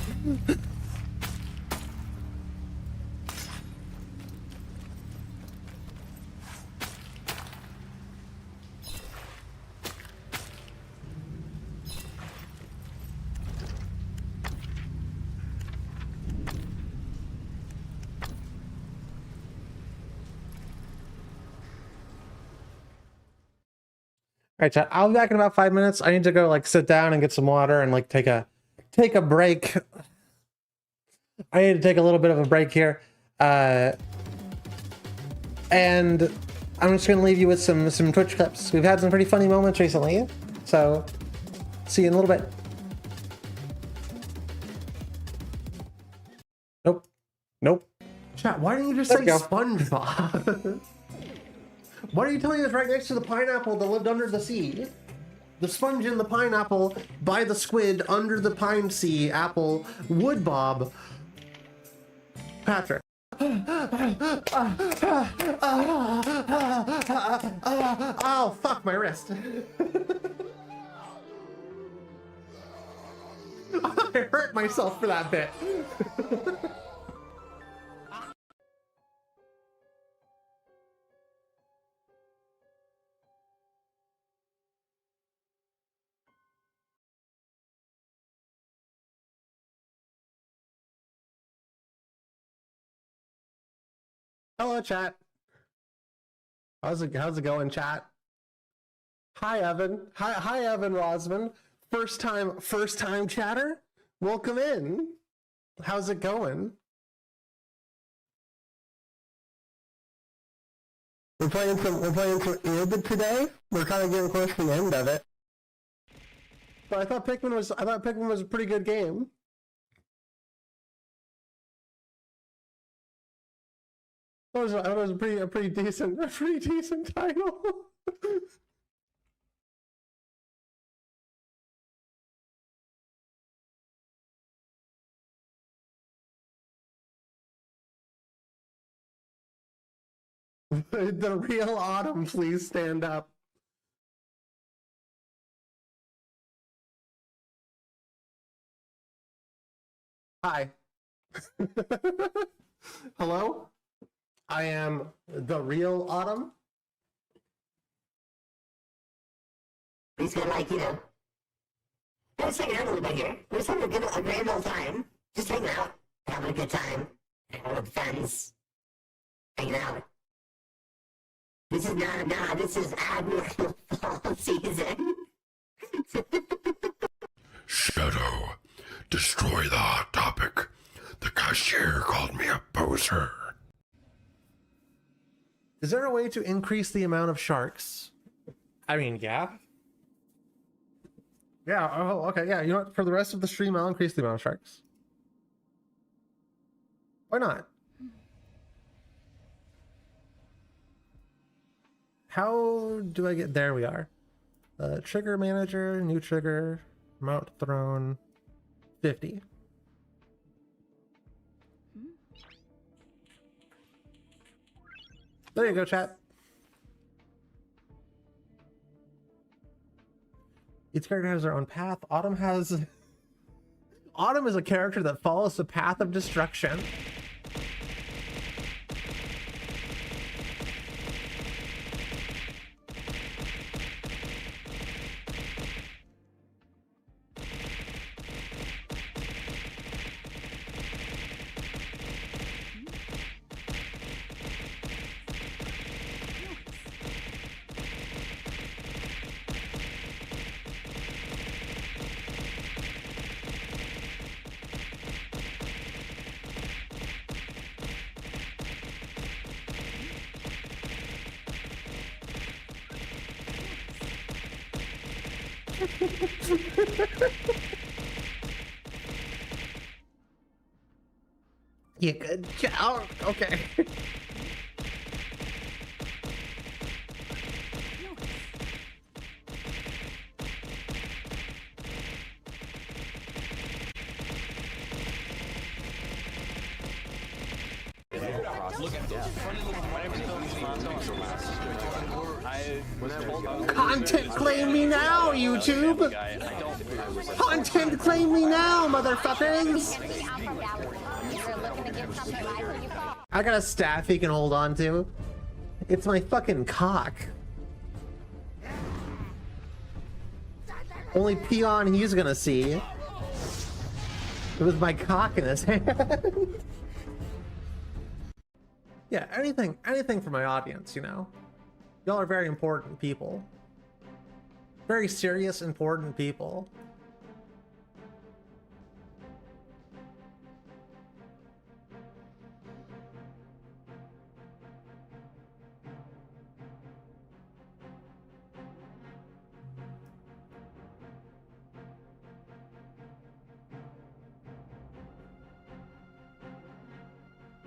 right, chat. I'll be back in about 5 minutes. I need to go like sit down and get some water and like take a break. I need to take a little bit of a break here. And I'm just gonna leave you with some Twitch clips. We've had some pretty funny moments recently. So see you in a little bit. Nope. Nope. Chat, why didn't you just say SpongeBob? Why are you telling us right next to the pineapple that lived under the sea? The sponge in the pineapple by the squid under the pine sea apple wood bob. Patrick. Oh, fuck my wrist. I hurt myself for that bit. Hello, chat. How's it going, chat? Hi, Evan. Hi, Evan Rosman. First time chatter. Welcome in. How's it going? We're playing some Id today. We're kind of getting close to the end of it. But I thought Pikmin was a pretty good game. That was a pretty decent title. The real Autumn, please stand up. Hi. Hello? I am the real Autumn. He's gonna like, I was hanging out a little bit here. We're just having a grand old time. Just hanging out, having a good time. With friends. Hanging out. This is Admiral Fall season. Shadow, destroy the hot topic. The cashier called me a poser. Is there a way to increase the amount of sharks? I mean, yeah. Yeah, oh, okay, yeah. You know what? For the rest of the stream, I'll increase the amount of sharks. Why not? How do I get... There we are. Trigger manager, new trigger, mount throne, 50. There you go, chat. Each character has their own path. Autumn is a character that follows the path of destruction. You good? Oh, okay. Content claim me now, YouTube! Content claim me now, motherfuckers! I got a staff he can hold on to. It's my fucking cock. Only peon he's gonna see. It was my cock in his hand. Yeah, anything for my audience, you know? Y'all are very important people. Very serious, important people.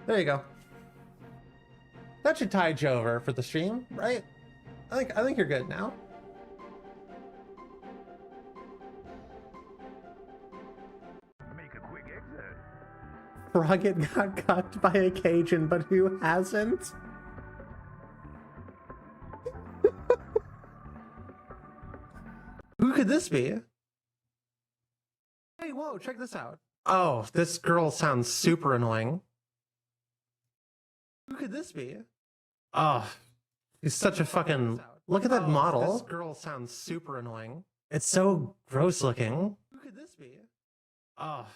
There you go. That should tide you over for the stream, right? I think you're good now. Make a quick exit. Rugged got cucked by a Cajun, but who hasn't? Who could this be? Hey, whoa, check this out. Oh, this girl sounds super annoying. Who could this be? Oh, he's such a fucking... Look at that model. This girl sounds super annoying. It's so gross looking. Who could this be? Oh,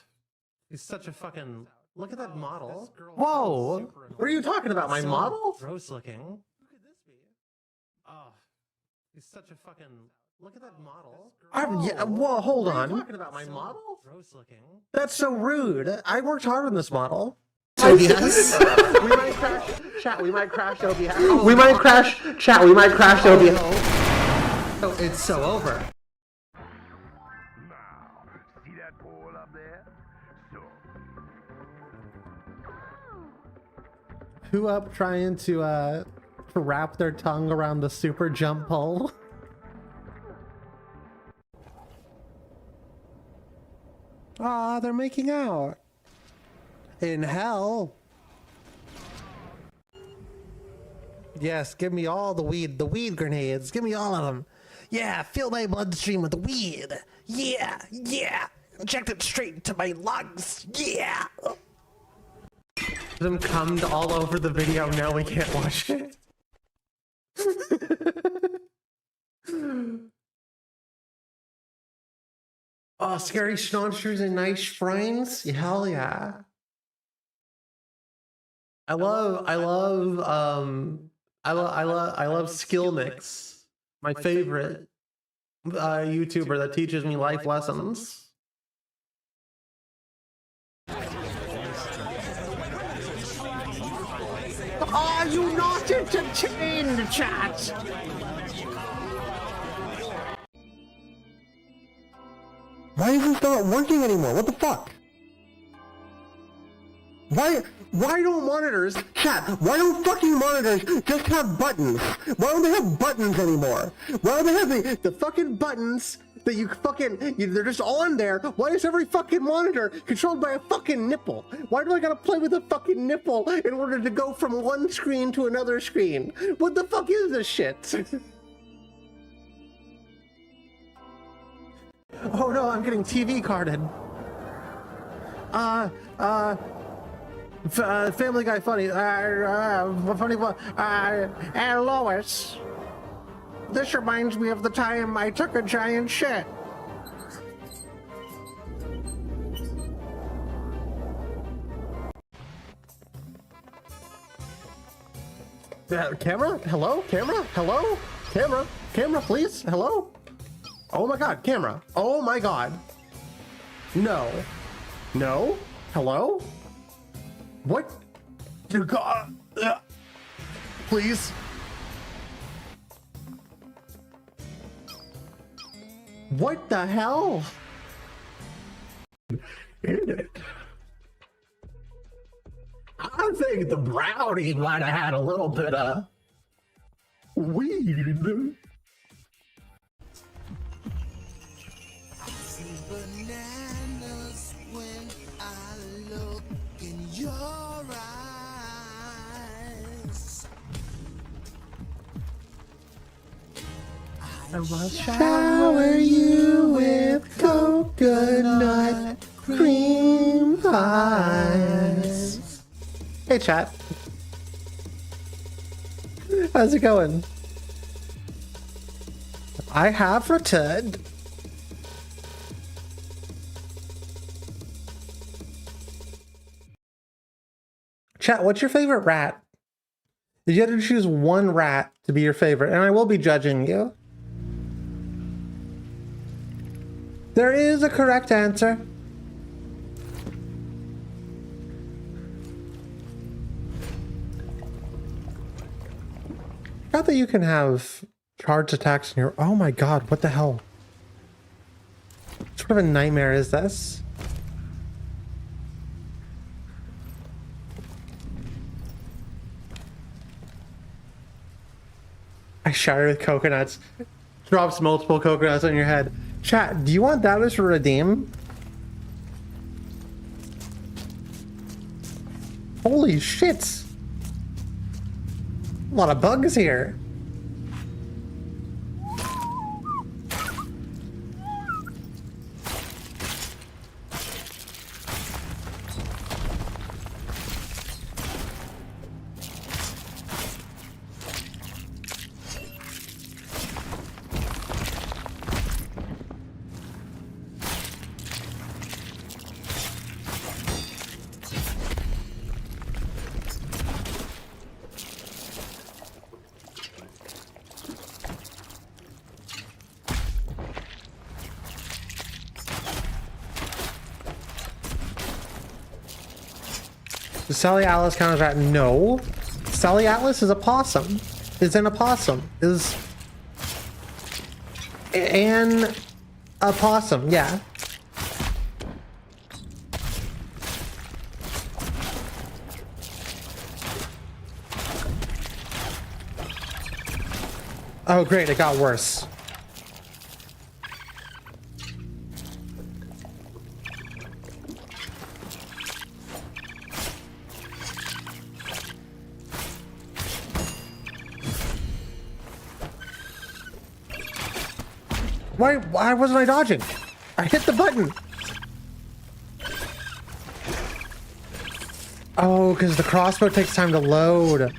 he's such a fucking... Look at that model. Whoa! What are you talking about? My model? Gross looking. Who could this be? Oh, he's such a fucking... Look at that model. Yeah, whoa, hold on. What are you talking about? My model? Gross looking. That's so rude. I worked hard on this model. OBS. We might crash chat. We might crash OBS. We might crash chat. We might crash OBS. Oh, it's so over. Now, see that pole up there? So, Who up trying to wrap their tongue around the super jump pole? Ah, they're making out. In hell. Yes, give me all the weed grenades. Give me all of them. Yeah, fill my bloodstream with weed. Yeah, yeah. Inject it straight into my lungs. Yeah. Them cummed all over the video. No, we can't watch it. Oh, scary schnauzers and nice friends. Hell yeah. I love Skill Mix, my favorite YouTuber that teaches me life lessons. Are you not entertained, chat? Why isn't this not working anymore? What the fuck? Why don't monitors, chat, why don't fucking monitors just have buttons? Why don't they have buttons anymore? Why don't they have the fucking buttons that you fucking, they're just on there? Why is every fucking monitor controlled by a fucking nipple? Why do I gotta play with a fucking nipple in order to go from one screen to another screen? What the fuck is this shit? Oh no, I'm getting TV carded. Family Guy funny. Funny one. Lois. This reminds me of the time I took a giant shit. Camera? Hello? Camera? Hello? Camera? Camera, please? Hello? Oh my god, camera. Oh my god. No. No? Hello? What? Dear God. Please. What the hell? I think the brownie might have had a little bit of weed. Bananas when I look in your eyes. I will shower you with coconut cream pies. Hey chat. How's it going? I have returned. Chat, what's your favorite rat? If you had to choose one rat to be your favorite, and I will be judging you. There is a correct answer. Not that you can have charged attacks in your... Oh my god, what the hell? What sort of a nightmare is this? I showered with coconuts. Drops multiple coconuts on your head. Chat, do you want that as a redeem? Holy shit! A lot of bugs here. Does Sally Atlas count as that? No. Sally Atlas is a possum. Is an opossum. Is an opossum, yeah. Oh great, it got worse. Why wasn't I dodging? I hit the button. Oh, because the crossbow takes time to load.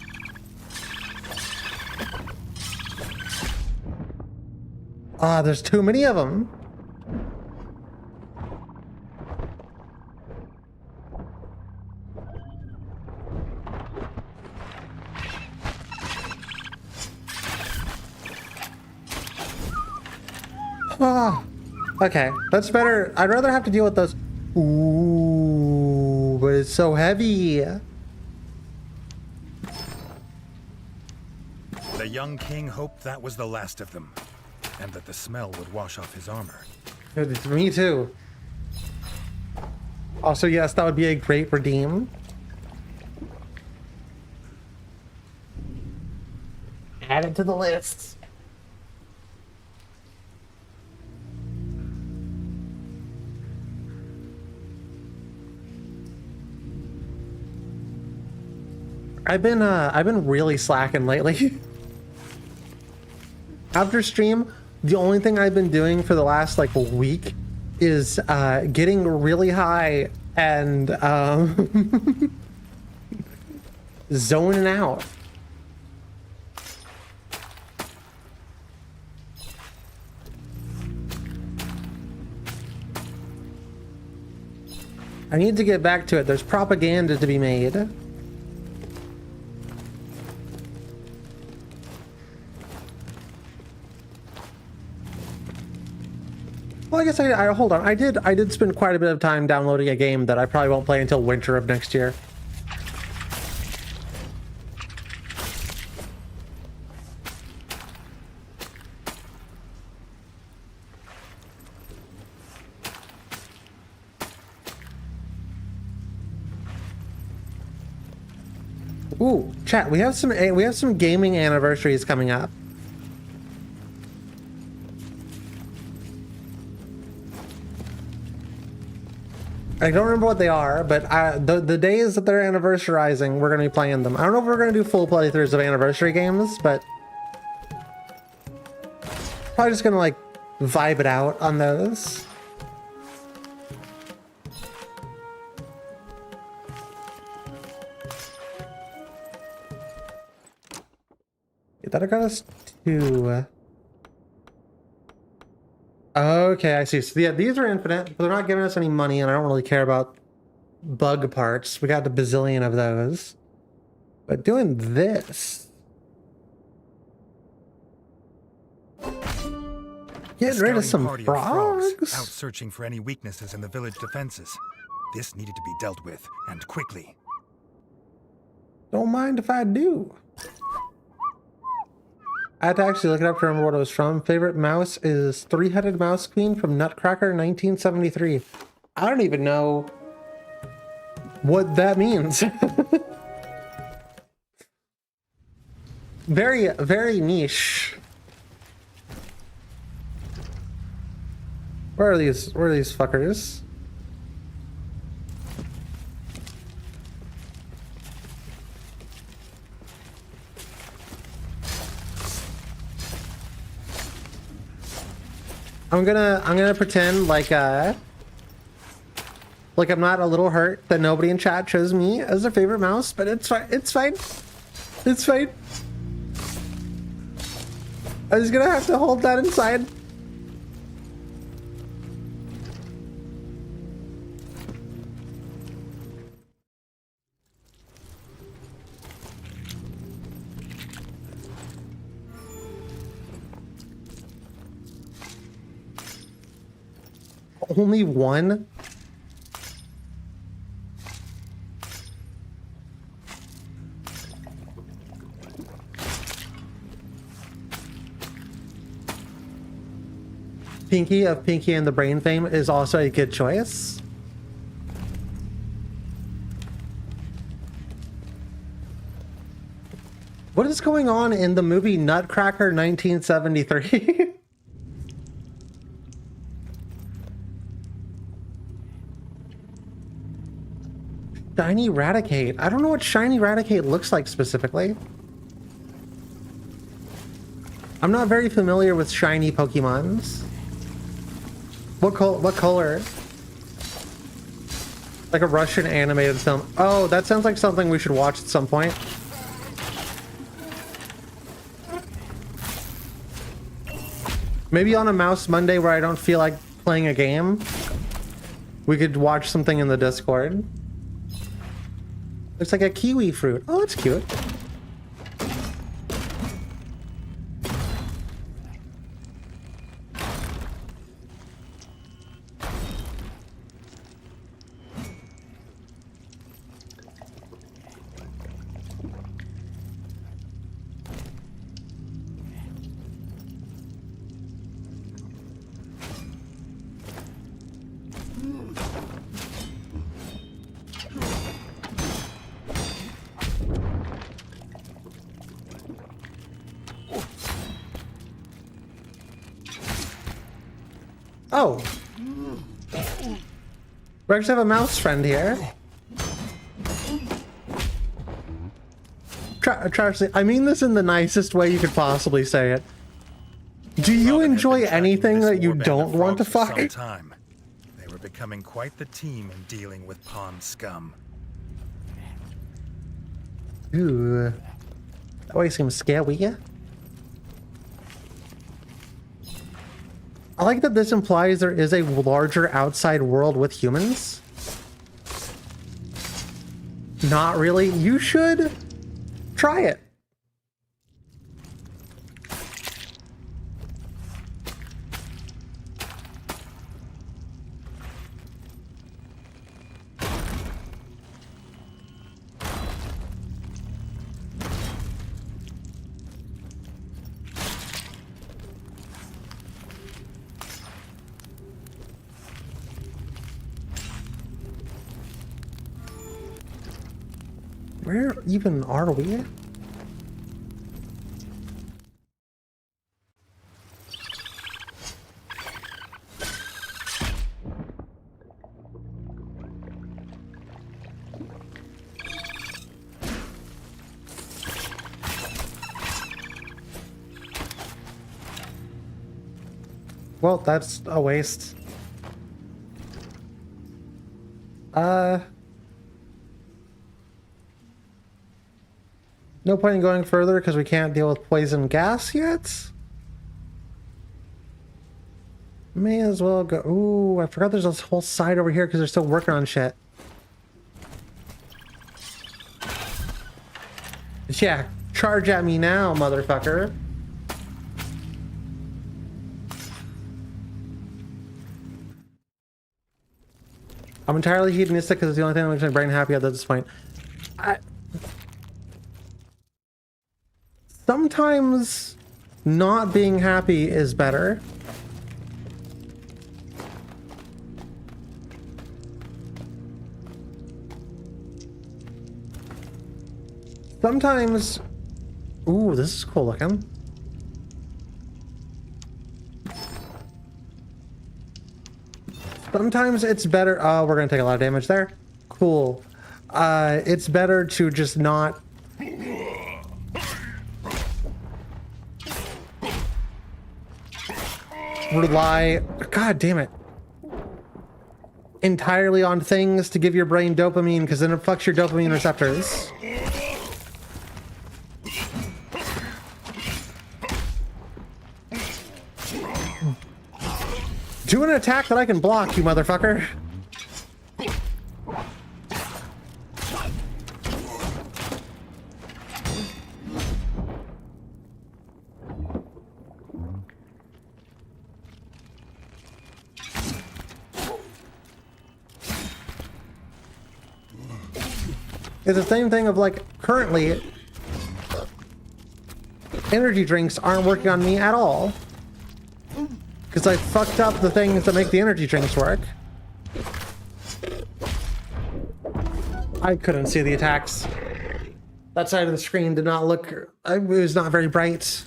Ah, there's too many of them. Ah, okay, that's better. I'd rather have to deal with those. Ooh, but it's so heavy. The young king hoped that was the last of them, and that the smell would wash off his armor. Me too. Also, yes, that would be a great redeem. Add it to the list. I've been really slacking lately. After stream, the only thing I've been doing for the last like week is getting really high and zoning out. I need to get back to it. There's propaganda to be made. Well, I guess I hold on. I did spend quite a bit of time downloading a game that I probably won't play until winter of next year. Ooh, chat, we have some gaming anniversaries coming up. I don't remember what they are, but the days that they're anniversarizing, we're going to be playing them. I don't know if we're going to do full playthroughs of anniversary games, but probably just going to like vibe it out on those. That got us to... Okay, I see. So yeah, these are infinite, but they're not giving us any money, and I don't really care about bug parts. We got a bazillion of those. But doing this... Getting rid of some scouting party of frogs. out searching for any weaknesses in the village defenses. This needed to be dealt with, and quickly. Don't mind if I do. I had to actually look it up to remember what it was from. Favorite mouse is Three-Headed Mouse Queen from Nutcracker 1973. I don't even know what that means. Very, very niche. Where are these fuckers? I'm gonna pretend like I'm not a little hurt that nobody in chat chose me as their favorite mouse, but it's fine. It's fine. It's fine. I was gonna have to hold that inside. Only one? Pinky of Pinky and the Brain fame is also a good choice. What is going on in the movie Nutcracker 1973? Shiny Raticate. I don't know what Shiny Raticate looks like specifically. I'm not very familiar with shiny Pokemons. What color? Like a Russian animated film. Oh, that sounds like something we should watch at some point. Maybe on a Mouse Monday where I don't feel like playing a game, we could watch something in the Discord. Looks like a kiwi fruit. Oh, that's cute. Oh. We actually have a mouse friend here. I mean this in the nicest way you could possibly say it. Do you enjoy anything that you don't want to fuck? Time. They were becoming quite the team in dealing with pond scum. Ooh. That way seems scary. I like that this implies there is a larger outside world with humans. Not really. You should try it. Where even are we? Well, that's a waste. No point in going further because we can't deal with poison gas yet. May as well go. Ooh, I forgot there's a whole side over here because they're still working on shit. Yeah, charge at me now, motherfucker. I'm entirely hedonistic because it's the only thing that makes my brain happy at this point. Sometimes not being happy is better. Sometimes... Ooh, this is cool looking. Sometimes it's better... Oh, we're gonna take a lot of damage there. Cool. It's better to just not... rely... God damn it. Entirely on things to give your brain dopamine, because then it fucks your dopamine receptors. Do an attack that I can block, you motherfucker. It's the same thing of like, currently, energy drinks aren't working on me at all. Because I fucked up the things that make the energy drinks work. I couldn't see the attacks. That side of the screen did not look... It was not very bright.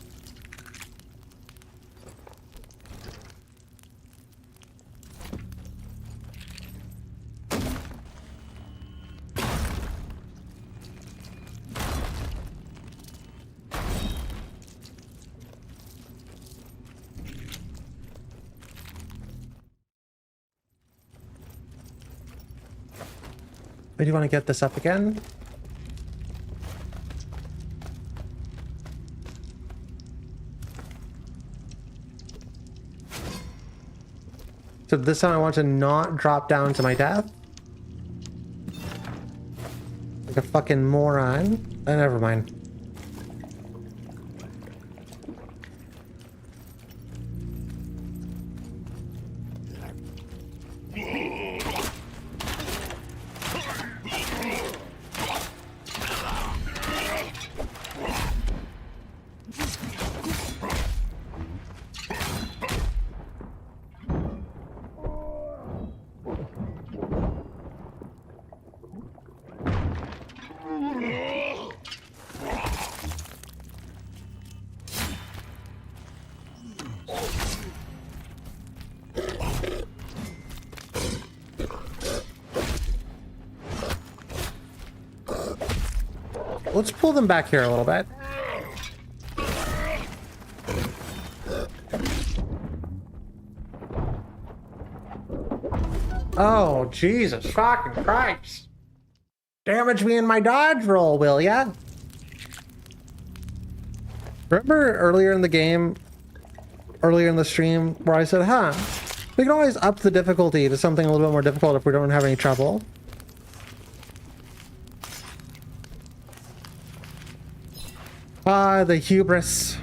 I do want to get this up again. So this time I want to not drop down to my death. Like a fucking moron. Never mind. Let's pull them back here a little bit. Oh, Jesus fucking Christ. Damage me in my dodge roll, will ya? Remember earlier in the game, earlier in the stream, where I said, we can always up the difficulty to something a little bit more difficult if we don't have any trouble. The hubris.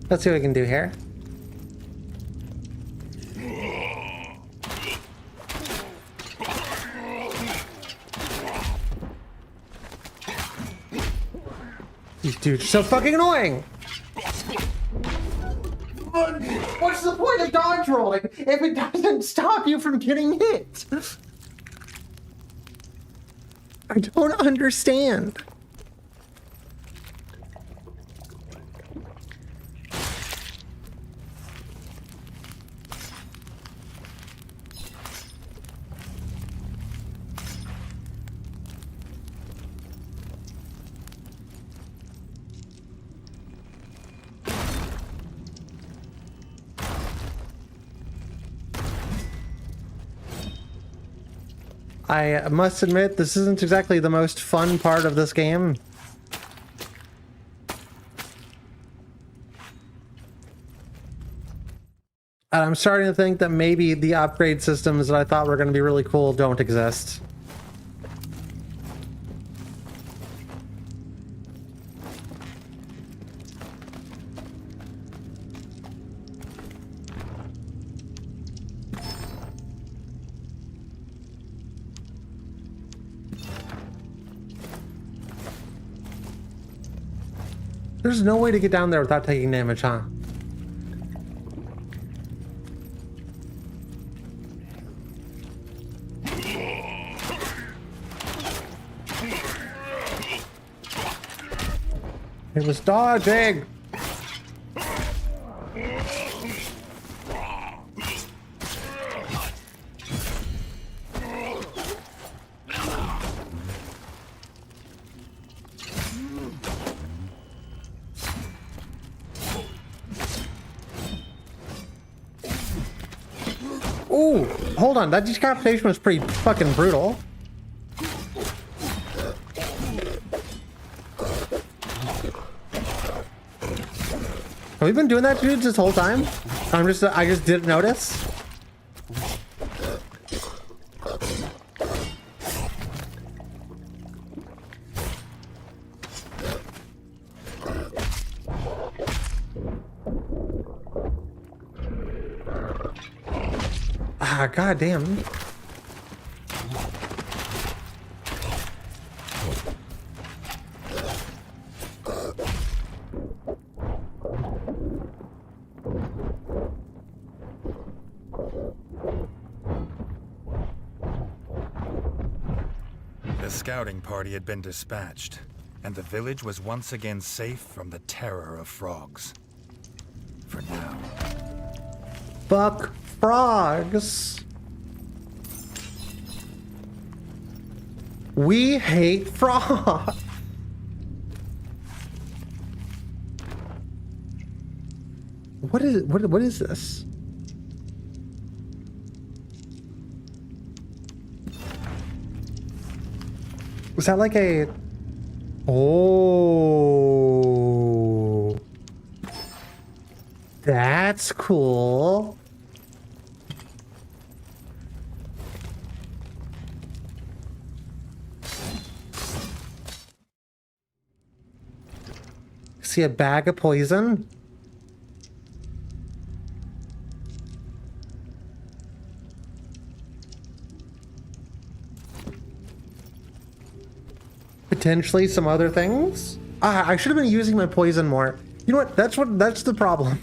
Let's see what we can do here. These dudes are so fucking annoying! What's the point of dodge rolling if it doesn't stop you from getting hit? I don't understand. I must admit, this isn't exactly the most fun part of this game. And I'm starting to think that maybe the upgrade systems that I thought were going to be really cool don't exist. There's no way to get down there without taking damage, huh? It was dodging! Ooh, hold on, that decapitation was pretty fucking brutal. Have we been doing that to dudes this whole time? I just didn't notice. Ah, goddamn. The scouting party had been dispatched, and the village was once again safe from the terror of frogs. For now. Fuck frogs. We hate frogs. What is this? Was that like a... Oh. That's cool. See a bag of poison? Potentially some other things? I should have been using my poison more. You know what? That's the problem.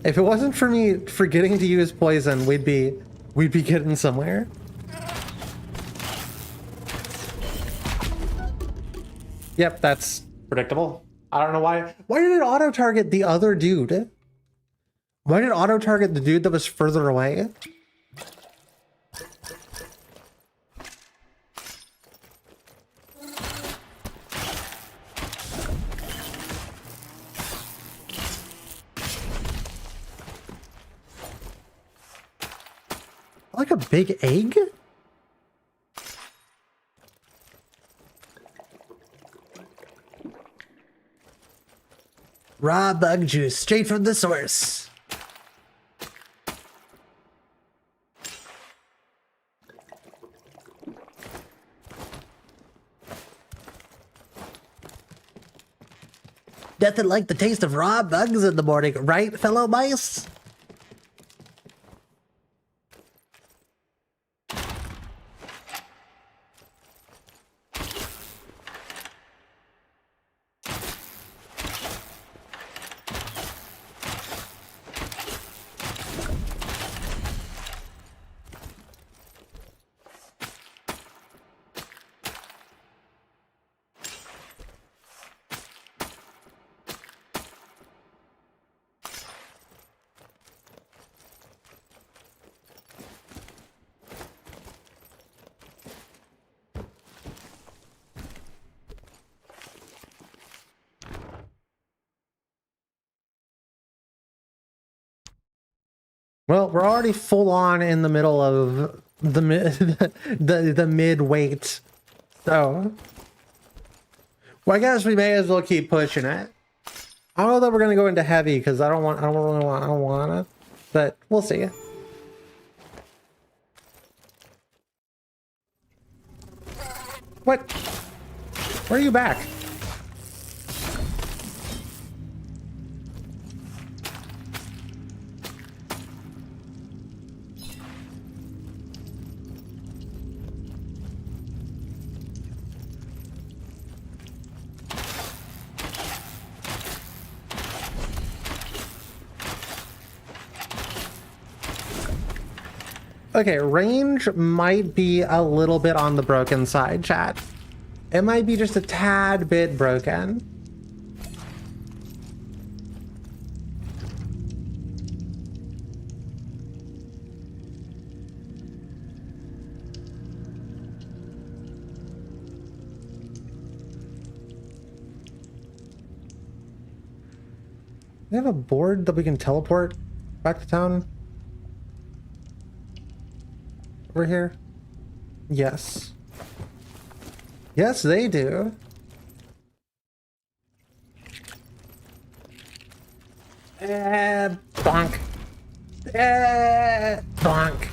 If it wasn't for me forgetting to use poison, we'd be getting somewhere. Yep, that's predictable. I don't know why. Why did it auto-target the other dude? Why did it auto-target the dude that was further away? Like a big egg? Raw bug juice, straight from the source. Nothing like the taste of raw bugs in the morning, right, fellow mice? Well, we're already full on in the middle of the the mid weight, so well, I guess we may as well keep pushing it. I don't know that we're gonna go into heavy because I don't want it, but we'll see. What? Where are you back? Okay, range might be a little bit on the broken side, chat. It might be just a tad bit broken. We have a board that we can teleport back to town. Over here? Yes. Yes, they do. Bonk. Bonk.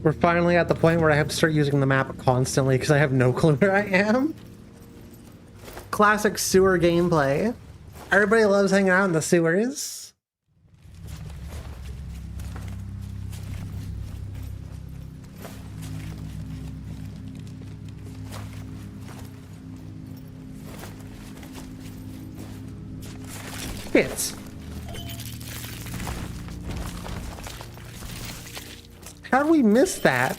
We're finally at the point where I have to start using the map constantly because I have no clue where I am. Classic sewer gameplay. Everybody loves hanging out in the sewers. Shit. How do we miss that?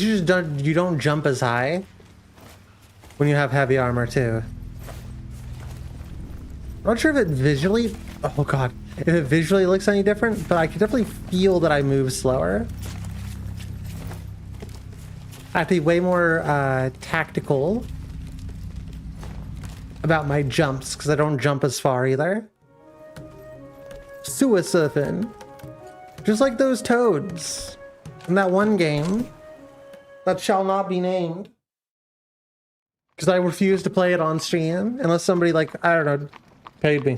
You don't jump as high when you have heavy armor too. I'm not sure if it visually, oh god, if it visually looks any different, but I can definitely feel that I move slower. I have to be way more tactical about my jumps because I don't jump as far either. Sewer surfing. Just like those toads in that one game that shall not be named. Because I refuse to play it on stream unless somebody, like, I don't know, paid me.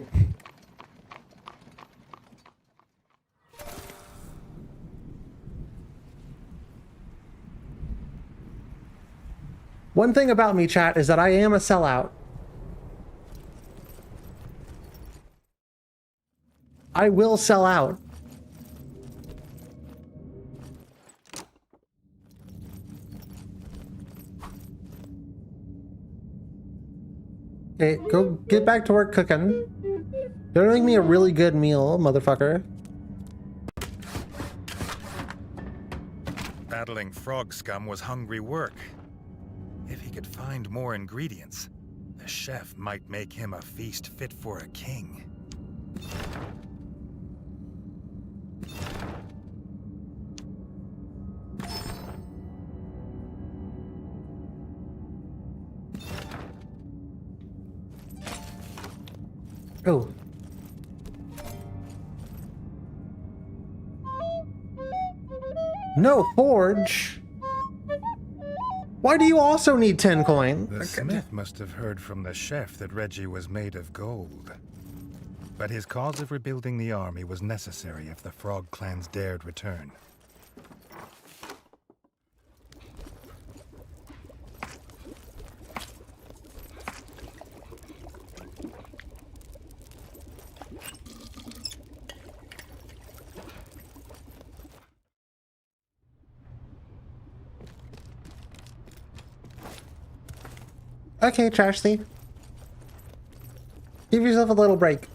One thing about me, chat, is that I am a sellout. I will sell out. Okay, go get back to work cooking. You're gonna make me a really good meal, motherfucker. Battling frog scum was hungry work. If he could find more ingredients, the chef might make him a feast fit for a king. Oh. No forge. Why do you also need 10 coin? The smith must have heard from the chef that Reggie was made of gold. But his cause of rebuilding the army was necessary if the Frog clans dared return. Okay, Trash Thief. Give yourself a little break.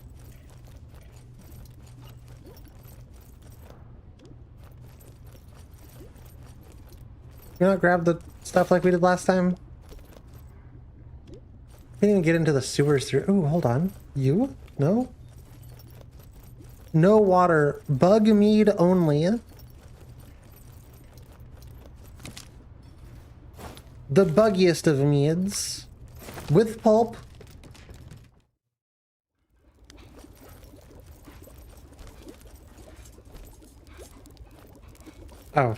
You not grab the stuff like we did last time? Can't even get into the sewers through. Ooh, hold on. You? No? No water. Bug mead only. The buggiest of meads. With pulp. Oh.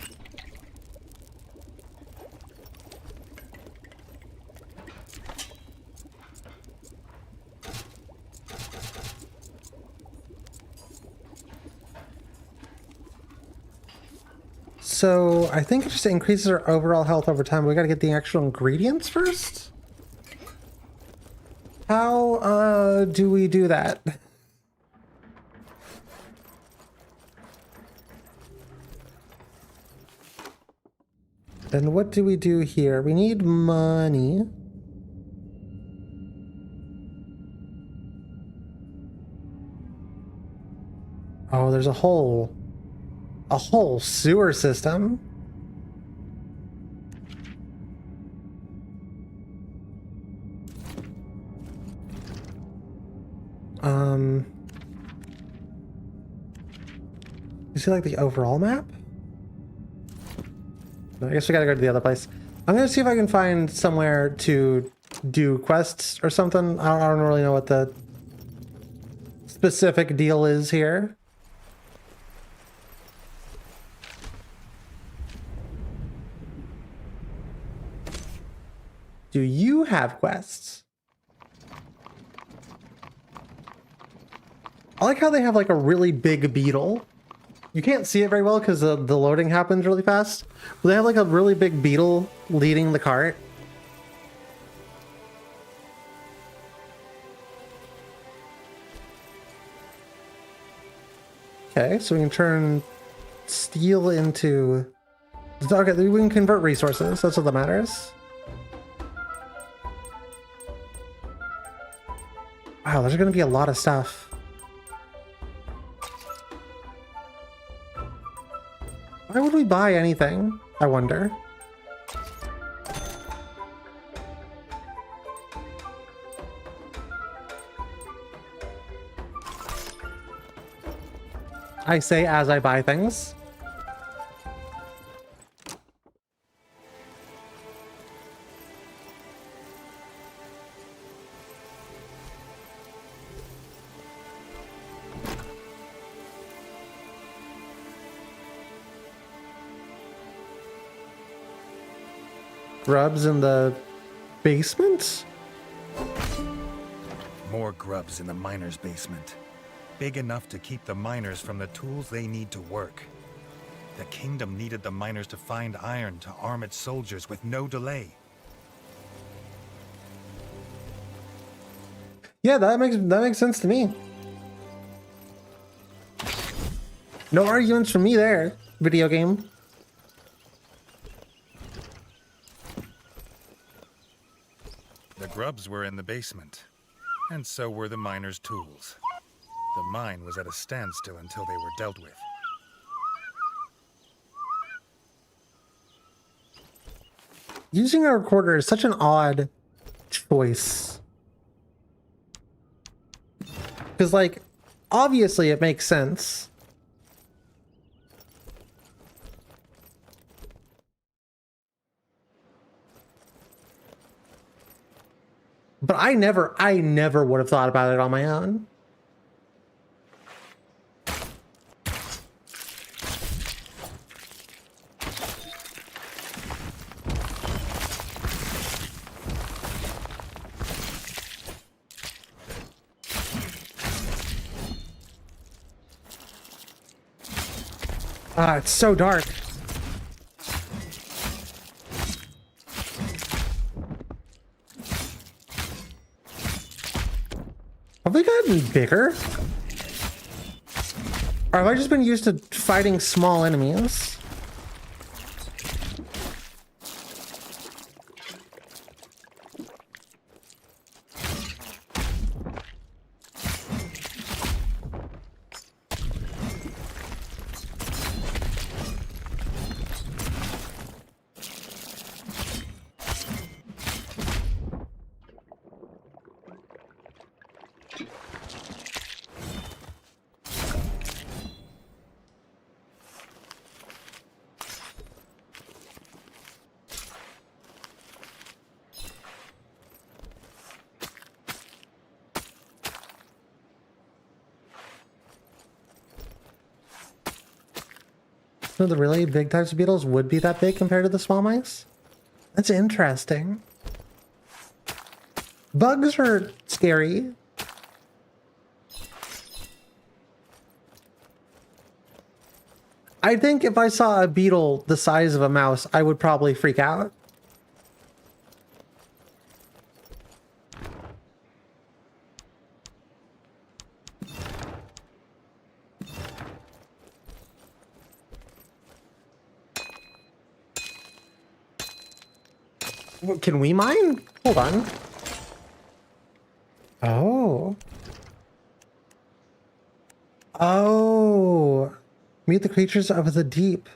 So I think it just increases our overall health over time. We gotta get the actual ingredients first. How do we do that? Then what do we do here? We need money. Oh, there's a whole sewer system. You see like the overall map? I guess we gotta go to the other place. I'm gonna see if I can find somewhere to do quests or something. I don't really know what the specific deal is here. Do you have quests? I like how they have like a really big beetle. You can't see it very well because the loading happens really fast. But they have like a really big beetle leading the cart. Okay, so we can turn steel into... Okay, we can convert resources. That's what that matters. Wow, there's going to be a lot of stuff. Why would we buy anything? I wonder. I say as I buy things. Grubs in the basement? More grubs in the miners' basement. Big enough to keep the miners from the tools they need to work. The kingdom needed the miners to find iron to arm its soldiers with no delay. Yeah, that makes sense to me. No arguments from me there, video game. The grubs were in the basement, and so were the miners' tools. The mine was at a standstill until they were dealt with. Using a recorder is such an odd choice. Because, like, obviously it makes sense. But I never would have thought about it on my own. Ah, it's so dark. Have they gotten bigger? Or have I just been used to fighting small enemies? So the really big types of beetles would be that big compared to the small mice? That's interesting. Bugs are scary. I think if I saw a beetle the size of a mouse, I would probably freak out. Can we mine? Hold on. Oh. Oh. Meet the creatures of the deep.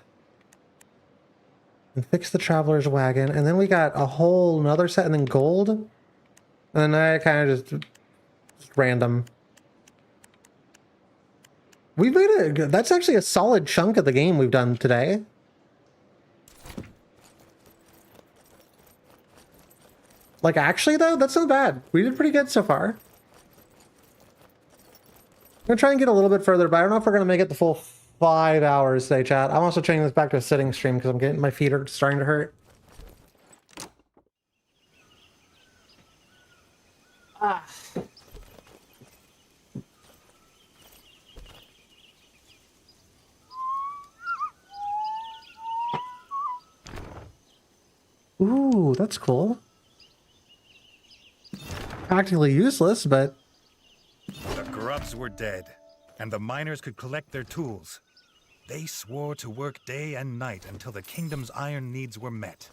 And fix the traveler's wagon. And then we got a whole another set and then gold. And then I kind of just random. We've made it. That's actually a solid chunk of the game we've done today. Like, actually, though, that's not bad. We did pretty good so far. I'm going to try and get a little bit further, but I don't know if we're going to make it the full 5 hours today, chat. I'm also changing this back to a sitting stream because I'm getting my feet are starting to hurt. Ah. Ooh, that's cool. Practically useless, but... The grubs were dead, and the miners could collect their tools. They swore to work day and night until the kingdom's iron needs were met.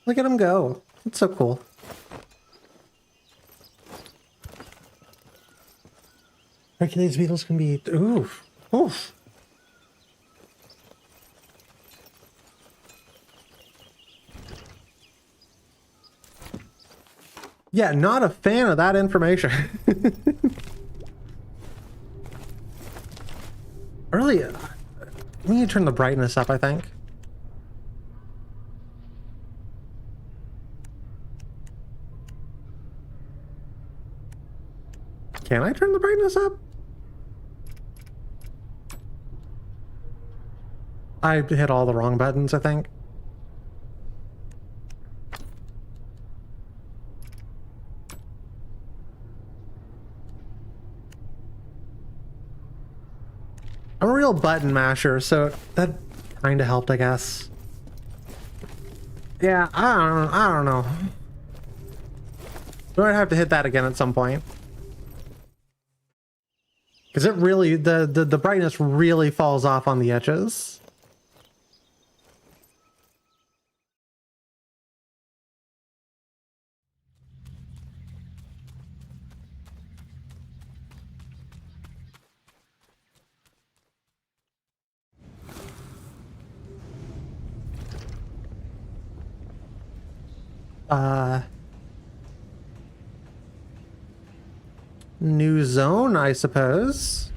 Look at them go. It's so cool. Hercules beetles can be... Oof. Oof. Yeah, not a fan of that information. Early, we need to turn the brightness up, I think. Can I turn the brightness up? I hit all the wrong buttons, I think. I'm a real button masher, so that kind of helped, I guess. Yeah, I don't know. We might have to hit that again at some point. Because it really, the brightness really falls off on the edges. New zone, I suppose.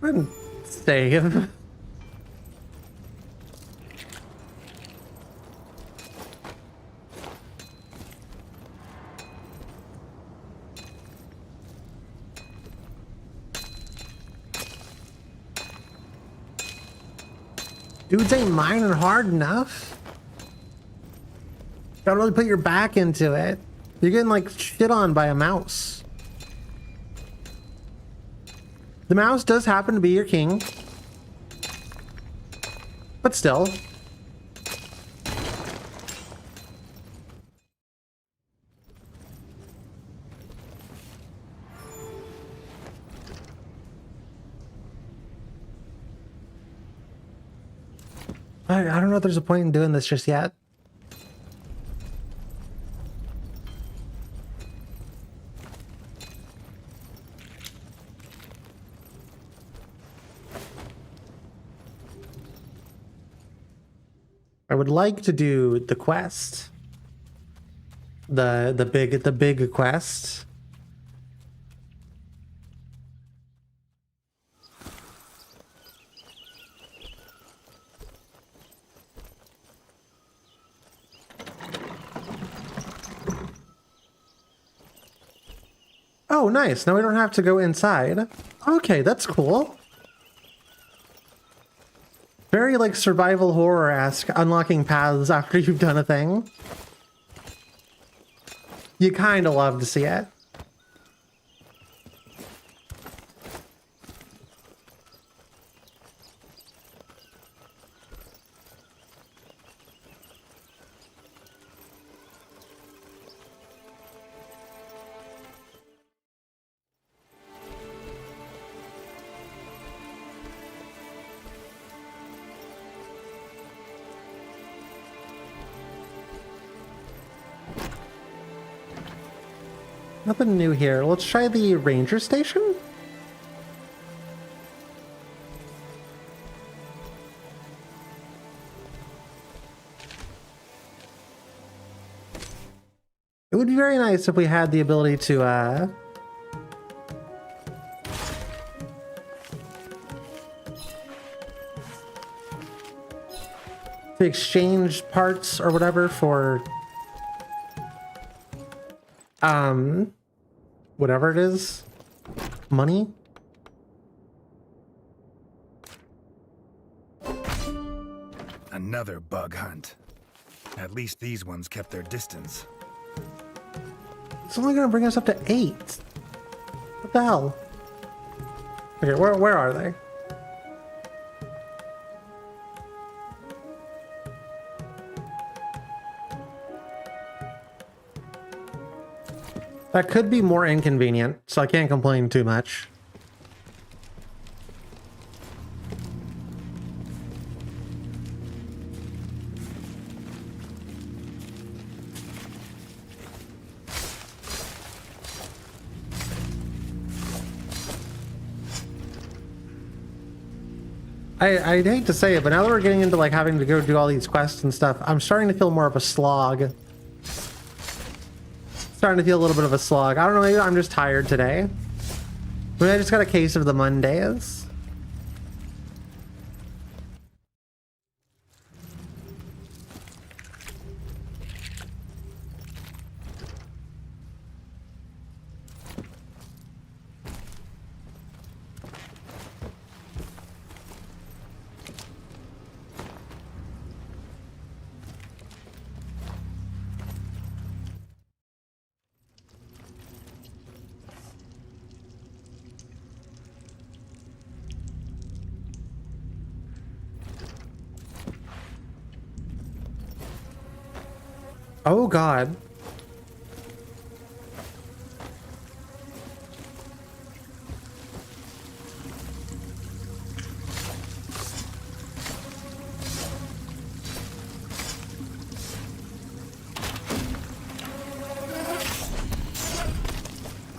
And save. Dudes ain't mining hard enough. Gotta really put your back into it. You're getting like shit on by a mouse. The mouse does happen to be your king. But still. I don't know if there's a point in doing this just yet. I would like to do the quest. The big quest. Oh, nice. Now we don't have to go inside. Okay, that's cool. Very like survival horror-esque, unlocking paths after you've done a thing. You kind of love to see it. Nothing new here. Let's try the ranger station. It would be very nice if we had the ability to exchange parts or whatever for whatever it is, money. Another bug hunt. At least these ones kept their distance. It's only gonna bring us up to 8. What the hell? Okay, where are they? That could be more inconvenient, so I can't complain too much. I'd hate to say it, but now that we're getting into like having to go do all these quests and stuff, I'm starting to feel more of a slog. Starting to feel a little bit of a slog. I don't know, maybe I'm just tired today. Maybe I just got a case of the Mondays. Oh God.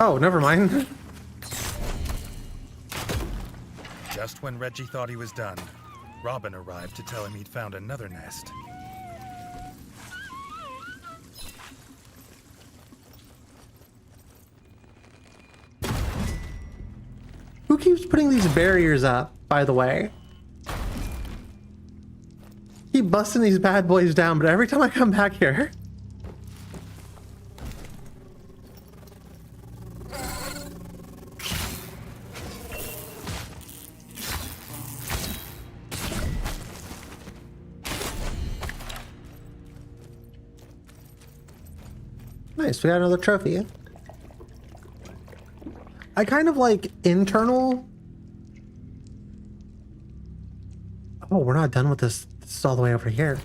Oh, never mind. Just when Reggie thought he was done, Robin arrived to tell him he'd found another nest. Who keeps putting these barriers up, by the way? Keep busting these bad boys down, but every time I come back here... Nice, we got another trophy. I kind of like internal... Oh, we're not done with this. This is all the way over here.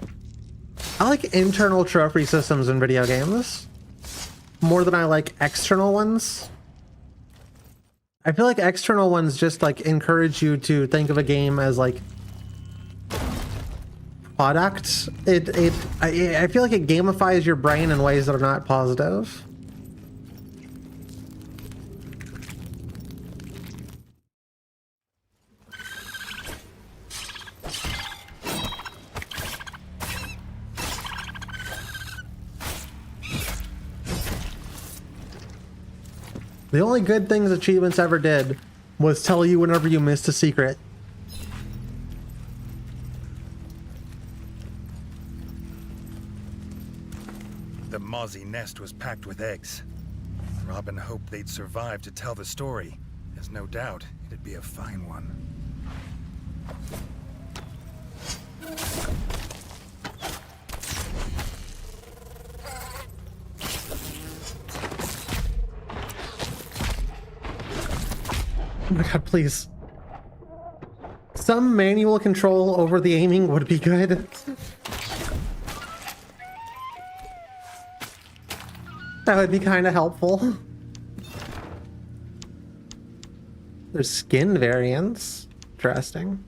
I like internal trophy systems in video games more than I like external ones. I feel like external ones just like encourage you to think of a game as like product. I feel like it gamifies your brain in ways that are not positive. The only good things achievements ever did was tell you whenever you missed a secret. The Mozzie nest was packed with eggs. Robin hoped they'd survive to tell the story, as no doubt it'd be a fine one. Oh my god, please. Some manual control over the aiming would be good. That would be kind of helpful. There's skin variants. Interesting.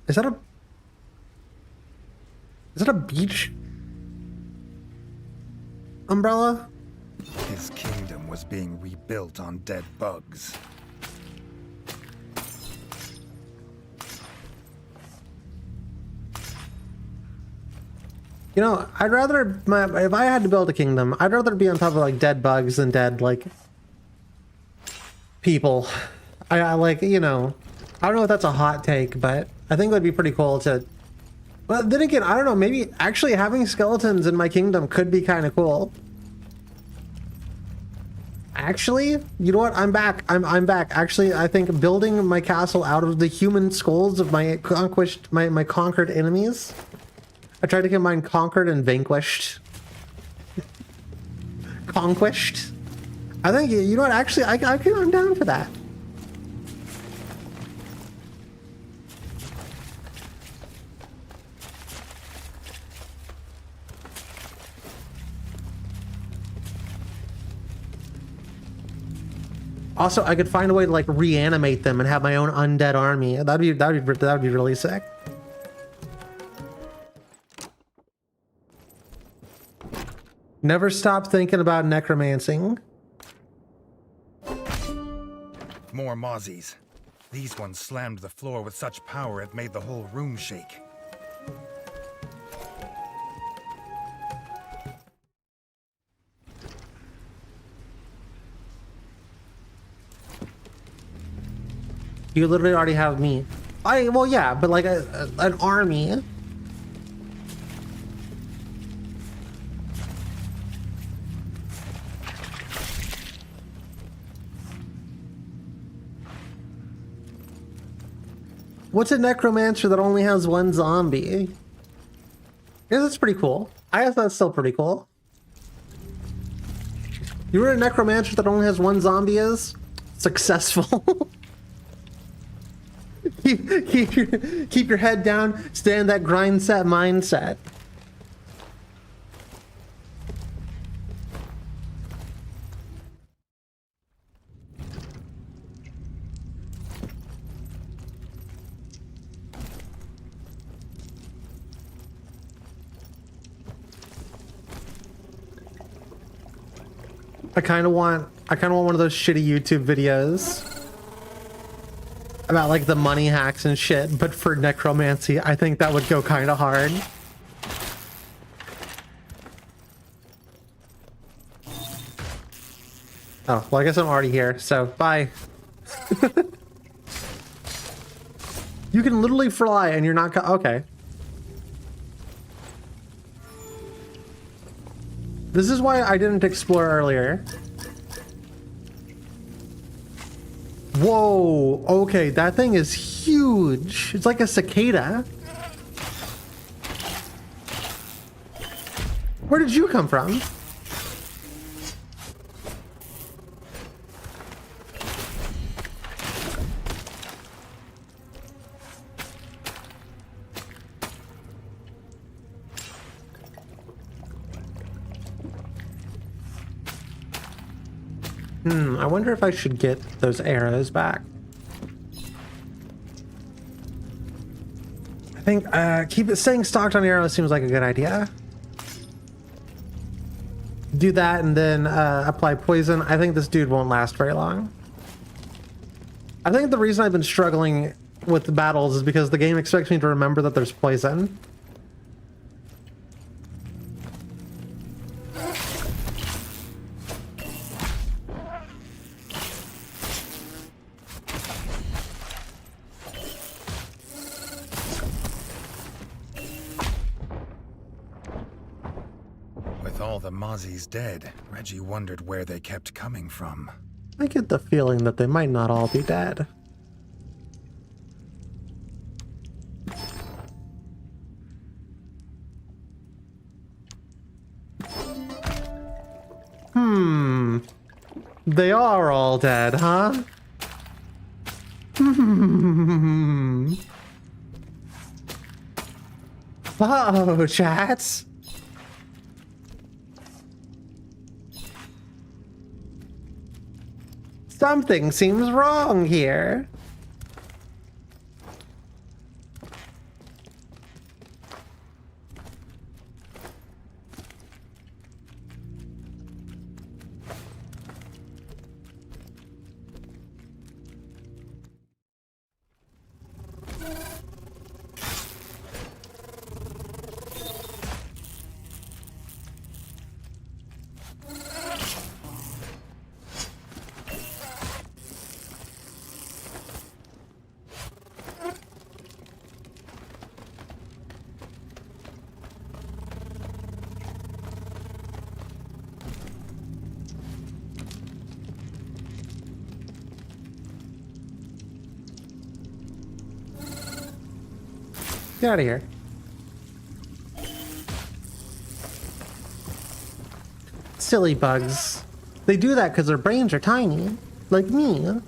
Is that a beach umbrella? His kingdom was being rebuilt on dead bugs. You know, I'd rather, if I had to build a kingdom, I'd rather be on top of like dead bugs than dead like people. I like, you know, I don't know if that's a hot take, but I think it would be pretty cool to, but then again, I don't know, maybe actually having skeletons in my kingdom could be kind of cool. Actually, you know what? I'm back. I'm back. Actually, I think building my castle out of the human skulls of my conquered enemies. I tried to combine conquered and vanquished. Conquest. I think, you know what? Actually, I'm down for that. Also, I could find a way to like reanimate them and have my own undead army. That'd be really sick. Never stop thinking about necromancing. More mozzies. These ones slammed the floor with such power it made the whole room shake. You literally already have me. Well, yeah, but like an army. What's a necromancer that only has one zombie? I guess that's pretty cool. I guess that's still pretty cool. You know what a necromancer that only has one zombie is? Successful. keep your head down, stay in that grind set mindset. I kind of want one of those shitty YouTube videos about like the money hacks and shit, but for necromancy. I think that would go kind of hard. Oh, well, I guess I'm already here, so bye. You can literally fly and you're not okay. This is why I didn't explore earlier. Whoa, okay, that thing is huge. It's like a cicada. Where did you come from? I wonder if I should get those arrows back. I think staying stocked on arrows seems like a good idea. Do that and then apply poison. I think this dude won't last very long. I think the reason I've been struggling with the battles is because the game expects me to remember that there's poison. With all all the Mozzies dead, Reggie wondered where they kept coming from. I get the feeling that they might not all be dead. They are all dead, huh? Oh, chats. Something seems wrong here. Get out of here. Silly bugs. They do that because their brains are tiny. Like me.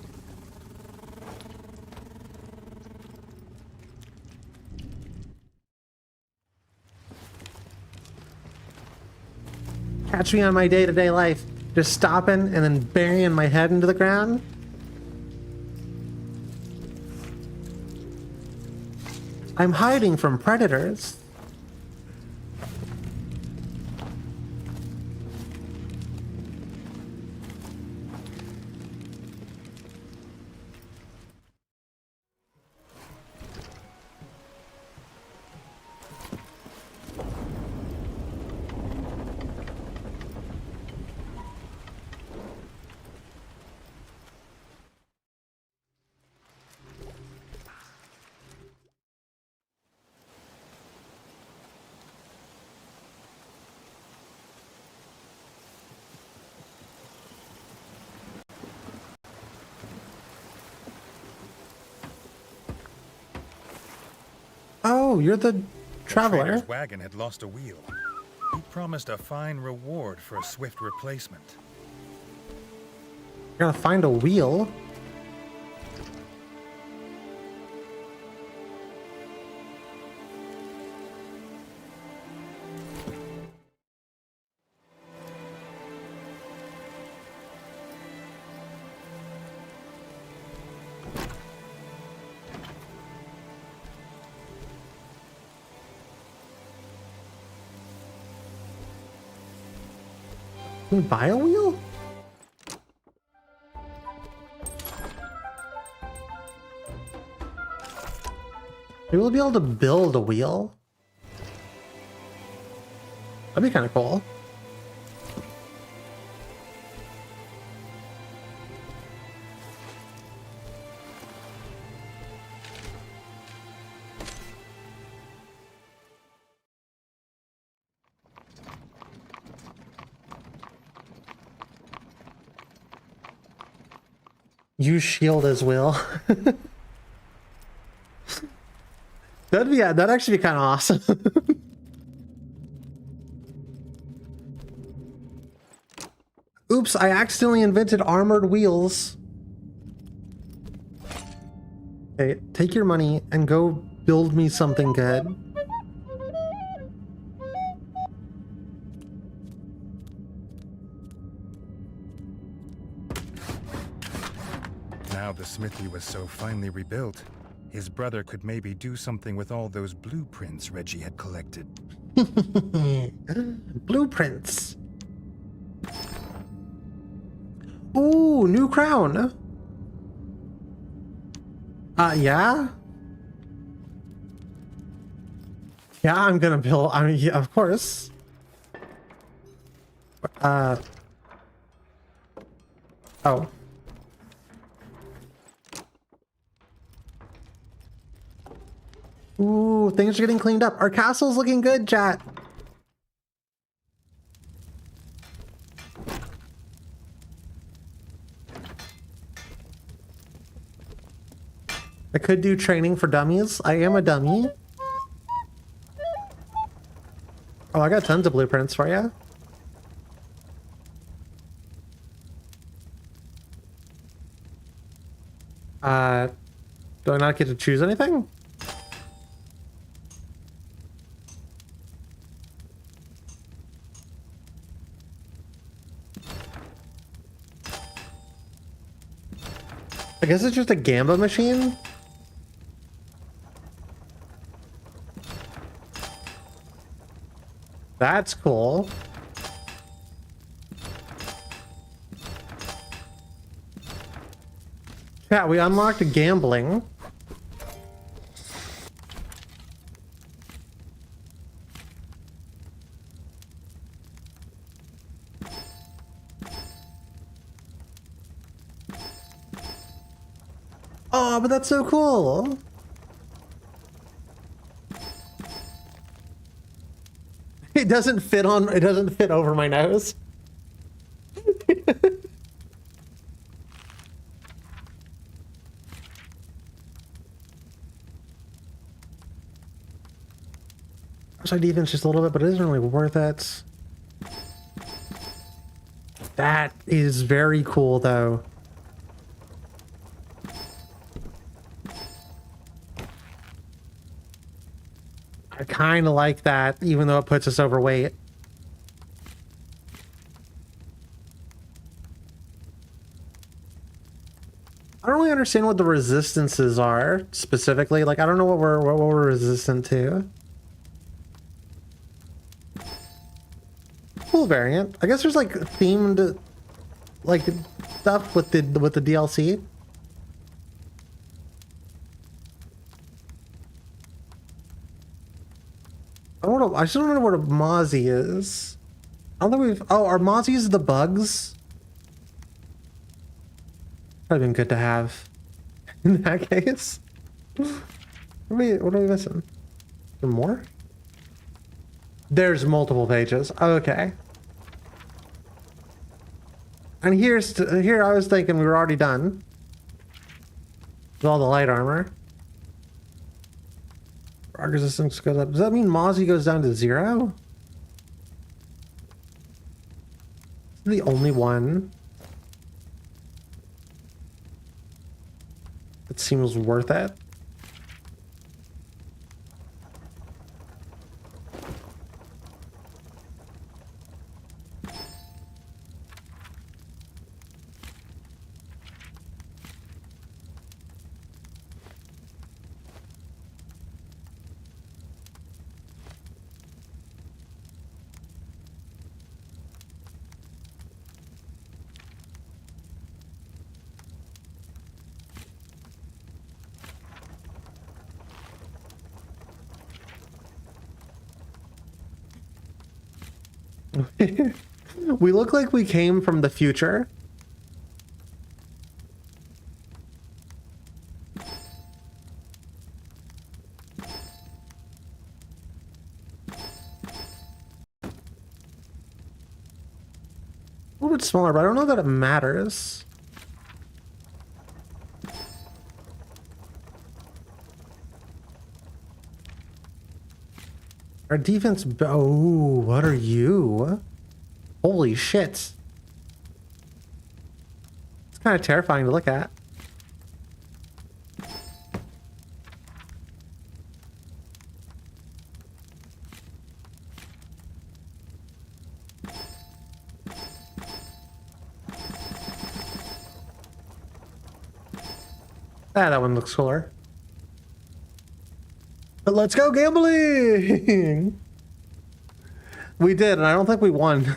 Catch me on my day-to-day life. Just stopping and then burying my head into the ground. I'm hiding from predators. Oh, you're the traveler. Trader's wagon had lost a wheel. He promised a fine reward for a swift replacement. You're gonna find a wheel. Can we buy a wheel? Maybe we'll be able to build a wheel. That'd be kind of cool. Use shield as well. That'd actually be kind of awesome. Oops, I accidentally invented armored wheels. Okay, take your money and go build me something good. Now the smithy was so finely rebuilt, his brother could maybe do something with all those blueprints Reggie had collected. Blueprints. Ooh, new crown. Yeah? Yeah, I'm gonna build, I mean, yeah, of course. Oh. Ooh, things are getting cleaned up. Our castle's looking good, chat. I could do training for dummies. I am a dummy. Oh, I got tons of blueprints for you. Do I not get to choose anything? I guess it's just a Gamba machine. That's cool. Yeah, we unlocked gambling. Oh, but that's so cool. It doesn't fit over my nose. Outside defense just a little bit, but it isn't really worth it. That is very cool, though. I kind of like that, even though it puts us overweight. I don't really understand what the resistances are specifically. Like, I don't know what we're resistant to. Cool variant. I guess there's like themed, like, stuff with the DLC. I just don't know what a Mozzie is. I don't think we've... Oh, are Mozzies the bugs? Probably been good to have. In that case. What are we missing? Is there more? There's multiple pages. Okay. And here I was thinking we were already done. With all the light armor. Rock resistance goes up. Does that mean Mozzie goes down to 0? This is the only one that seems worth it. We look like we came from the future. A little bit smaller, but I don't know that it matters. Our defense... Oh, what are you? Holy shit. It's kind of terrifying to look at. Ah, that one looks cooler. But let's go gambling! We did, and I don't think we won.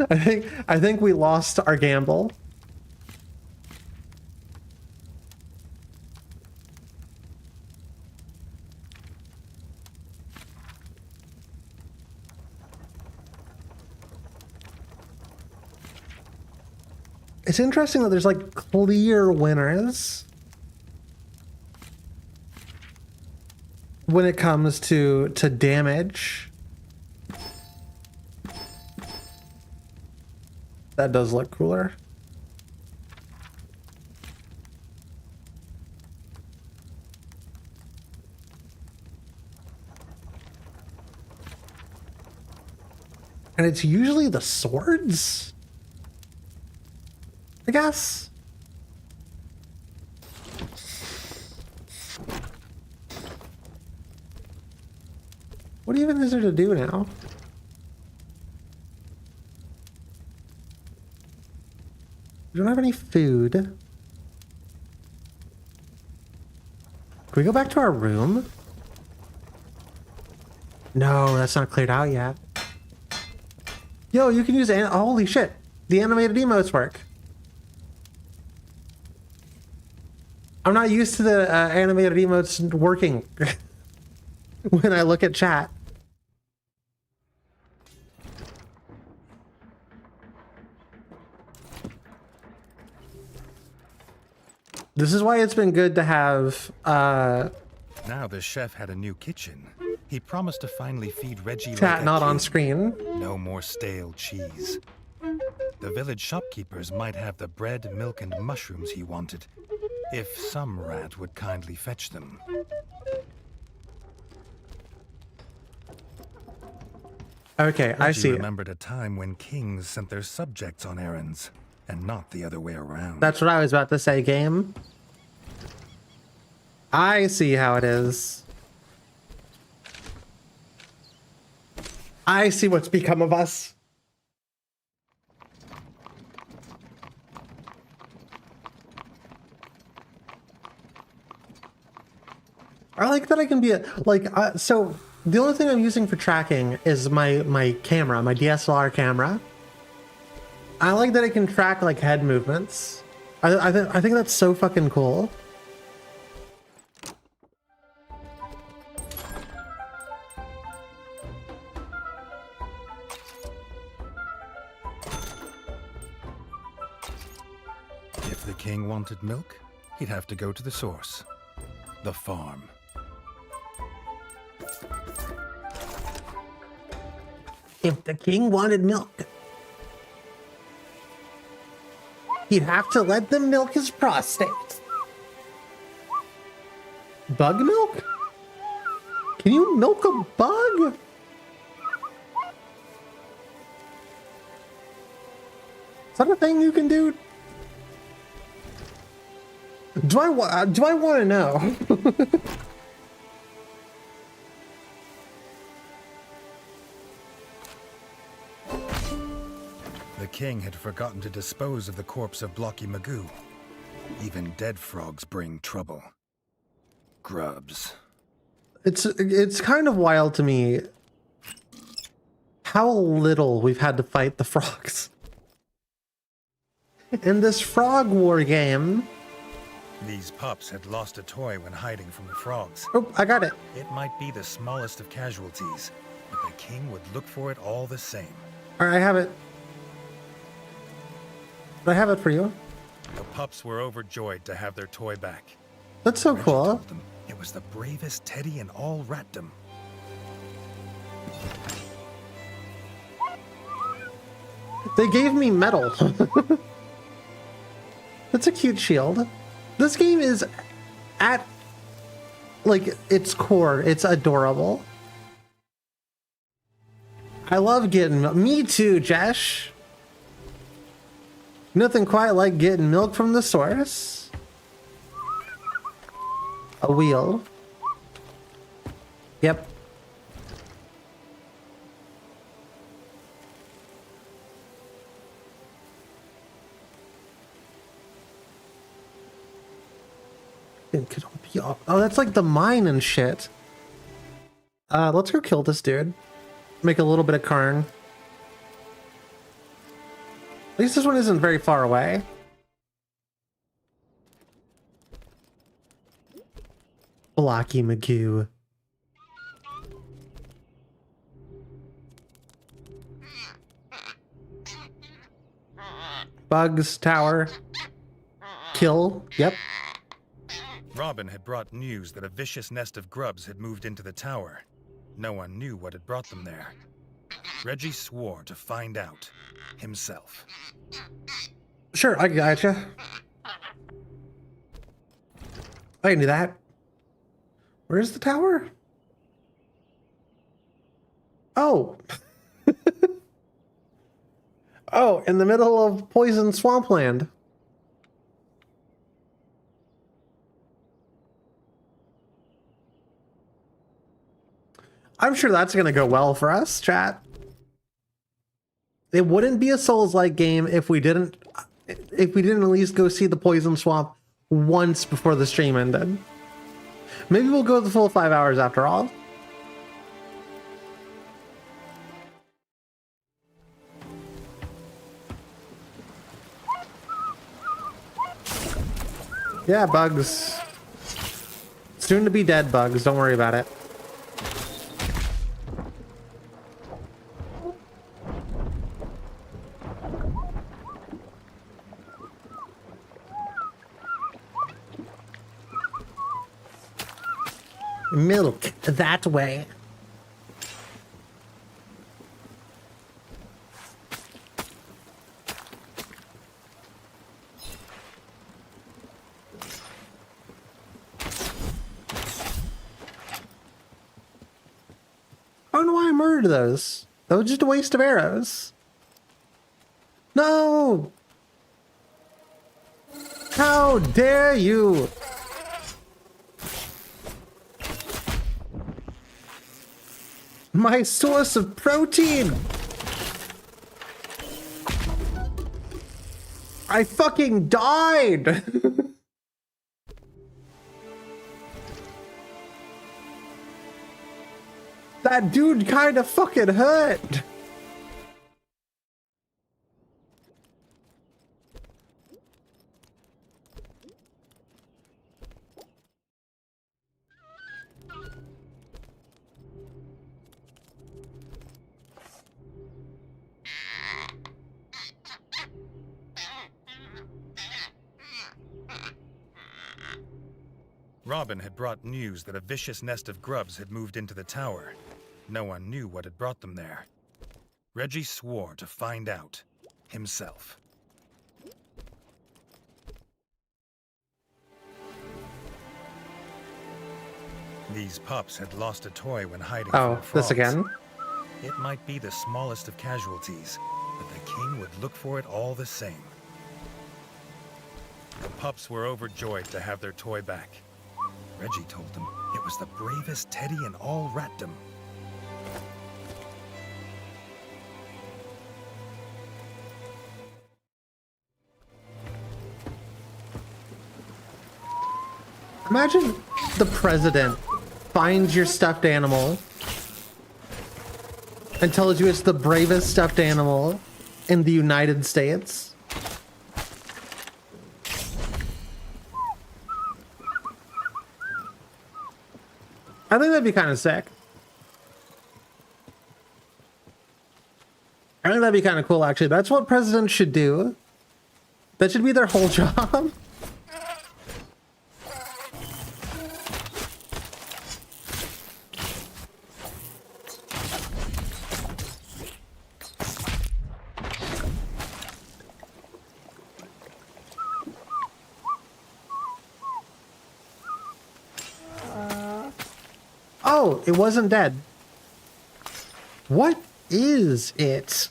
I think we lost our gamble. It's interesting that there's like clear winners when it comes to damage. That does look cooler. And it's usually the swords, I guess. What even is there to do now? We don't have any food. Can we go back to our room? No, that's not cleared out yet. Yo, you can use holy shit. The animated emotes work. I'm not used to the animated emotes working when I look at chat. This is why it's been good to have Now the chef had a new kitchen. He promised to finally feed Reggie chat like a not on king. screen. No more stale cheese. The village shopkeepers might have the bread, milk, and mushrooms he wanted, if some rat would kindly fetch them. Okay, I Reggie see. remembered a time when kings sent their subjects on errands, and not the other way around. That's what I was about to say, game. I see how it is. I see what's become of us. I like that I can be so the only thing I'm using for tracking is my camera, my DSLR camera. I like that it can track like head movements. I think that's so fucking cool. If the king wanted milk, he'd have to go to the source. The farm. If the king wanted milk, he'd have to let them milk his prostate. Bug milk? Can you milk a bug? Is that a thing you can do? Do I want to know? The king had forgotten to dispose of the corpse of Blocky Magoo. Even dead frogs bring trouble. Grubs. It's kind of wild to me how little we've had to fight the frogs. In this frog war game. These pups had lost a toy when hiding from the frogs. Oh, I got it. It might be the smallest of casualties, but the king would look for it all the same. All right, I have it. I have it for you. The pups were overjoyed to have their toy back. That's so Reggie cool. told them it was the bravest teddy in all ratdom. They gave me metal. That's a cute shield. This game is at like its core, it's adorable. I love getting milk. Me too, Jesh. Nothing quite like getting milk from the source. A wheel. Yep. It could all be all... Oh, that's like the mine and shit. Let's go kill this dude. Make a little bit of Karn. At least this one isn't very far away. Blocky Magoo. Bugs, tower. Kill. Yep. Robin had brought news that a vicious nest of grubs had moved into the tower. No one knew what had brought them there. Reggie swore to find out himself. Sure, I gotcha. I can do that. Where's the tower? Oh. Oh, in the middle of poison swampland. I'm sure that's going to go well for us, chat. It wouldn't be a Souls-like game if we didn't at least go see the poison swamp once before the stream ended. Maybe we'll go the full 5 hours after all. Yeah, bugs. Soon to be dead bugs, don't worry about it. Milk that way. I don't know why I murdered those. That was just a waste of arrows. No! How dare you! My source of protein! I fucking died! That dude kinda fucking hurt! Robin had brought news that a vicious nest of grubs had moved into the tower. No one knew what had brought them there. Reggie swore to find out himself. These pups had lost a toy when hiding from the this frogs. again? It might be the smallest of casualties, but the king would look for it all the same. The pups were overjoyed to have their toy back. Reggie told them it was the bravest teddy in all Ratdom. Imagine the president finds your stuffed animal and tells you it's the bravest stuffed animal in the United States. I think that'd be kind of sick. I think that'd be kind of cool, actually. That's what presidents should do. That should be their whole job. Oh, it wasn't dead. What is it?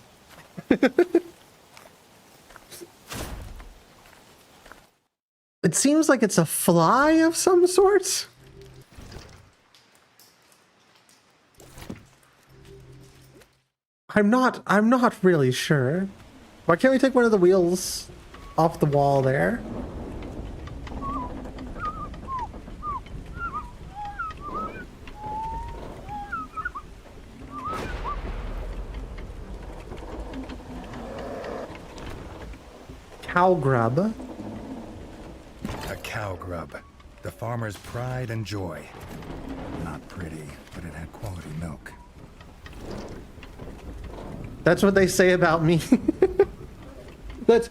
It seems like it's a fly of some sort. I'm not really sure. Why can't we take one of the wheels off the wall there? Cow grub. A cow grub. The farmer's pride and joy. Not pretty, but it had quality milk. That's what they say about me. That's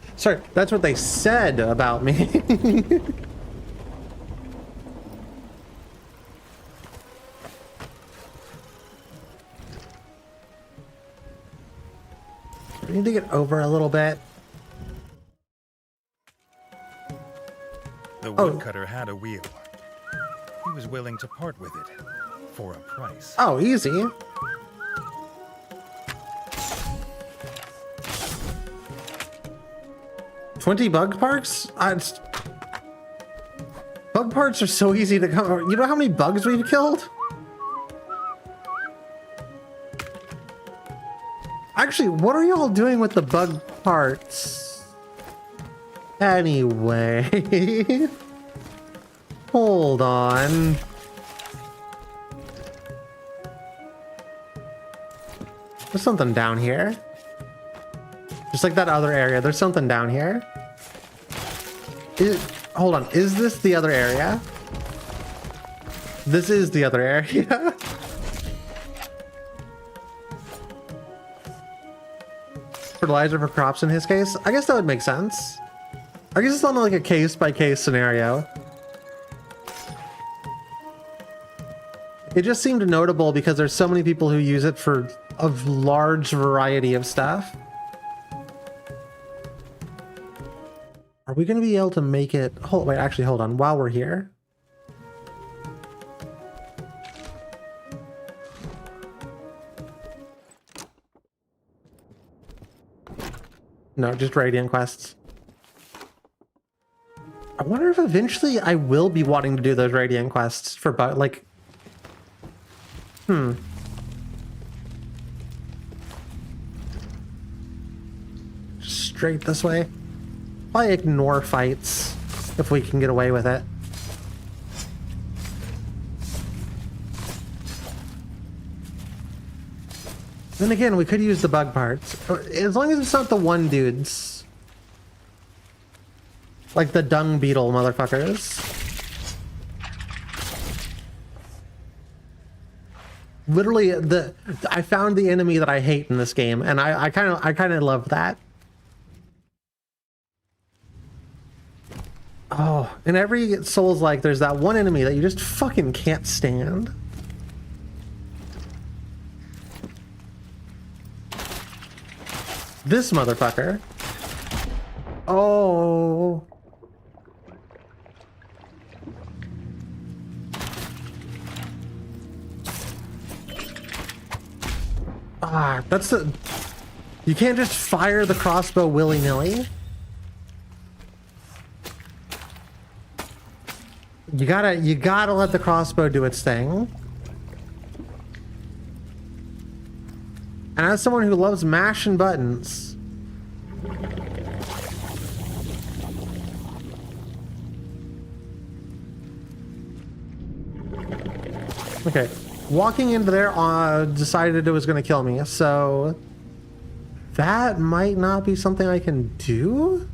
what they said about me. We need to get over a little bit. The woodcutter had a wheel. He was willing to part with it for a price. Oh, easy. 20 bug parts? Bug parts are so easy to come. You know how many bugs we've killed? Actually, what are y'all doing with the bug parts? Anyway. Hold on. There's something down here. Just like that other area, there's something down here. Hold on, is this the other area? This is the other area. Fertilizer for crops in his case? I guess that would make sense. I guess it's not like a case-by-case scenario. It just seemed notable because there's so many people who use it for a large variety of stuff. Are we going to be able to make it... Wait, actually, hold on. While we're here... No, just Radiant quests. I wonder if eventually I will be wanting to do those Radiant quests for, like... Straight this way. Probably ignore fights if we can get away with it. Then again, we could use the bug parts. As long as it's not the one dudes. Like the dung beetle motherfuckers. Literally, I found the enemy that I hate in this game, and I kind of love that. Oh, in every Souls-like, there's that one enemy that you just fucking can't stand. This motherfucker. Oh. Ah, that's the... You can't just fire the crossbow willy-nilly. You gotta let the crossbow do its thing. And as someone who loves mashing buttons, okay, walking into there decided it was going to kill me, so that might not be something I can do.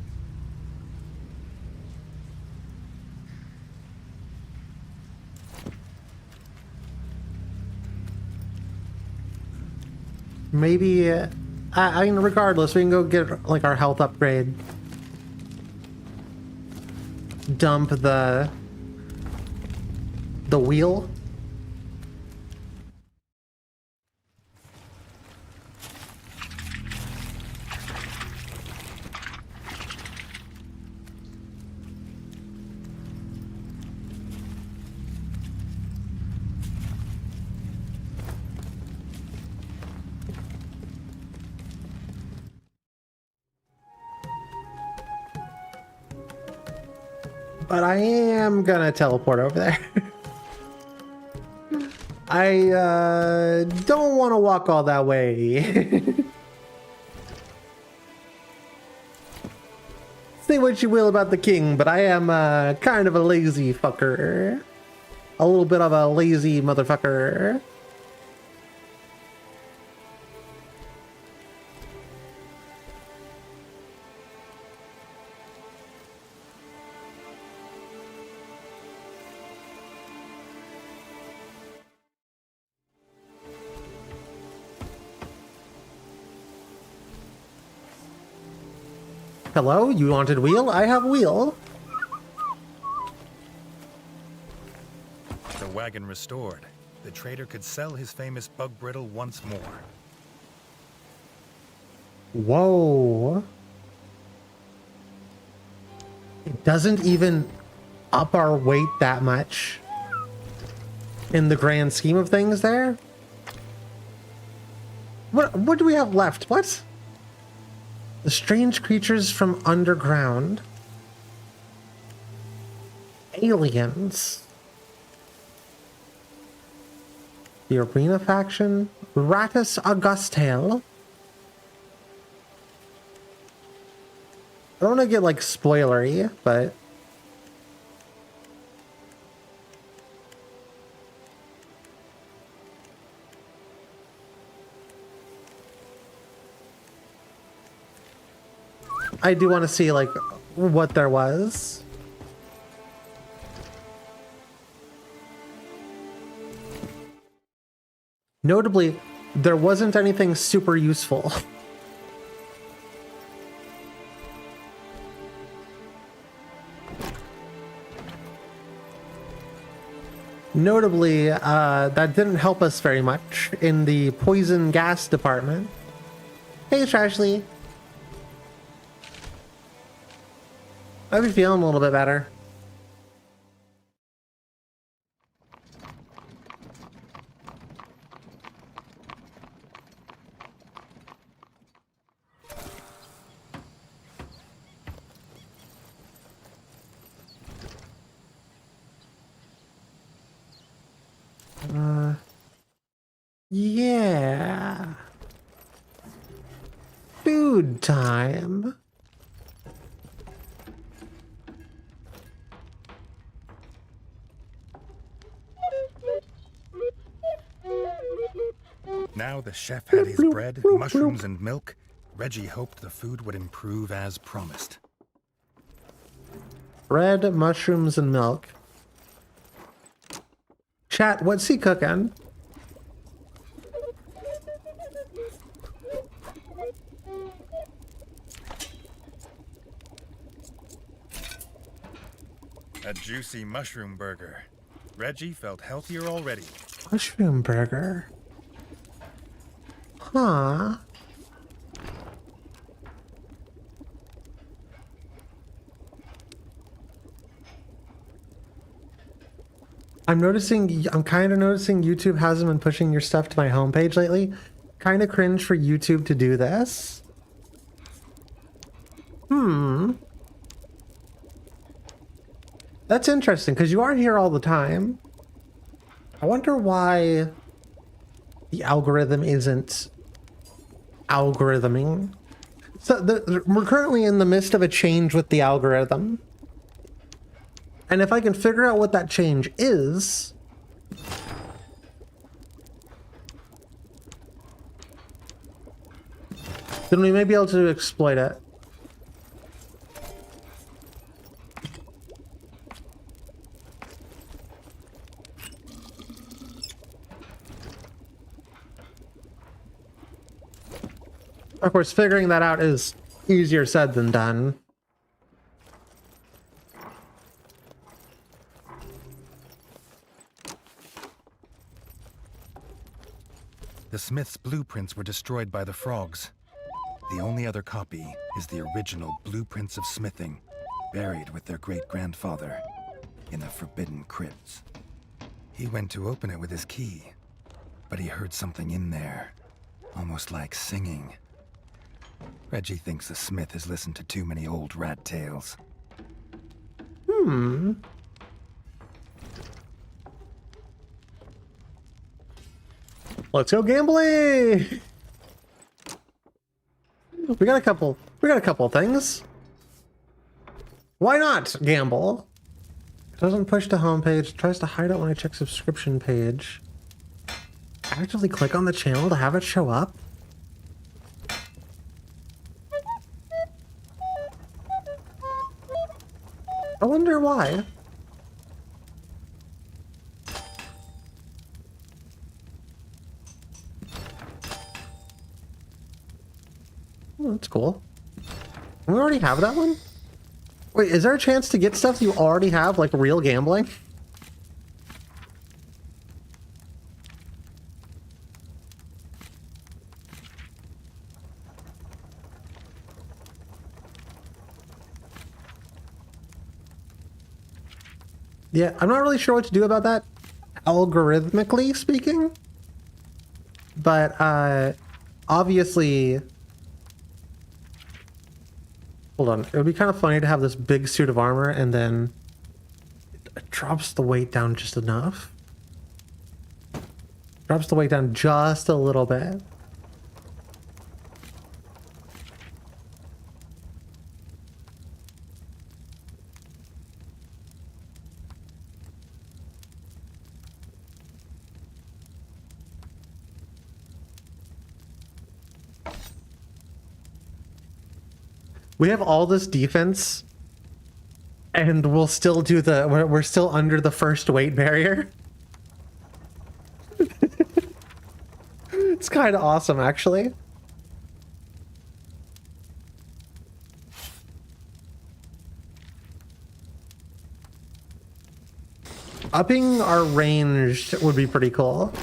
Maybe, I mean, regardless, we can go get, like, our health upgrade. Dump the wheel. But I am gonna teleport over there. I don't want to walk all that way. Say what you will about the king, but I am kind of a lazy fucker. A little bit of a lazy motherfucker. Hello, you wanted wheel? I have wheel. The wagon restored, the trader could sell his famous bug brittle once more. Whoa. It doesn't even up our weight that much in the grand scheme of things there. What do we have left? What? The strange creatures from underground. Aliens. The Arena faction. Ratus Augustale. I don't want to get like spoilery, but I do want to see like what there was. Notably, there wasn't anything super useful. Notably, that didn't help us very much in the poison gas department. Hey, Trashley. I'll be feeling a little bit better. Yeah. Food time. Now the chef had his bread, mushrooms, and milk. Reggie hoped the food would improve as promised. Bread, mushrooms, and milk. Chat, what's he cooking? A juicy mushroom burger. Reggie felt healthier already. Mushroom burger. Huh. I'm kind of noticing YouTube hasn't been pushing your stuff to my homepage lately. Kind of cringe for YouTube to do this. That's interesting, because you are here all the time. I wonder why the algorithm isn't algorithming. So we're currently in the midst of a change with the algorithm. And if I can figure out what that change is, then we may be able to exploit it. Of course, figuring that out is easier said than done. The Smith's blueprints were destroyed by the frogs. The only other copy is the original blueprints of smithing, buried with their great-grandfather in the Forbidden Crypts. He went to open it with his key, but he heard something in there, almost like singing. Reggie thinks the Smith has listened to too many old rat tales. Let's go gambling! We got a couple things. Why not gamble? Doesn't push to homepage, tries to hide it when I check subscription page. Actively click on the channel to have it show up? I wonder why. Oh, that's cool. We already have that one? Wait, is there a chance to get stuff you already have, like real gambling? Yeah, I'm not really sure what to do about that, algorithmically speaking. But, obviously, Hold on. It would be kind of funny to have this big suit of armor and then it drops the weight down just enough. Drops the weight down just a little bit. We have all this defense and we'll still do we're still under the first weight barrier. It's kind of awesome, actually. Upping our range would be pretty cool.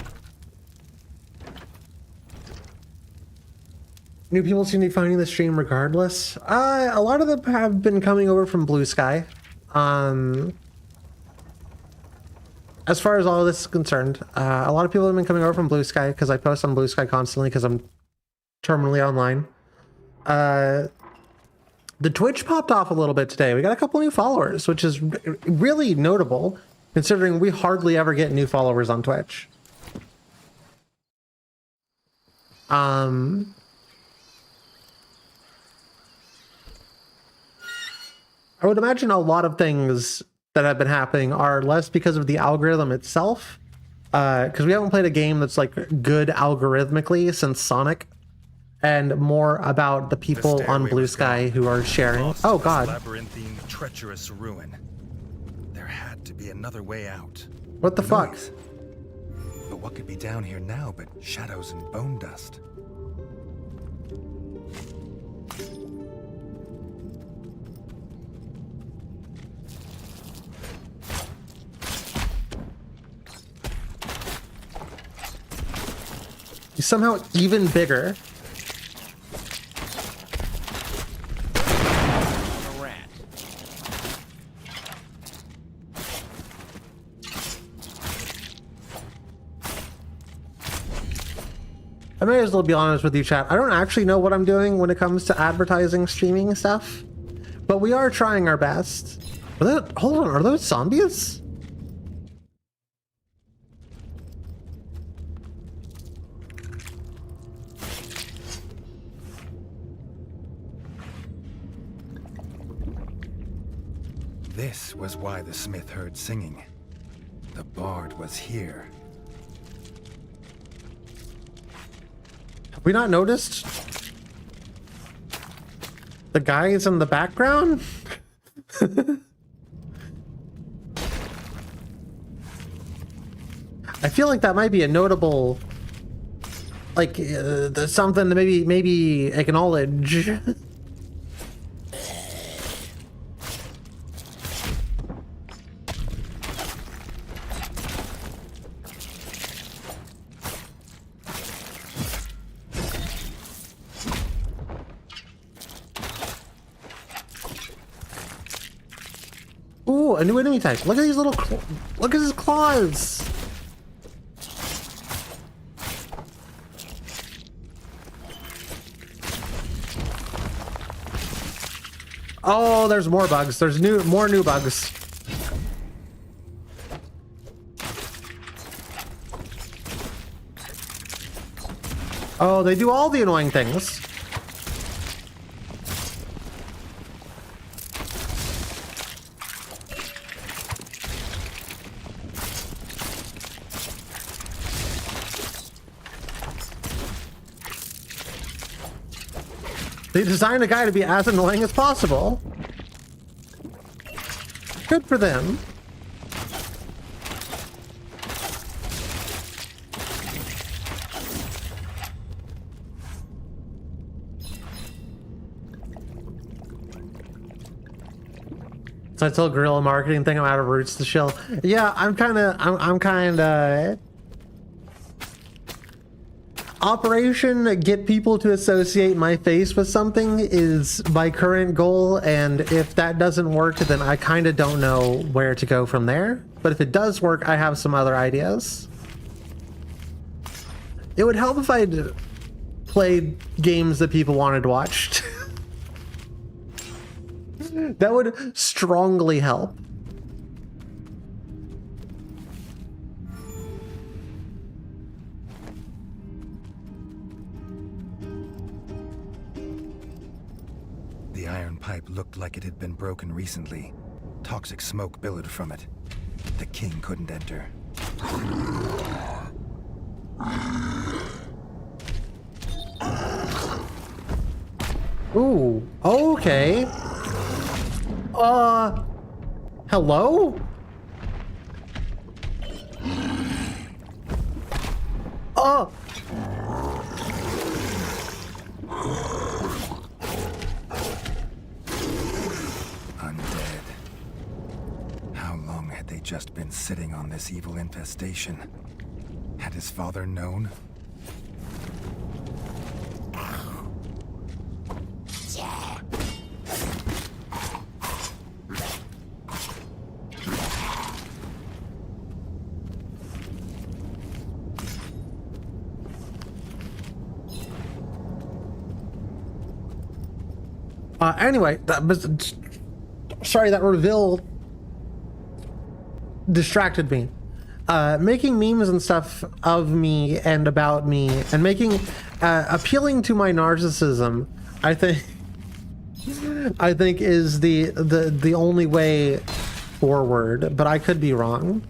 New people seem to be finding the stream regardless. A lot of them have been coming over from Blue Sky. As far as all of this is concerned, a lot of people have been coming over from Blue Sky because I post on Blue Sky constantly because I'm terminally online. The Twitch popped off a little bit today. We got a couple new followers, which is really notable considering we hardly ever get new followers on Twitch. I would imagine a lot of things that have been happening are less because of the algorithm itself, because we haven't played a game that's like good algorithmically since Sonic, and more about the people on Blue Sky who are sharing. Oh God! Labyrinthine, treacherous ruin. There had to be another way out. What the fuck? But what could be down here now but shadows and bone dust? He's somehow even bigger. A rat. I may as well be honest with you, chat. I don't actually know what I'm doing when it comes to advertising streaming stuff, but we are trying our best. Hold on, are those zombies? This was why the smith heard singing. The bard was here. Have we not noticed the guys in the background? I feel like that might be a notable, like, something to maybe acknowledge. Ooh, a new enemy type. Look at these little, look at his claws. Oh, there's more bugs. There's more new bugs. Oh, they do all the annoying things. They designed a guy to be as annoying as possible. Good for them. So I told guerrilla marketing thing I'm out of roots to shill. Yeah, I'm kind of Operation get people to associate my face with something is my current goal, and if that doesn't work, then I kind of don't know where to go from there. But if it does work, I have some other ideas. It would help if I'd played games that people wanted to watch. That would strongly help. The iron pipe looked like it had been broken recently. Toxic smoke billowed from it. The king couldn't enter. Ooh, okay. Hello? Oh! Undead. How long had they just been sitting on this evil infestation? Had his father known? Anyway, sorry, that reveal distracted me. Making memes and stuff of me and about me and making appealing to my narcissism, I think is the only way forward, but I could be wrong.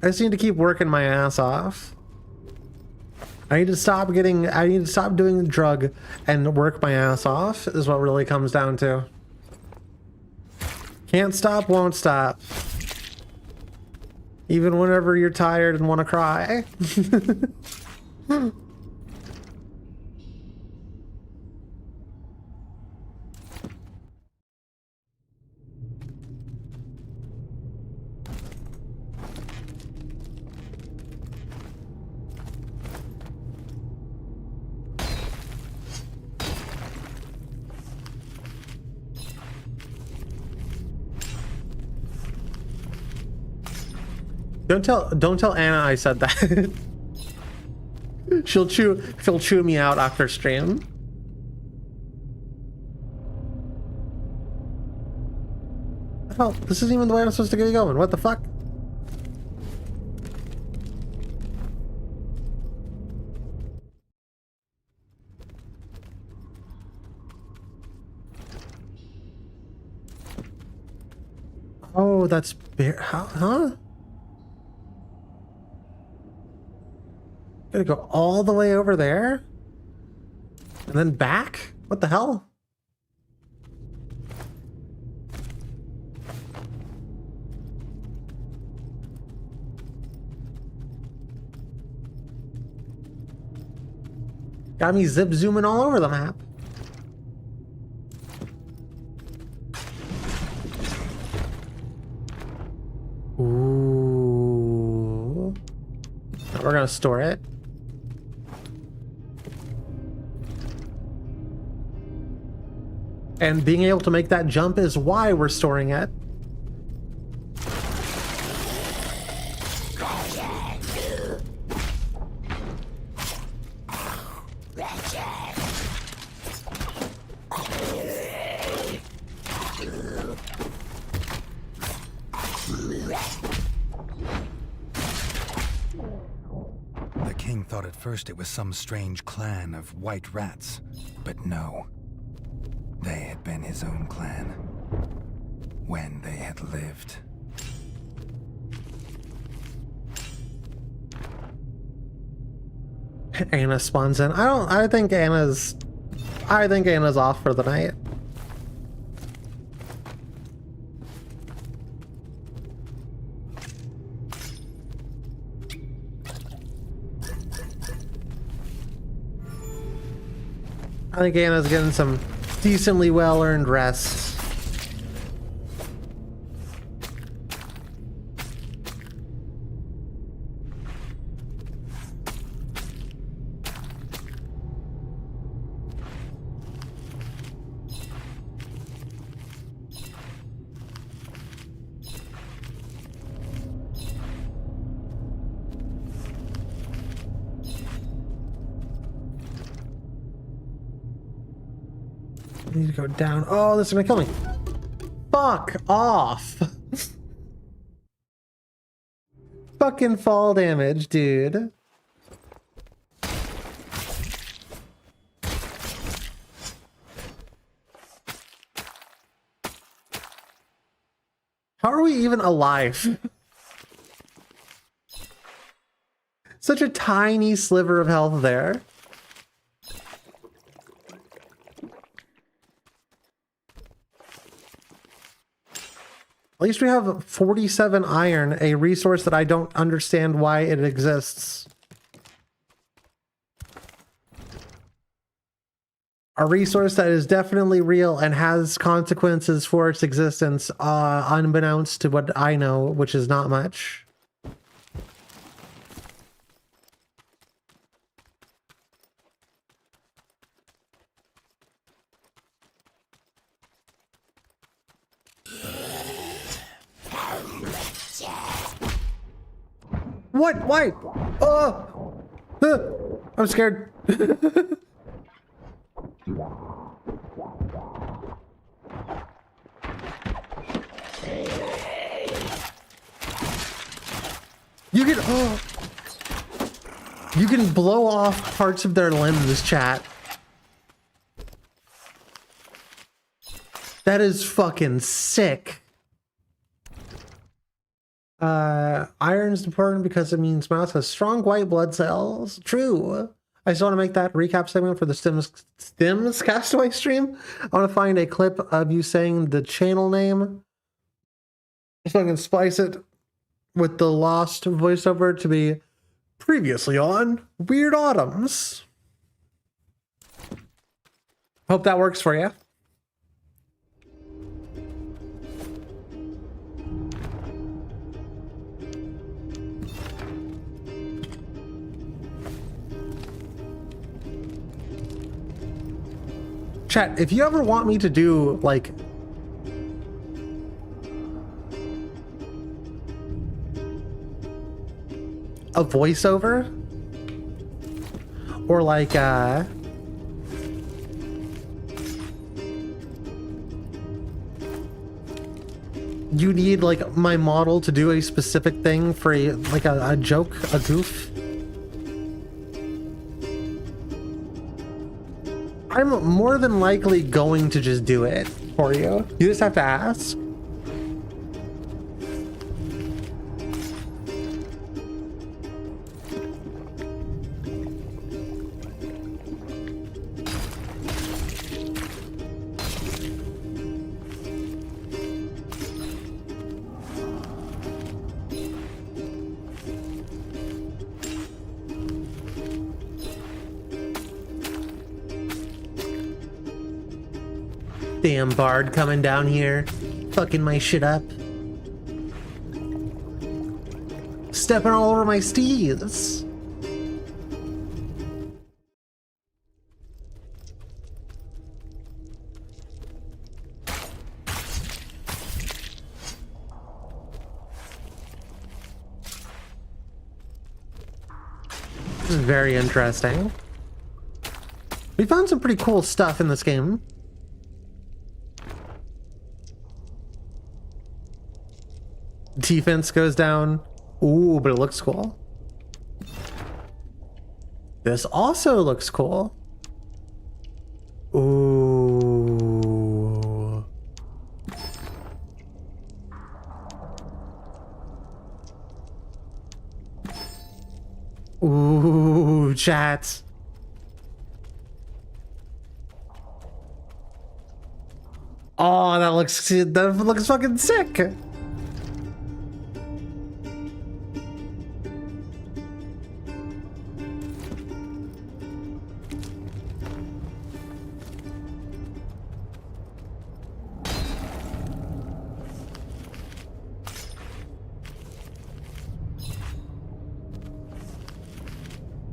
I just need to keep working my ass off. I need to stop doing the drug and work my ass off is what really comes down to. Can't stop, won't stop. Even whenever you're tired and want to cry. Don't tell Anna I said that. She'll chew me out after stream. Oh, this isn't even the way I'm supposed to get going. What the fuck? Oh, that's bear. Huh? Gotta go all the way over there? And then back? What the hell? Got me zip zooming all over the map. Ooh. We're gonna store it. And being able to make that jump is why we're storing it. The king thought at first it was some strange clan of white rats, but no. They had been his own clan when they had lived. Anna spawns in. I think Anna's off for the night. I think Anna's getting some decently well-earned rest. I need to go down. Oh, this is gonna kill me. Fuck off. Fucking fall damage, dude. How are we even alive? Such a tiny sliver of health there. At least we have 47 iron, a resource that I don't understand why it exists. A resource that is definitely real and has consequences for its existence, unbeknownst to what I know, which is not much. What? Why? Oh! I'm scared. You can blow off parts of their limbs, chat. That is fucking sick. Iron's important because it means mouse has strong white blood cells. True. I just want to make that recap segment for the Stims Castaway stream. I want to find a clip of you saying the channel name, so I can splice it with the lost voiceover to be previously on Weird Autumns. Hope that works for you. Chat, if you ever want me to do, like, a voiceover, or like, you need, like, my model to do a specific thing for a, like, a joke, a goof, I'm more than likely going to just do it for you. You just have to ask. Damn Bard coming down here, fucking my shit up. Stepping all over my steeds. This is very interesting. We found some pretty cool stuff in this game. Defense goes down. Ooh, but it looks cool. This also looks cool. Ooh. Ooh, chat. Oh, that looks fucking sick.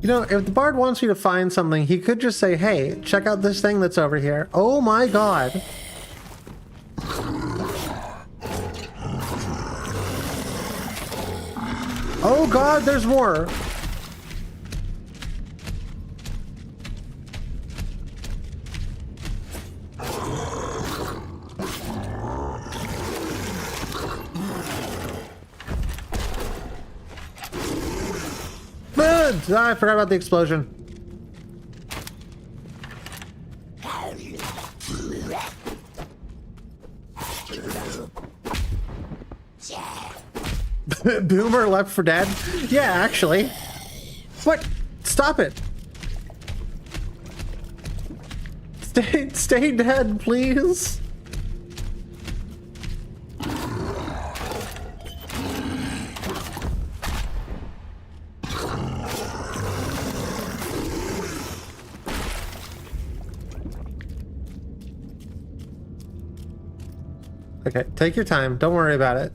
You know, if the Bard wants you to find something, he could just say, hey, check out this thing that's over here. Oh my god. Oh god, there's more. I forgot about the explosion. Boomer Left 4 Dead? Yeah, actually. What? Stop it. Stay dead, please. Okay, take your time. Don't worry about it.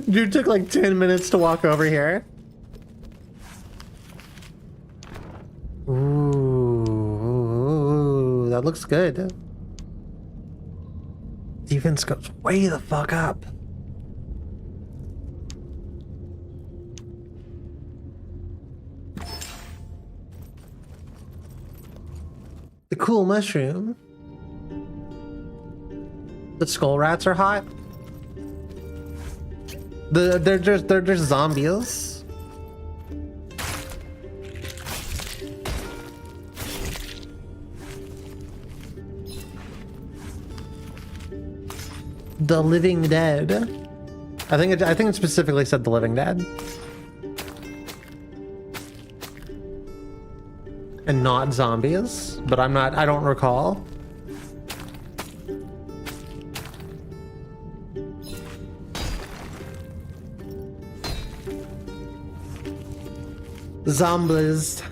Dude took like 10 minutes to walk over here. Ooh, that looks good. Defense goes way the fuck up. The cool mushroom. The skull rats are hot. They're just zombies. The Living Dead. I think it specifically said The Living Dead. And not zombies, but I don't recall. Zombies.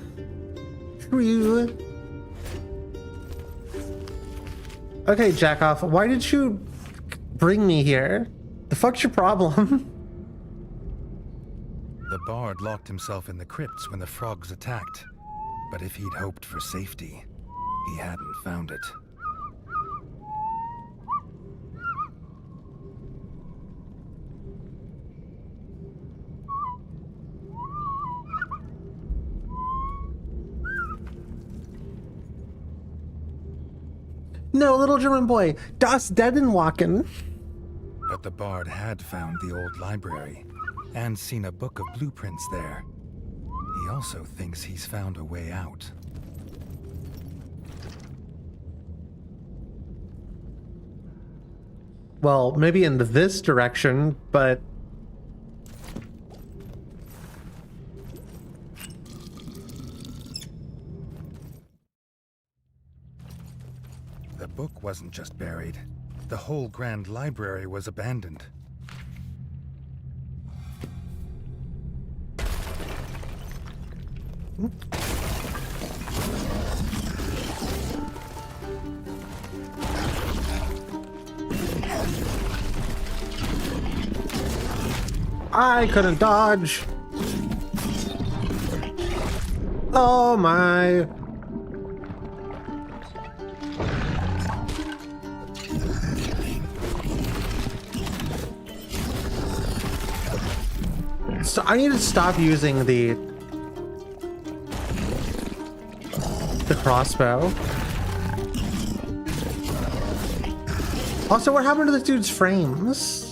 True. Okay, Jackoff, why did you bring me here? The fuck's your problem? The bard locked himself in the crypts when the frogs attacked. But if he'd hoped for safety, he hadn't found it. No, little German boy, das Deaden walken. But the bard had found the old library and seen a book of blueprints there. He also thinks he's found a way out. Well, maybe in this direction, but... The book wasn't just buried. The whole Grand Library was abandoned. I couldn't dodge. Oh my. So I need to stop using the crossbow. Also, what happened to this dude's frames?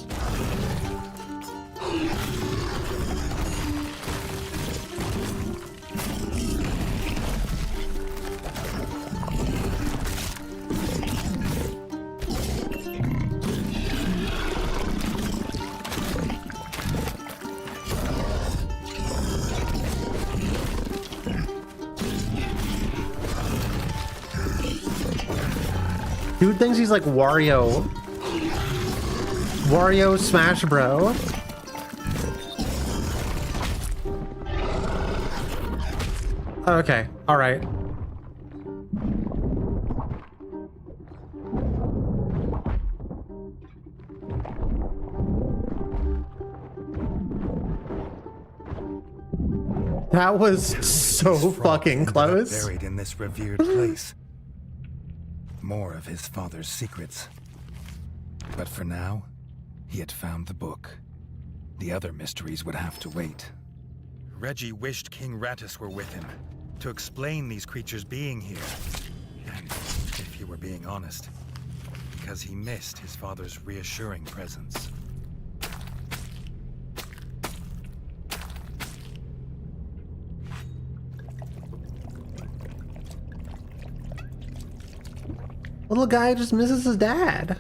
Dude thinks he's like Wario. Wario Smash Bro. Okay, alright. That was so fucking close. Buried in this revered place. More of his father's secrets. But for now, he had found the book. The other mysteries would have to wait. Reggie wished King Rattus were with him, to explain these creatures being here. And, if he were being honest, because he missed his father's reassuring presence. Little guy just misses his dad.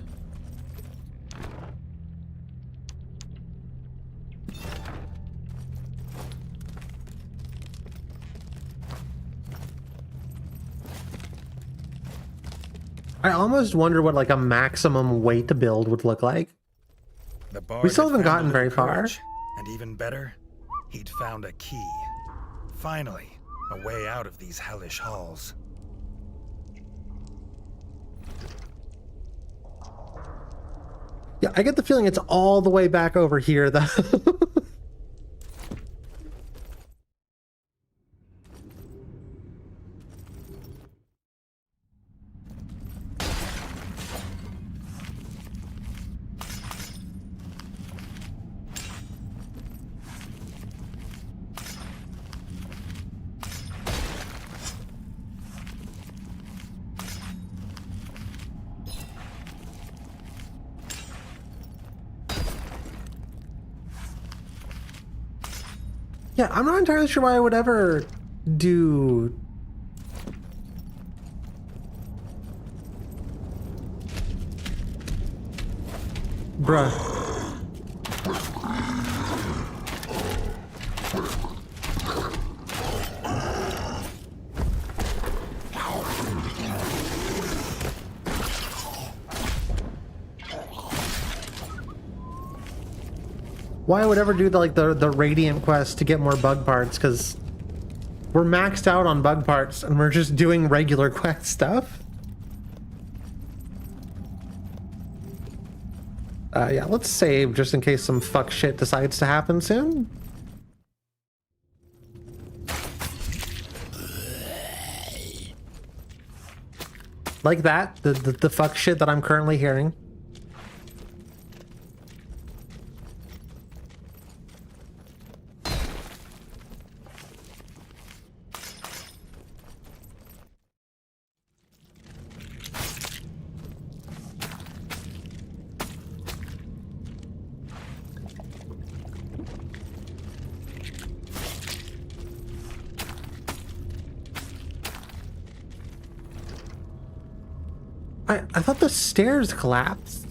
I almost wonder what like a maximum weight to build would look like. The bard We still had haven't found a gotten very little far. courage, and even better, he'd found a key. Finally, a way out of these hellish halls. Yeah, I get the feeling it's all the way back over here, though. Yeah, I'm not entirely sure why I would ever do... Bruh. Why I would ever do the Radiant quest to get more bug parts, because we're maxed out on bug parts and we're just doing regular quest stuff. Yeah, let's save just in case some fuck shit decides to happen soon. Like that, the fuck shit that I'm currently hearing. I thought the stairs collapsed.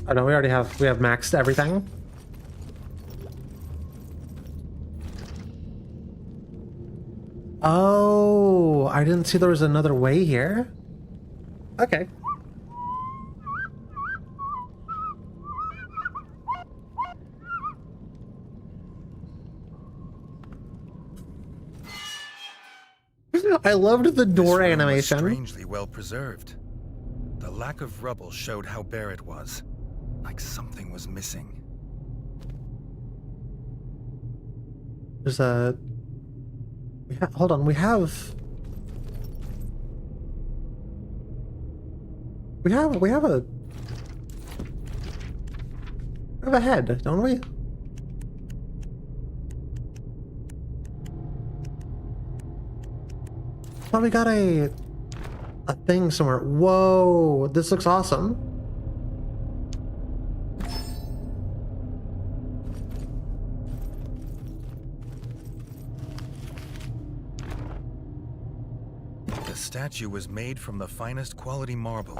Oh no, we have maxed everything. Oh, I didn't see there was another way here. Okay. I loved the door This room was animation. strangely well preserved. The lack of rubble showed how bare it was, like something was missing. There's a... hold on, we have a head, don't we? Thought we got a thing somewhere. Whoa, this looks awesome. The statue was made from the finest quality marble.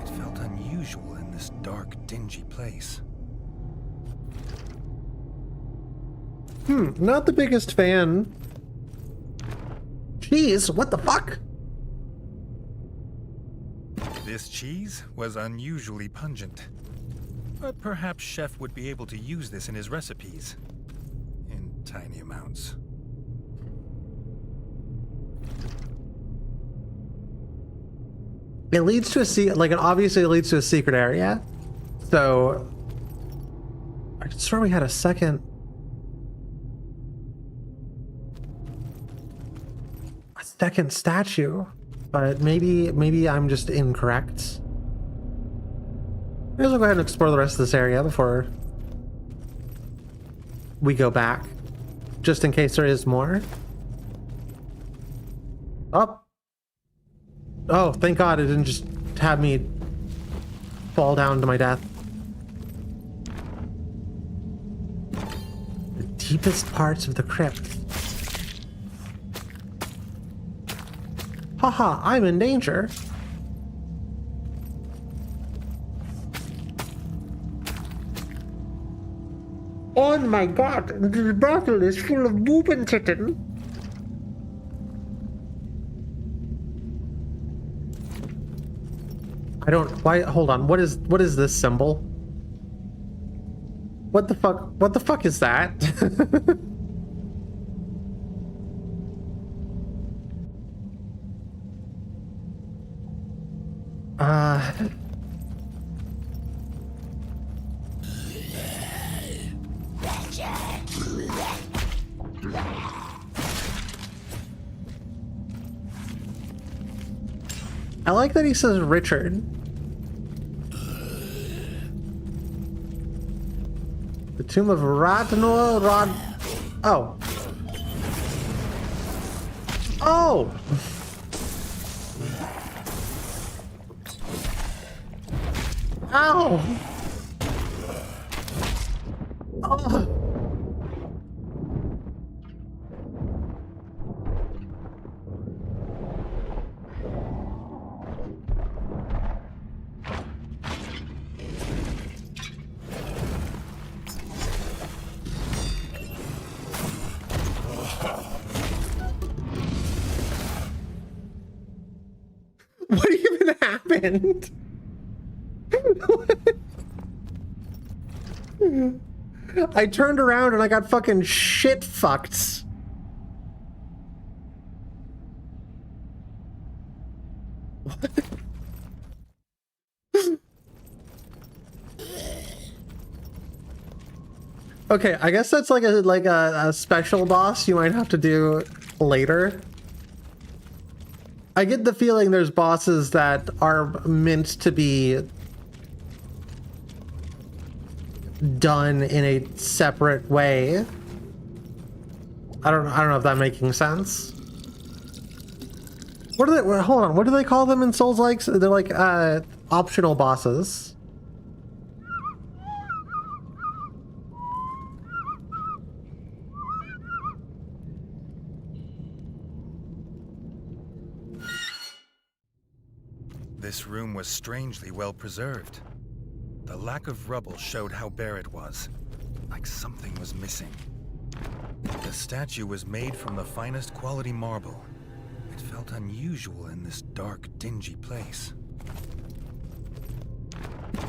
It felt unusual in this dark, dingy place. Not the biggest fan. Jeez, what the fuck? This cheese was unusually pungent. But perhaps Chef would be able to use this in his recipes. In tiny amounts. It leads to obviously it leads to a secret area. So I swear we had a second statue, but maybe I'm just incorrect. Maybe we'll go ahead and explore the rest of this area before we go back, just in case there is more. Oh, thank God it didn't just have me fall down to my death. deepest parts of the crypt. Haha, I'm in danger. Oh my god, this battle is full of boob and titten. I don't, why, hold on, what is this symbol? What the fuck is that? I like that he says Richard. The Tomb of Radnor Rod. Oh. Oh! Ow! Oh! What even happened? I turned around and I got fucking shit fucked. What? Okay, I guess that's like a special boss you might have to do later. I get the feeling there's bosses that are meant to be done in a separate way. I don't know if that's making sense. What are they? Hold on. What do they call them in Souls-likes? They're like optional bosses. This room was strangely well preserved. The lack of rubble showed how bare it was, like something was missing. The statue was made from the finest quality marble. It felt unusual in this dark, dingy place.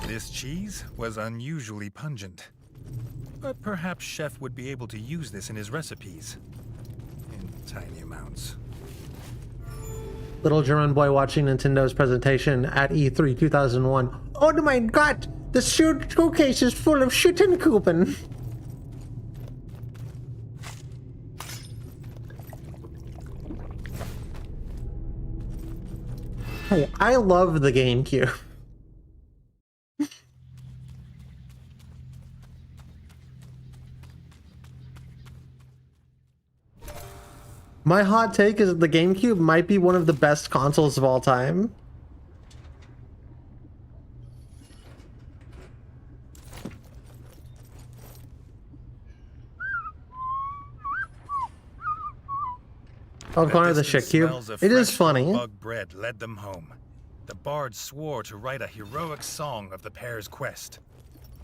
This cheese was unusually pungent, but perhaps Chef would be able to use this in his recipes. In tiny amounts. Little German boy watching Nintendo's presentation at E3 2001. Oh my god! The showcase is full of Schüttenkuchen! Hey, I love the GameCube. My hot take is that the GameCube might be one of the best consoles of all time. I'll call it the shit cube. It is funny. Bug bread led them home. The bard swore to write a heroic song of the pair's quest.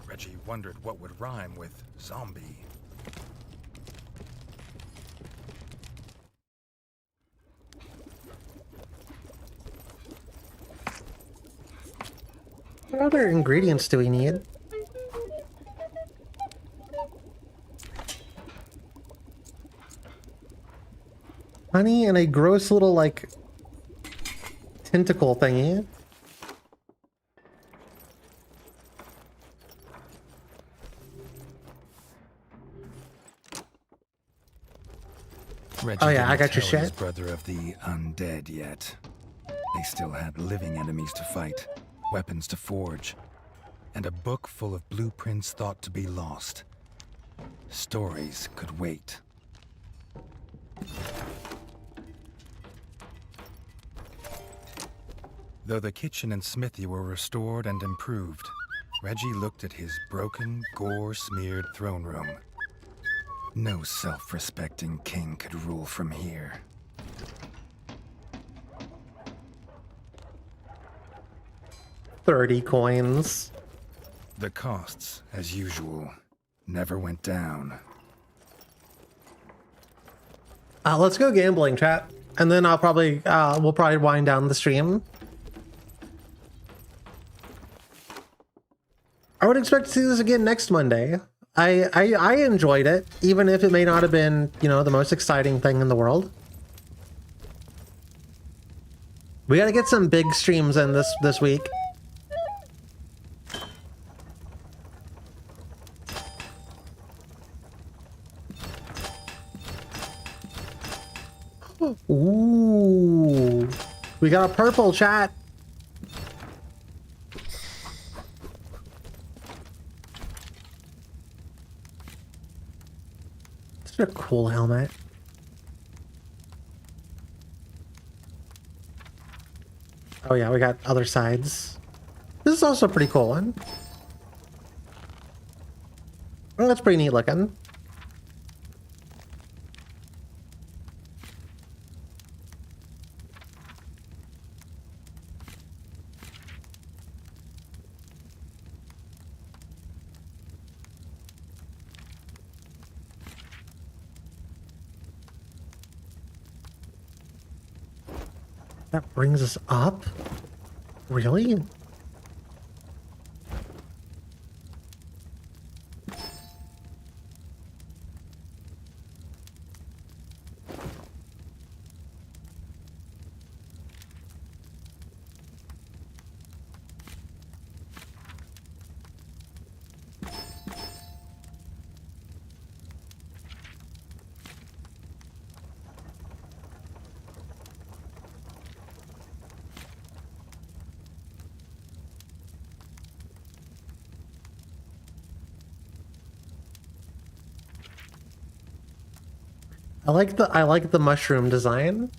Reggie wondered what would rhyme with zombie. What other ingredients do we need? Honey and a gross little, like, tentacle thingy. Reggie Oh yeah, I got your didn't tell his shit. brother of the undead yet. They still had living enemies to fight, weapons to forge, and a book full of blueprints thought to be lost. Stories could wait. Though the kitchen and smithy were restored and improved, Reggie looked at his broken, gore-smeared throne room. No self-respecting king could rule from here. $30 coins. The costs, as usual, never went down. Let's go gambling, chat, and then we'll probably wind down the stream. I would expect to see this again next Monday. I enjoyed it, even if it may not have been, you know, the most exciting thing in the world. We gotta get some big streams in this week. Ooh, we got a purple, chat. It's a cool helmet. Oh yeah, we got other sides. This is also a pretty cool one. Oh, that's pretty neat looking. That brings us up? Really? I like the mushroom design.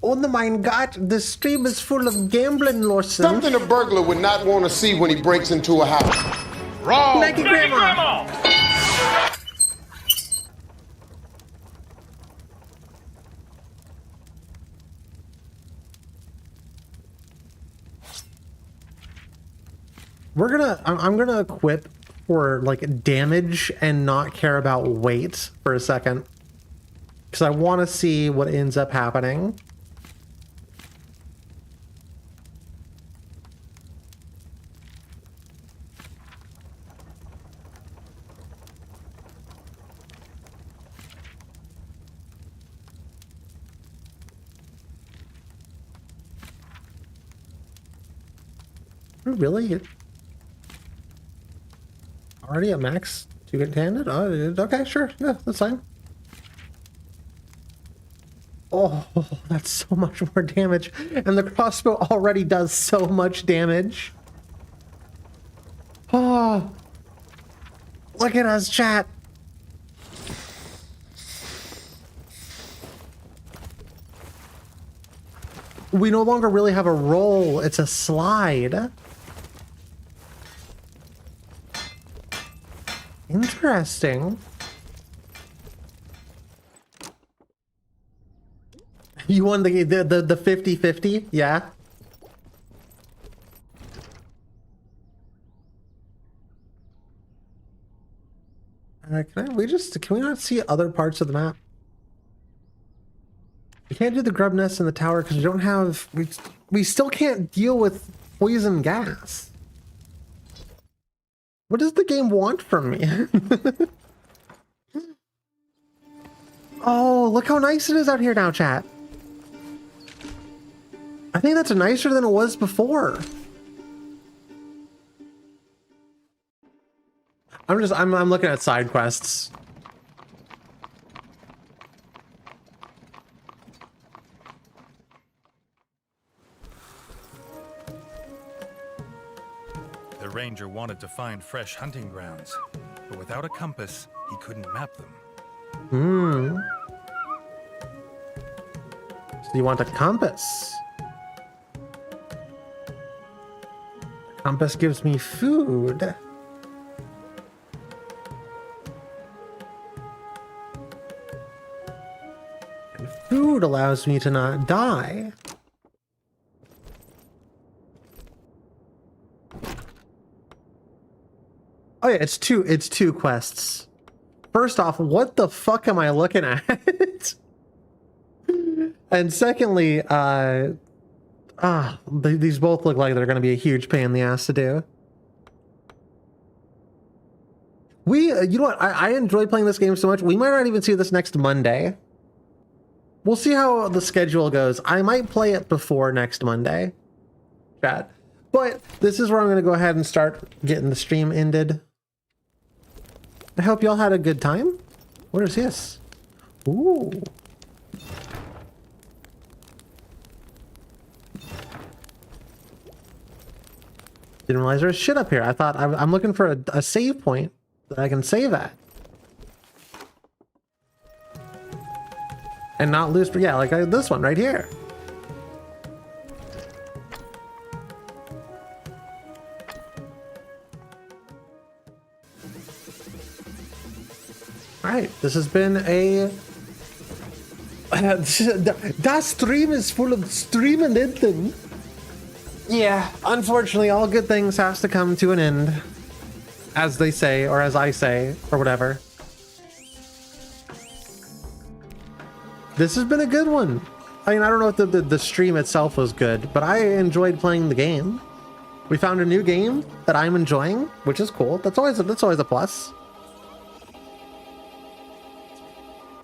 Oh my god, the stream is full of gambling, Lawson. Something a burglar would not want to see when he breaks into a house. Wrong! Nike Grandma! I'm gonna equip for like damage and not care about weight for a second. Because I want to see what ends up happening. Really? Already at max to get handed? Oh, okay, sure. Yeah, that's fine. Oh, that's so much more damage. And the crossbow already does so much damage. Oh, look at us, chat. We no longer really have a roll. It's a slide. Interesting. You won the 50-50? Yeah. Can we not see other parts of the map? We can't do the grub nest in the tower because we don't have, we still can't deal with poison gas. What does the game want from me? Oh, look how nice it is out here now, chat. I think that's nicer than it was before. I'm looking at side quests. The ranger wanted to find fresh hunting grounds, but without a compass, he couldn't map them. So you want a compass? Compass gives me food. Food allows me to not die. Oh yeah, it's two quests. First off, what the fuck am I looking at? And secondly, these both look like they're going to be a huge pain in the ass to do. You know what? I enjoy playing this game so much. We might not even see this next Monday. We'll see how the schedule goes. I might play it before next Monday. Chat. But this is where I'm going to go ahead and start getting the stream ended. I hope y'all had a good time. What is this? Ooh. Didn't realize there's shit up here. I thought I'm looking for a save point that I can save at. And not lose, yeah, like this one right here. All right, this has been a... that stream is full of streaming anything. Yeah, unfortunately, all good things has to come to an end. As they say, or as I say, or whatever. This has been a good one. I mean, I don't know if the stream itself was good, but I enjoyed playing the game. We found a new game that I'm enjoying, which is cool. That's always a plus.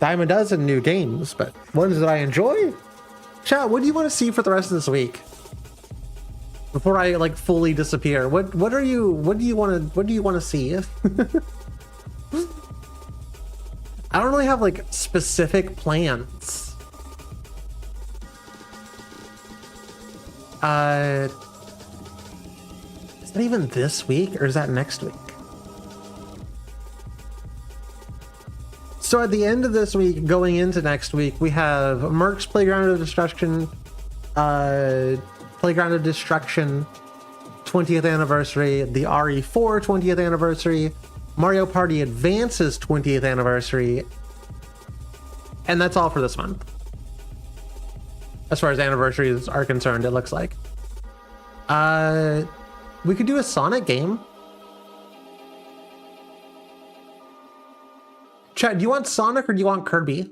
Dime a dozen new games, but ones that I enjoy. Chat, what do you want to see for the rest of this week? Before I like fully disappear, what do you want to see? I don't really have like specific plans. Is that even this week or is that next week? So at the end of this week, going into next week, we have Merc's Playground of Destruction, Playground of Destruction 20th anniversary, the RE4 20th anniversary, Mario Party Advance's 20th anniversary, and that's all for this month. As far as anniversaries are concerned, it looks like. We could do a Sonic game. Chad, do you want Sonic or do you want Kirby?